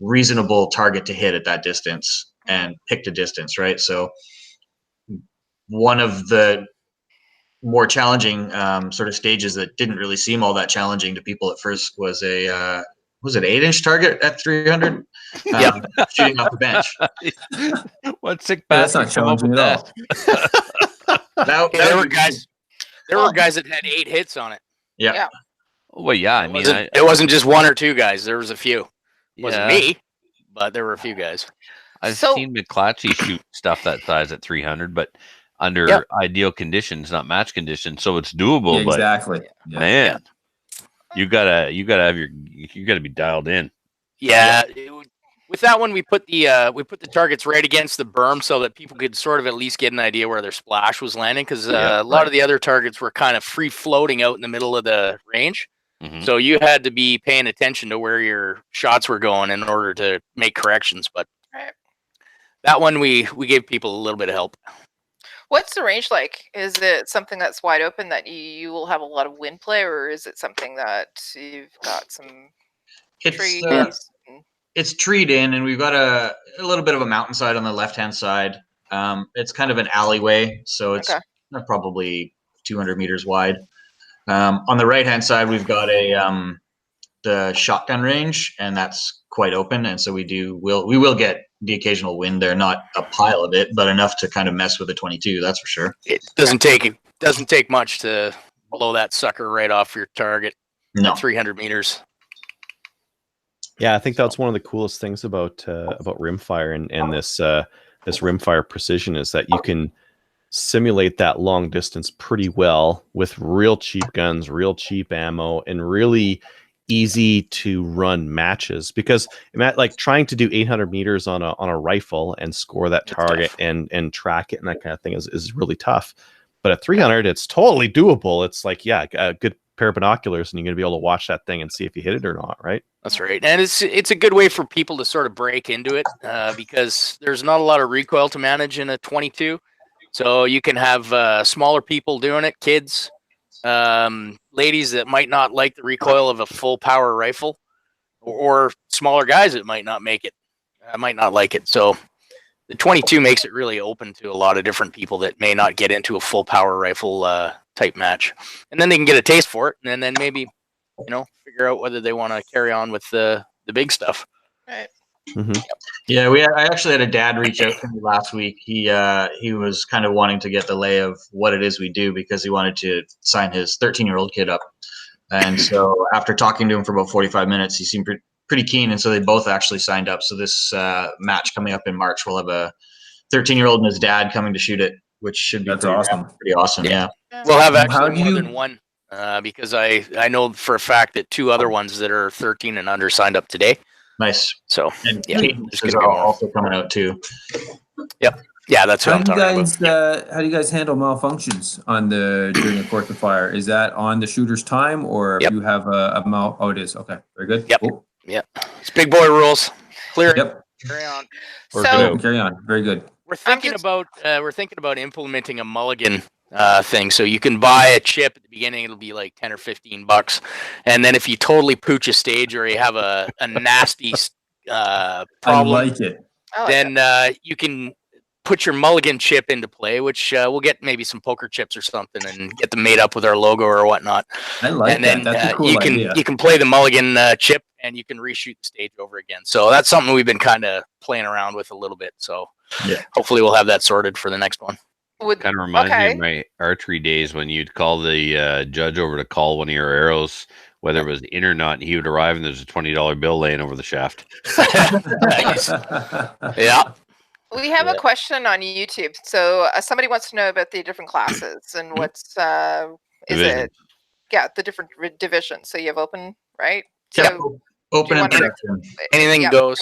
reasonable target to hit at that distance and picked a distance, right? So one of the more challenging sort of stages that didn't really seem all that challenging to people at first was was it 8-inch target at 300? Shooting off the bench. What sick That's bastard not come up challenging with at all. There were guys that had 8 hits on it. Yeah. Well, yeah, I mean, it wasn't just 1 or 2 guys. There was a few. It wasn't Yeah. me, but there were a few guys. I've seen McClatchy shoot stuff that size at 300, but under ideal conditions, not match conditions, so it's doable. Yeah, exactly. But man, you gotta be dialed in. Yeah, with that one, we put the targets right against the berm so that people could sort of at least get an idea where their splash was landing, because a lot of the other targets were kind of free floating out in the middle of the range. Mhm. So you had to be paying attention to where your shots were going in order to make corrections. But that one, we gave people a little bit of help. What's the range like? Is it something that's wide open that you will have a lot of wind play, or is it something that you've got some trees? It's treed in, and we've got a little bit of a mountainside on the left-hand side. It's kind of an alleyway, so it's probably 200 meters wide. On the right-hand side, we've got the shotgun range, and that's quite open, and so we will get the occasional wind there, not a pile of it, but enough to kind of mess with the 22. That's for sure. It doesn't take much to blow that sucker right off your target. No, 300 meters. Yeah, I think that's one of the coolest things about Rimfire and this Rimfire precision is that you can simulate that long distance pretty well with real cheap guns, real cheap ammo, and really easy to run matches. Because like trying to do 800 meters on a rifle and score that target and track it and that kind of thing is really tough. But at 300, it's totally doable. It's like, yeah, a good pair of binoculars and you're going to be able to watch that thing and see if you hit it or not, right? That's right. And it's a good way for people to sort of break into it because there's not a lot of recoil to manage in a 22. So you can have smaller people doing it, kids, ladies that might not like the recoil of a full power rifle, or smaller guys that might not make it, might not like it. So the 22 makes it really open to a lot of different people that may not get into a full power rifle type match, and then they can get a taste for it, and then maybe figure out whether they want to carry on with the big stuff. Right. Mm-hmm. Yeah, I actually had a dad reach out to me last week. He was kind of wanting to get the lay of what it is we do because he wanted to sign his 13-year-old kid up. And so after talking to him for about 45 minutes, he seemed pretty keen. And so they both actually signed up. So this match coming up in March, we'll have a 13-year-old and his dad coming to shoot it, which should be pretty awesome. Yeah. We'll have actually more than one because I know for a fact that two other ones that are 13 and under signed up today. Nice. So and Cadence is also coming out too. Yep. Yeah, that's what I'm talking about. How do you guys handle malfunctions during the course of fire? Is that on the shooter's time, or if you have a mal? Oh, it is. Okay, very good. Yep. Cool. Yep. It's big boy rules. Clear. Yep. Carry on. Carry on. Very good. We're thinking about implementing a mulligan thing. So you can buy a chip at the beginning. It'll be like $10 or $15, and then if you totally pooch a stage or you have a nasty problem, I like it. Then you can put your mulligan chip into play, which we'll get maybe some poker chips or something and get them made up with our logo or whatnot. I like and that. Then, that's a cool idea. You can play the mulligan chip and you can reshoot the stage over again. So that's something we've been kind of playing around with a little bit. So hopefully we'll have that sorted for the next one. Kind of reminds me of my archery days when you'd call the judge over to call one of your arrows, whether it was in or not, and he would arrive and there's a $20 bill laying over the shaft. Yeah. We have a question on YouTube. So somebody wants to know about the different classes and what's the different divisions. So you have open, right? Yeah, so open and production. Anything goes.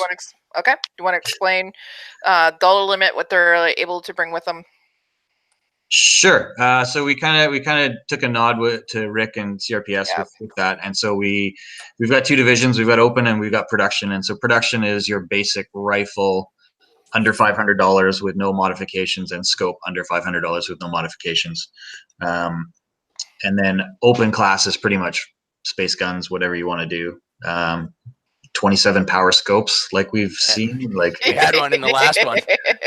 Okay. Do you want to explain dollar limit, what they're able to bring with them? Sure. So we kind of took a nod to Rick and CRPS with that, and so we've got two divisions. We've got open and we've got production. And so production is your basic rifle under $500 with no modifications, and scope under $500 with no modifications. And then open class is pretty much space guns, whatever you want to do. 27 power scopes, like we've seen. Like we had one in the last one.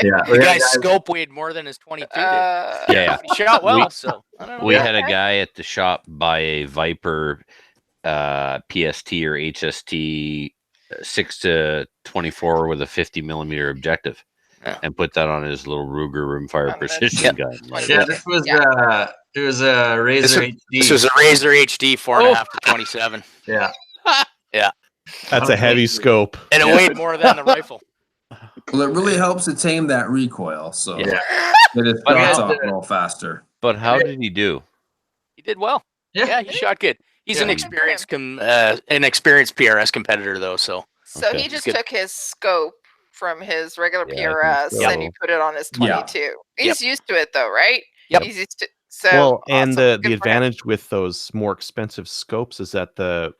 Yeah, the guy's scope weighed more than his 22 did. Yeah. He shot well. So I don't know. We had a guy at the shop buy a Viper PST or HST 6-24 with a 50 millimeter objective, and put that on his little Ruger Rimfire precision gun. Yeah, this was it was a Razor HD. This was a Razor HD 4.5 to 27. Yeah. Yeah. That's a heavy scope. And it weighed more than the rifle. Well, it really helps to tame that recoil, so get his shots off a little faster. But how did he do? He did well. Yeah, he shot good. He's an experienced PRS competitor, though. So So Okay. he just Good. took his scope from his regular Yeah, I think PRS and he so. put it on his Yeah. 22. He's used to it though, right? Yep. He's used to. So Well, and awesome. the Good for him. advantage with those more expensive scopes is that the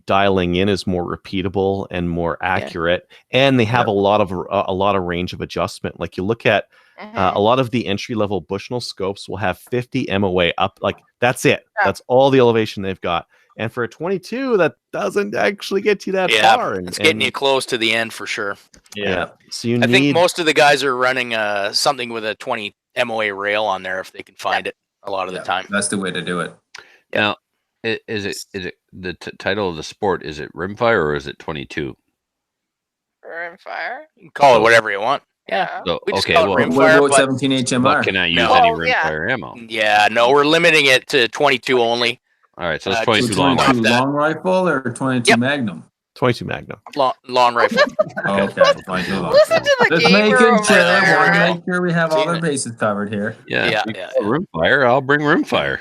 dialing in is more repeatable and more accurate, and they have a lot of range of adjustment. Like you look at Mhm. a lot of the entry level Bushnell scopes will have 50 MOA up, like that's it. Yeah. That's all the elevation they've got. And for a 22, that doesn't actually get you that Yeah, far. it's getting you close to the end for sure. Yeah. So you I think need most of the guys are running something with a 20 MOA rail on there if they can find it a lot of the time. That's the way to do it. Now, is it the title of the sport? Is it Rimfire or is it 22? Rimfire. You can call it whatever you want. Yeah. So, We just okay, call it well, Rimfire. What about but 17 but HMR? can I use No. any Oh, yeah. Rimfire ammo? Yeah, no, we're limiting it to 22 only. All right, so it's just 22 So long. 22 off that. long rifle or 22 Yep. Magnum? 22 Magnum. Long rifle. Oh, okay. 22 long. Listen to the Just gamer making over sure. there. Want to make sure we have all Seen our it. bases covered here. Yeah, Yeah. Rimfire. I'll bring Rimfire.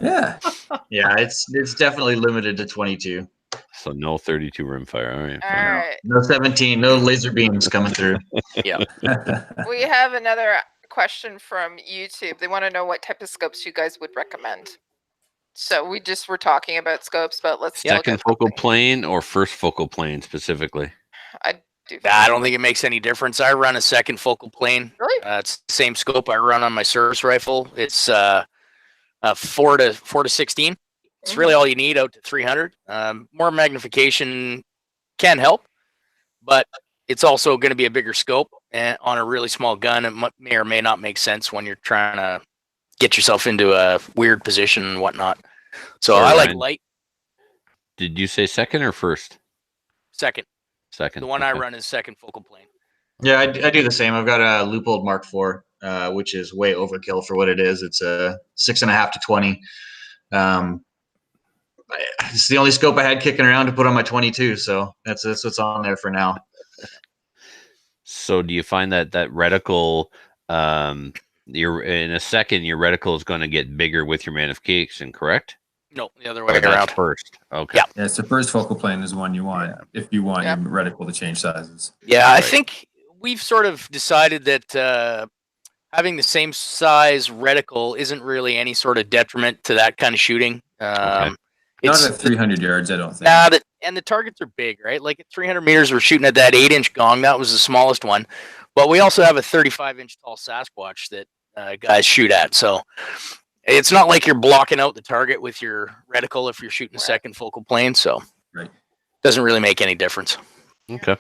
Yeah. Yeah, it's definitely limited to 22. So no 32 Rimfire. All right. All fine. right. No 17. No laser beams coming through. We have another question from YouTube. They want to know what type of scopes you guys would recommend. So we just were talking about scopes, but let's look Second at focal something. plane or first focal plane specifically? I do. I don't think it makes any difference. I run a second focal plane. Really? It's the same scope I run on my service rifle. It's 4 to 16. It's really all you need out to 300. More magnification can help, but it's also going to be a bigger scope and on a really small gun. It may or may not make sense when you're trying to get yourself into a weird position and whatnot. So Sorry, I like Ryan. light. Did you say second or first? Second. Second. The one I okay. run is second focal plane. Yeah, I do the same. I've got a Leupold Mark IV, which is way overkill for what it is. It's a 6.5 to 20. It's the only scope I had kicking around to put on my 22, so that's what's on there for now. So do you find that reticle, you're in a second, your reticle is going to get bigger with your magnification, correct? No, the other Or way that's around. first. Okay. Yeah. Yeah, it's the first focal plane is the one you want if you want Yep. your reticle to change sizes. Yeah, I Right. think we've sort of decided that having the same size reticle isn't really any sort of detriment to that kind of shooting. Not at 300 yards, I don't think. And the targets are big, right? Like at 300 meters, we're shooting at that 8-inch gong. That was the smallest one, but we also have a 35-inch tall Sasquatch that guys shoot at. So it's not like you're blocking out the target with your reticle if you're shooting second focal plane. So Right. doesn't really make any difference. Okay.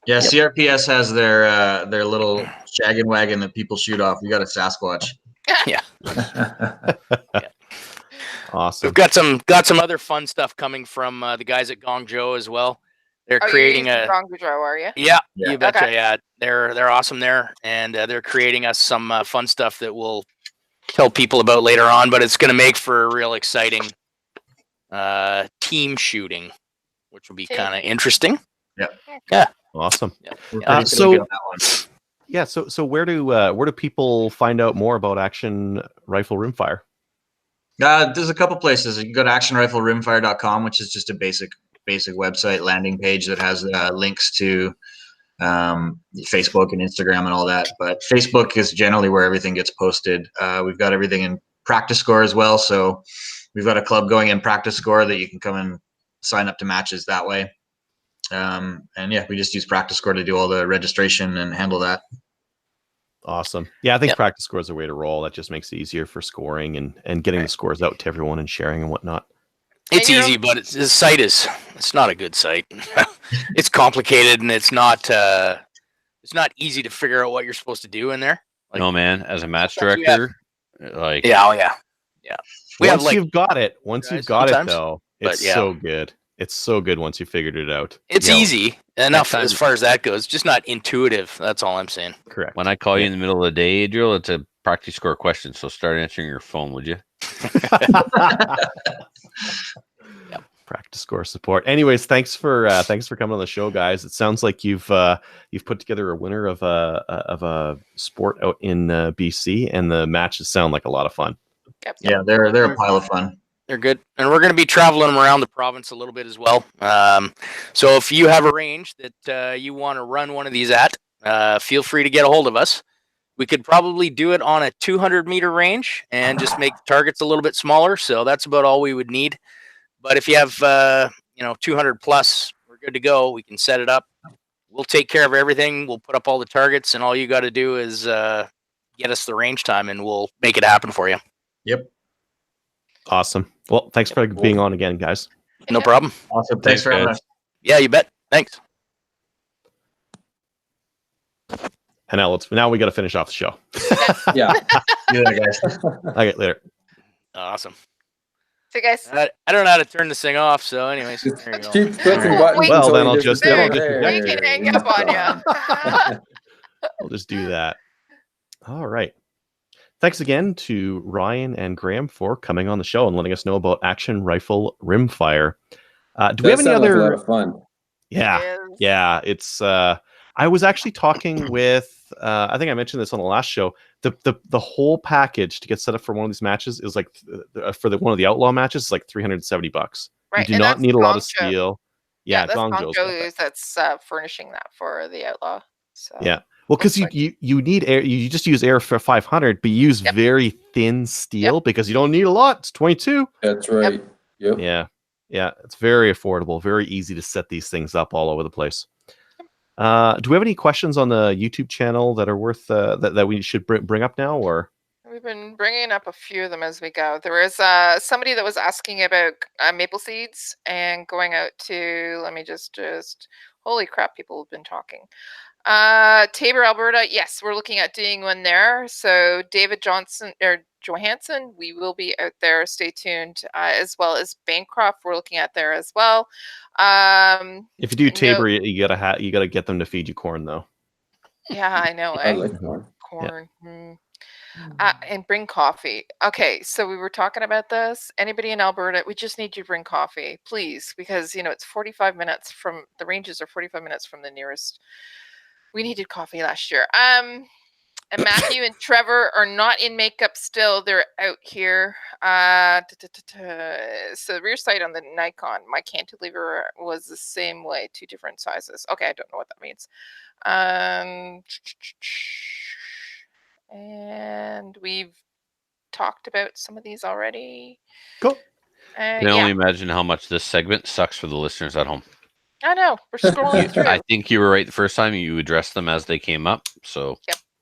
Yeah, CRPS has their little shaggin' wagon that people shoot off. We got a Sasquatch. Awesome. We've got some other fun stuff coming from the guys at Guangzhou as well. They're creating a Guangzhou, are you? yeah, Yeah. you betcha. Okay. Yeah, they're awesome there, and they're creating us some fun stuff that we'll tell people about later on. But it's going to make for a real exciting team shooting, which will be kind of interesting. Awesome. We're Yeah. pretty So- good on that one. Yeah. So where do people find out more about Action Rifle Rimfire? There's a couple places. You can go to actionriflerimfire.com, which is just a basic website landing page that has links to Facebook and Instagram and all that. But Facebook is generally where everything gets posted. We've got everything in Practice Score as well. So we've got a club going in Practice Score that you can come and sign up to matches that way. And yeah, we just use Practice Score to do all the registration and handle that. Awesome. Yeah, I think Yep. practice score is a way to roll. That just makes it easier for scoring and getting the scores out to everyone and sharing and whatnot. It's And easy, but the site it's not a good site. It's complicated and it's not easy to figure out what you're supposed to do in there. Like, No, man. As a match Sometimes you have- director, like yeah. We Once have like you've got it, sometimes, though, but it's yeah. so good. It's so good once you figured it out. it's Yeah. easy enough Sometimes- as far as that goes. Just not intuitive. That's all I'm saying. Correct. when I call you in the middle of the day, Adriel, it's a practice score question. So start answering your phone, would you? Practice score support. Anyways, thanks for coming on the show, guys. It sounds like you've put together a winner of a sport out in BC, and the matches sound like a lot of fun. Yep. Yeah, they're a pile of fun. they're good. And we're going to be traveling them around the province a little bit as well. So if you have a range that you want to run one of these at, feel free to get a hold of us. We could probably do it on a 200-meter range and just make the targets a little bit smaller. So that's about all we would need. But if you have, 200 plus, we're good to go. We can set it up. We'll take care of everything. We'll put up all the targets, and all you got to do is get us the range time, and we'll make it happen for you. Yep. Awesome. Well, thanks for being on again, guys. No problem. Awesome. Thanks for having us. Yeah, you bet. Thanks. And now we got to finish off the show. Yeah. See you later, guys. Okay, later. Awesome. So guys, I don't know how to turn this thing off, so anyways, there you go. Keep clicking buttons. Well, until then you I'll just- disappear. then I'll just- we can hang up on you. We'll just do that. All right. Thanks again to Ryan and Graham for coming on the show and letting us know about Action Rifle Rimfire. Do we have any Sounds like a lot other? of fun. Yeah, yeah. It's. I was actually talking with. I think I mentioned this on the last show. The whole package to get set up for one of these matches is like for one of the outlaw matches is like $370. Right, You do and not that's need a lot of Gongjo. steel. Yeah, Yeah, that's Gongjo's got that. Gongjo that's furnishing that for the outlaw. So Yeah. Well, because you need air, you just use air for 500, but you use very thin steel because you don't need a lot. It's 22. That's right. Yep. Yeah, yeah, it's very affordable, very easy to set these things up all over the place. Do we have any questions on the YouTube channel that are worth that we should bring up now, or? We've been bringing up a few of them as we go. There was somebody that was asking about maple seeds and going out to. Let me just. Holy crap! People have been talking. Tabor, Alberta. Yes, we're looking at doing one there. So David Johansson, we will be out there. Stay tuned. As well as Bancroft, we're looking at there as well. If you do Tabor, you gotta get them to feed you corn, though. Yeah, I know. I like corn. Corn. Yeah. And bring coffee. Okay, so we were talking about this. Anybody in Alberta, we just need you to bring coffee, please, because it's 45 minutes from the ranges are 45 minutes from the nearest. We needed coffee last year. And Matthew and Trevor are not in makeup still. They're out here. So the rear sight on the Nikon, my cantilever was the same way, 2 different sizes. Okay, I don't know what that means. And we've talked about some of these already. Cool. I can only imagine how much this segment sucks for the listeners at home. I know. We're scrolling through. I think you were right the first time. You addressed them as they came up. So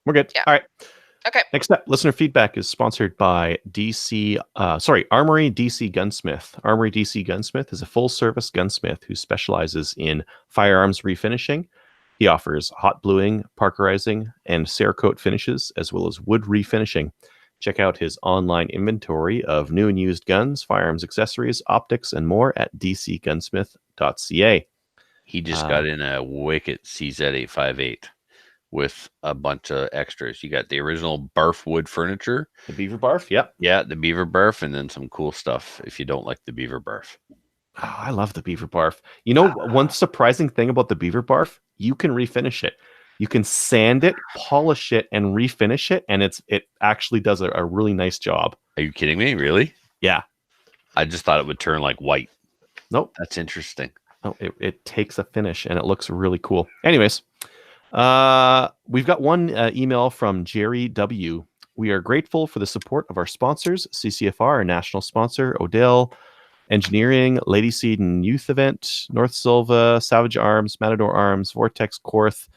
we're good. Yeah. All right. Okay. Next up, listener feedback is sponsored by Armory DC Gunsmith. Armory DC Gunsmith is a full-service gunsmith who specializes in firearms refinishing. He offers hot bluing, parkerizing, and Cerakote finishes, as well as wood refinishing. Check out his online inventory of new and used guns, firearms accessories, optics, and more at dcgunsmith.ca. He just got in a wicked CZ858 with a bunch of extras. You got the original barf wood furniture. The beaver barf, yep. Yeah, the beaver barf, and then some cool stuff if you don't like the beaver barf. Oh, I love the beaver barf. One surprising thing about the beaver barf, you can refinish it. You can sand it, polish it, and refinish it, and it actually does a really nice job. Are you kidding me? Really? Yeah. I just thought it would turn like white. Nope. That's interesting. No, it takes a finish, and it looks really cool. Anyways, we've got one email from Jerry W. We are grateful for the support of our sponsors, CCFR, our national sponsor, Odell Engineering, Lady Seed and Youth Event, North Silva, Savage Arms, Matador Arms, Vortex Korth,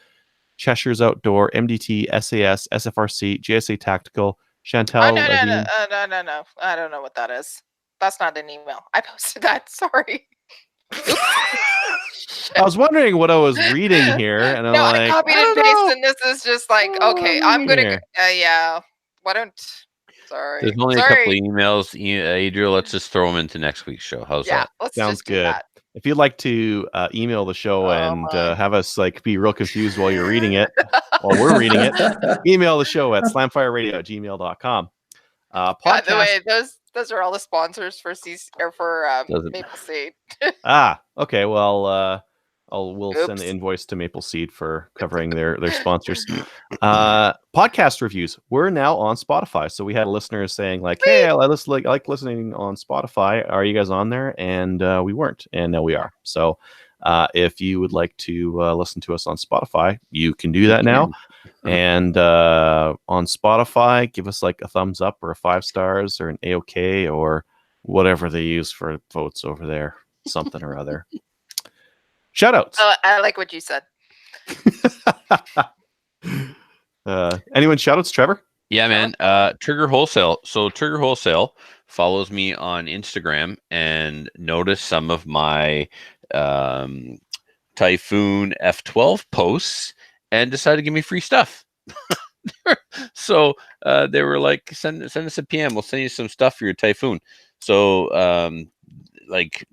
Cheshire's Outdoor, MDT, SAS, SFRC, GSA Tactical, Chantal. No. I don't know what that is. That's not an email. I posted that. Sorry. I was wondering what I was reading here, and I'm like, I copied and pasted, and this is just like, okay, I'm gonna, why don't? Sorry. There's only a couple of emails, Adriel. Let's just throw them into next week's show. How's that? Sounds good. If you'd like to email the show and have us be real confused while you're reading it, while we're reading it, email the show at slamfireradio@gmail.com. By the way, those are all the sponsors for Maple Seed. Okay. Well, We'll send the invoice to Maple Seed for covering their sponsors. Podcast reviews. We're now on Spotify, so we had listeners saying like, "Hey, I like listening on Spotify. Are you guys on there?" And we weren't, and now we are. So if you would like to listen to us on Spotify, you can do that now. And on Spotify, give us like a thumbs up or a 5 stars or an A-OK or whatever they use for votes over there, something or other. Shout outs. Oh, I like what you said. Anyone shout outs, Trevor? Yeah, man. Trigger Wholesale. So Trigger Wholesale follows me on Instagram and noticed some of my Typhoon F12 posts and decided to give me free stuff. So they were like, send us a PM. We'll send you some stuff for your Typhoon. So like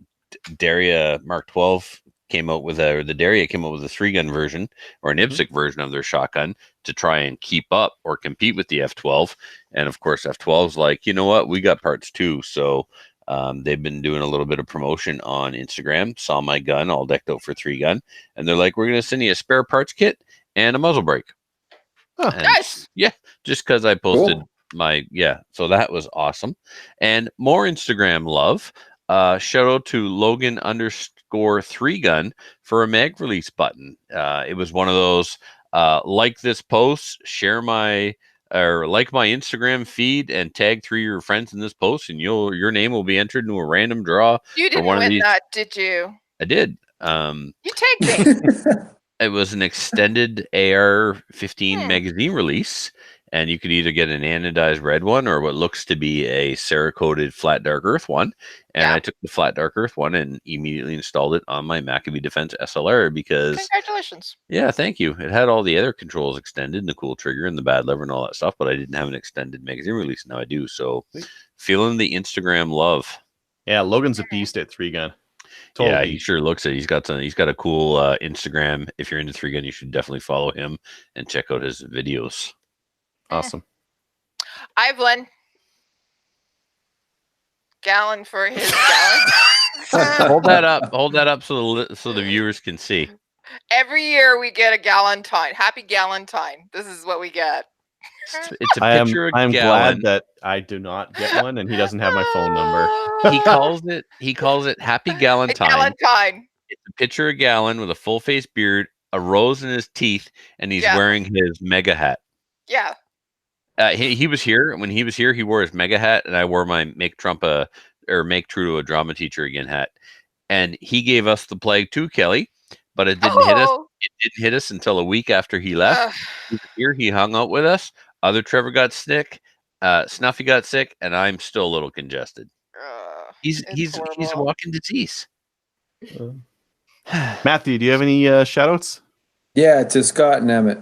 Daria Mark 12 came out with the Daria came out with a 3-gun version or an IPSC version of their shotgun to try and keep up or compete with the F12. And of course, F12's like, you know what? We got parts too. So they've been doing a little bit of promotion on Instagram, saw my gun all decked out for 3-gun. And they're like, we're going to send you a spare parts kit and a muzzle brake. Oh, nice. Yeah, just because I posted so that was awesome. And more Instagram love. Shout out to Logan_3gun for a mag release button. It was one of those like this post, share my like my Instagram feed and tag 3 of your friends in this post, and your name will be entered into a random draw. You didn't win that, did you? I did. You tagged me. It was an extended AR-15 magazine release, and you could either get an anodized red one or what looks to be a Cerakoted flat dark earth one. And I took the flat dark earth one and immediately installed it on my Maccabee Defense SLR because congratulations. Yeah, thank you. It had all the other controls extended and the cool trigger and the bad lever and all that stuff, but I didn't have an extended magazine release. Now I do. So feeling the Instagram love. Yeah, Logan's a beast at 3-gun. Yeah, he sure looks it. He's got a cool Instagram. If you're into 3-gun, you should definitely follow him and check out his videos. Awesome. Iveland. Gallon for his gallon. Hold that up so the viewers can see. Every year we get a Galentine. Happy Galentine. This is what we get. It's a picture of I'm gallon. glad that I do not get one, and he doesn't have my phone number. He calls it Happy Galentine. Galentine. It's a picture of Gallon with a full face beard, a rose in his teeth, and he's wearing his mega hat. Yeah. He was here. When he was here, he wore his mega hat, and I wore my Make True to a Drama Teacher Again hat. And he gave us the plague too, Kelly, but it didn't hit us. It didn't hit us until a week after he left. He was here, he hung out with us. Other Trevor got sick. Snuffy got sick, and I'm still a little congested. He's a walking disease. Matthew, do you have any shout outs? Yeah, to Scott and Emmett.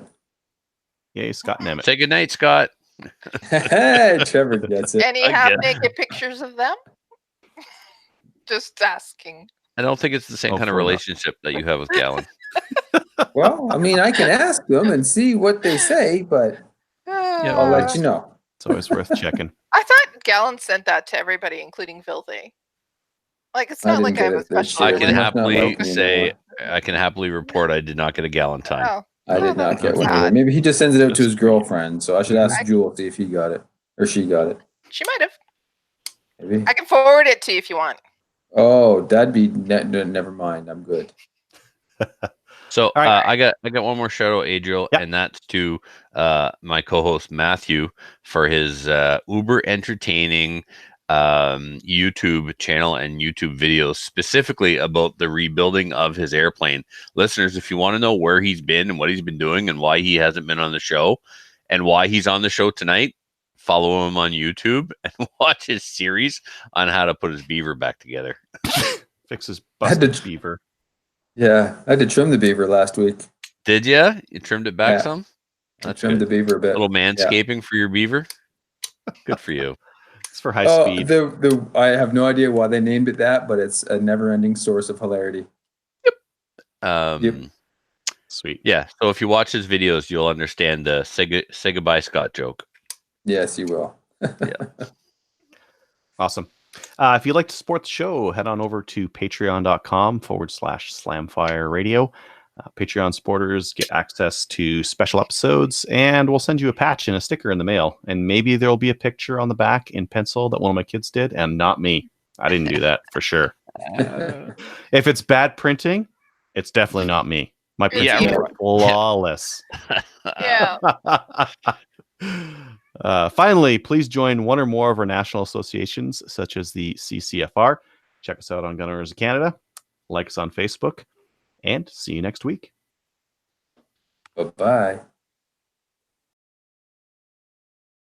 Yeah, Scott and Emmett. Say goodnight, Scott. Hey, Trevor gets it. Any half naked pictures of them? Just asking. I don't think it's the same kind of relationship that you have with Gallon. Well, I mean, I can ask them and see what they say, but I'll let you know. It's always worth checking. I thought Gallon sent that to everybody, including Filthy. Like, it's not like I was special. I can happily say, I can happily report I did not get a Galentine. Oh. I did not get one either. Maybe he just sends it out to his girlfriend, so I should ask Jewel see if he got it or she got it. She might have. Maybe. I can forward it to you if you want. Oh, that'd be never mind. I'm good. So I got one more shout out, Adriel, and that's to my co-host Matthew for his uber entertaining YouTube channel and YouTube videos specifically about the rebuilding of his airplane. Listeners, if you want to know where he's been and what he's been doing and why he hasn't been on the show and why he's on the show tonight, follow him on YouTube and watch his series on how to put his beaver back together. Fix his busted beaver. Yeah, I had to trim the beaver last week. Did you? You trimmed it back some? I trimmed the beaver a bit. A little manscaping for your beaver? Good for you. It's for high speed. I have no idea why they named it that, but it's a never-ending source of hilarity. Yep. Sweet. Yeah. So if you watch his videos, you'll understand the say goodbye, Scott joke. Yes, you will. Yeah. Awesome. If you'd like to support the show, head on over to patreon.com/Slamfire Radio. Patreon supporters get access to special episodes, and we'll send you a patch and a sticker in the mail. And maybe there'll be a picture on the back in pencil that one of my kids did, and not me. I didn't do that for sure. If it's bad printing, it's definitely not me. My printing Yeah, is right. flawless. Yeah. Finally, please join one or more of our national associations, such as the CCFR. Check us out on Gun Owners of Canada. Like us on Facebook. And see you next week. Bye-bye.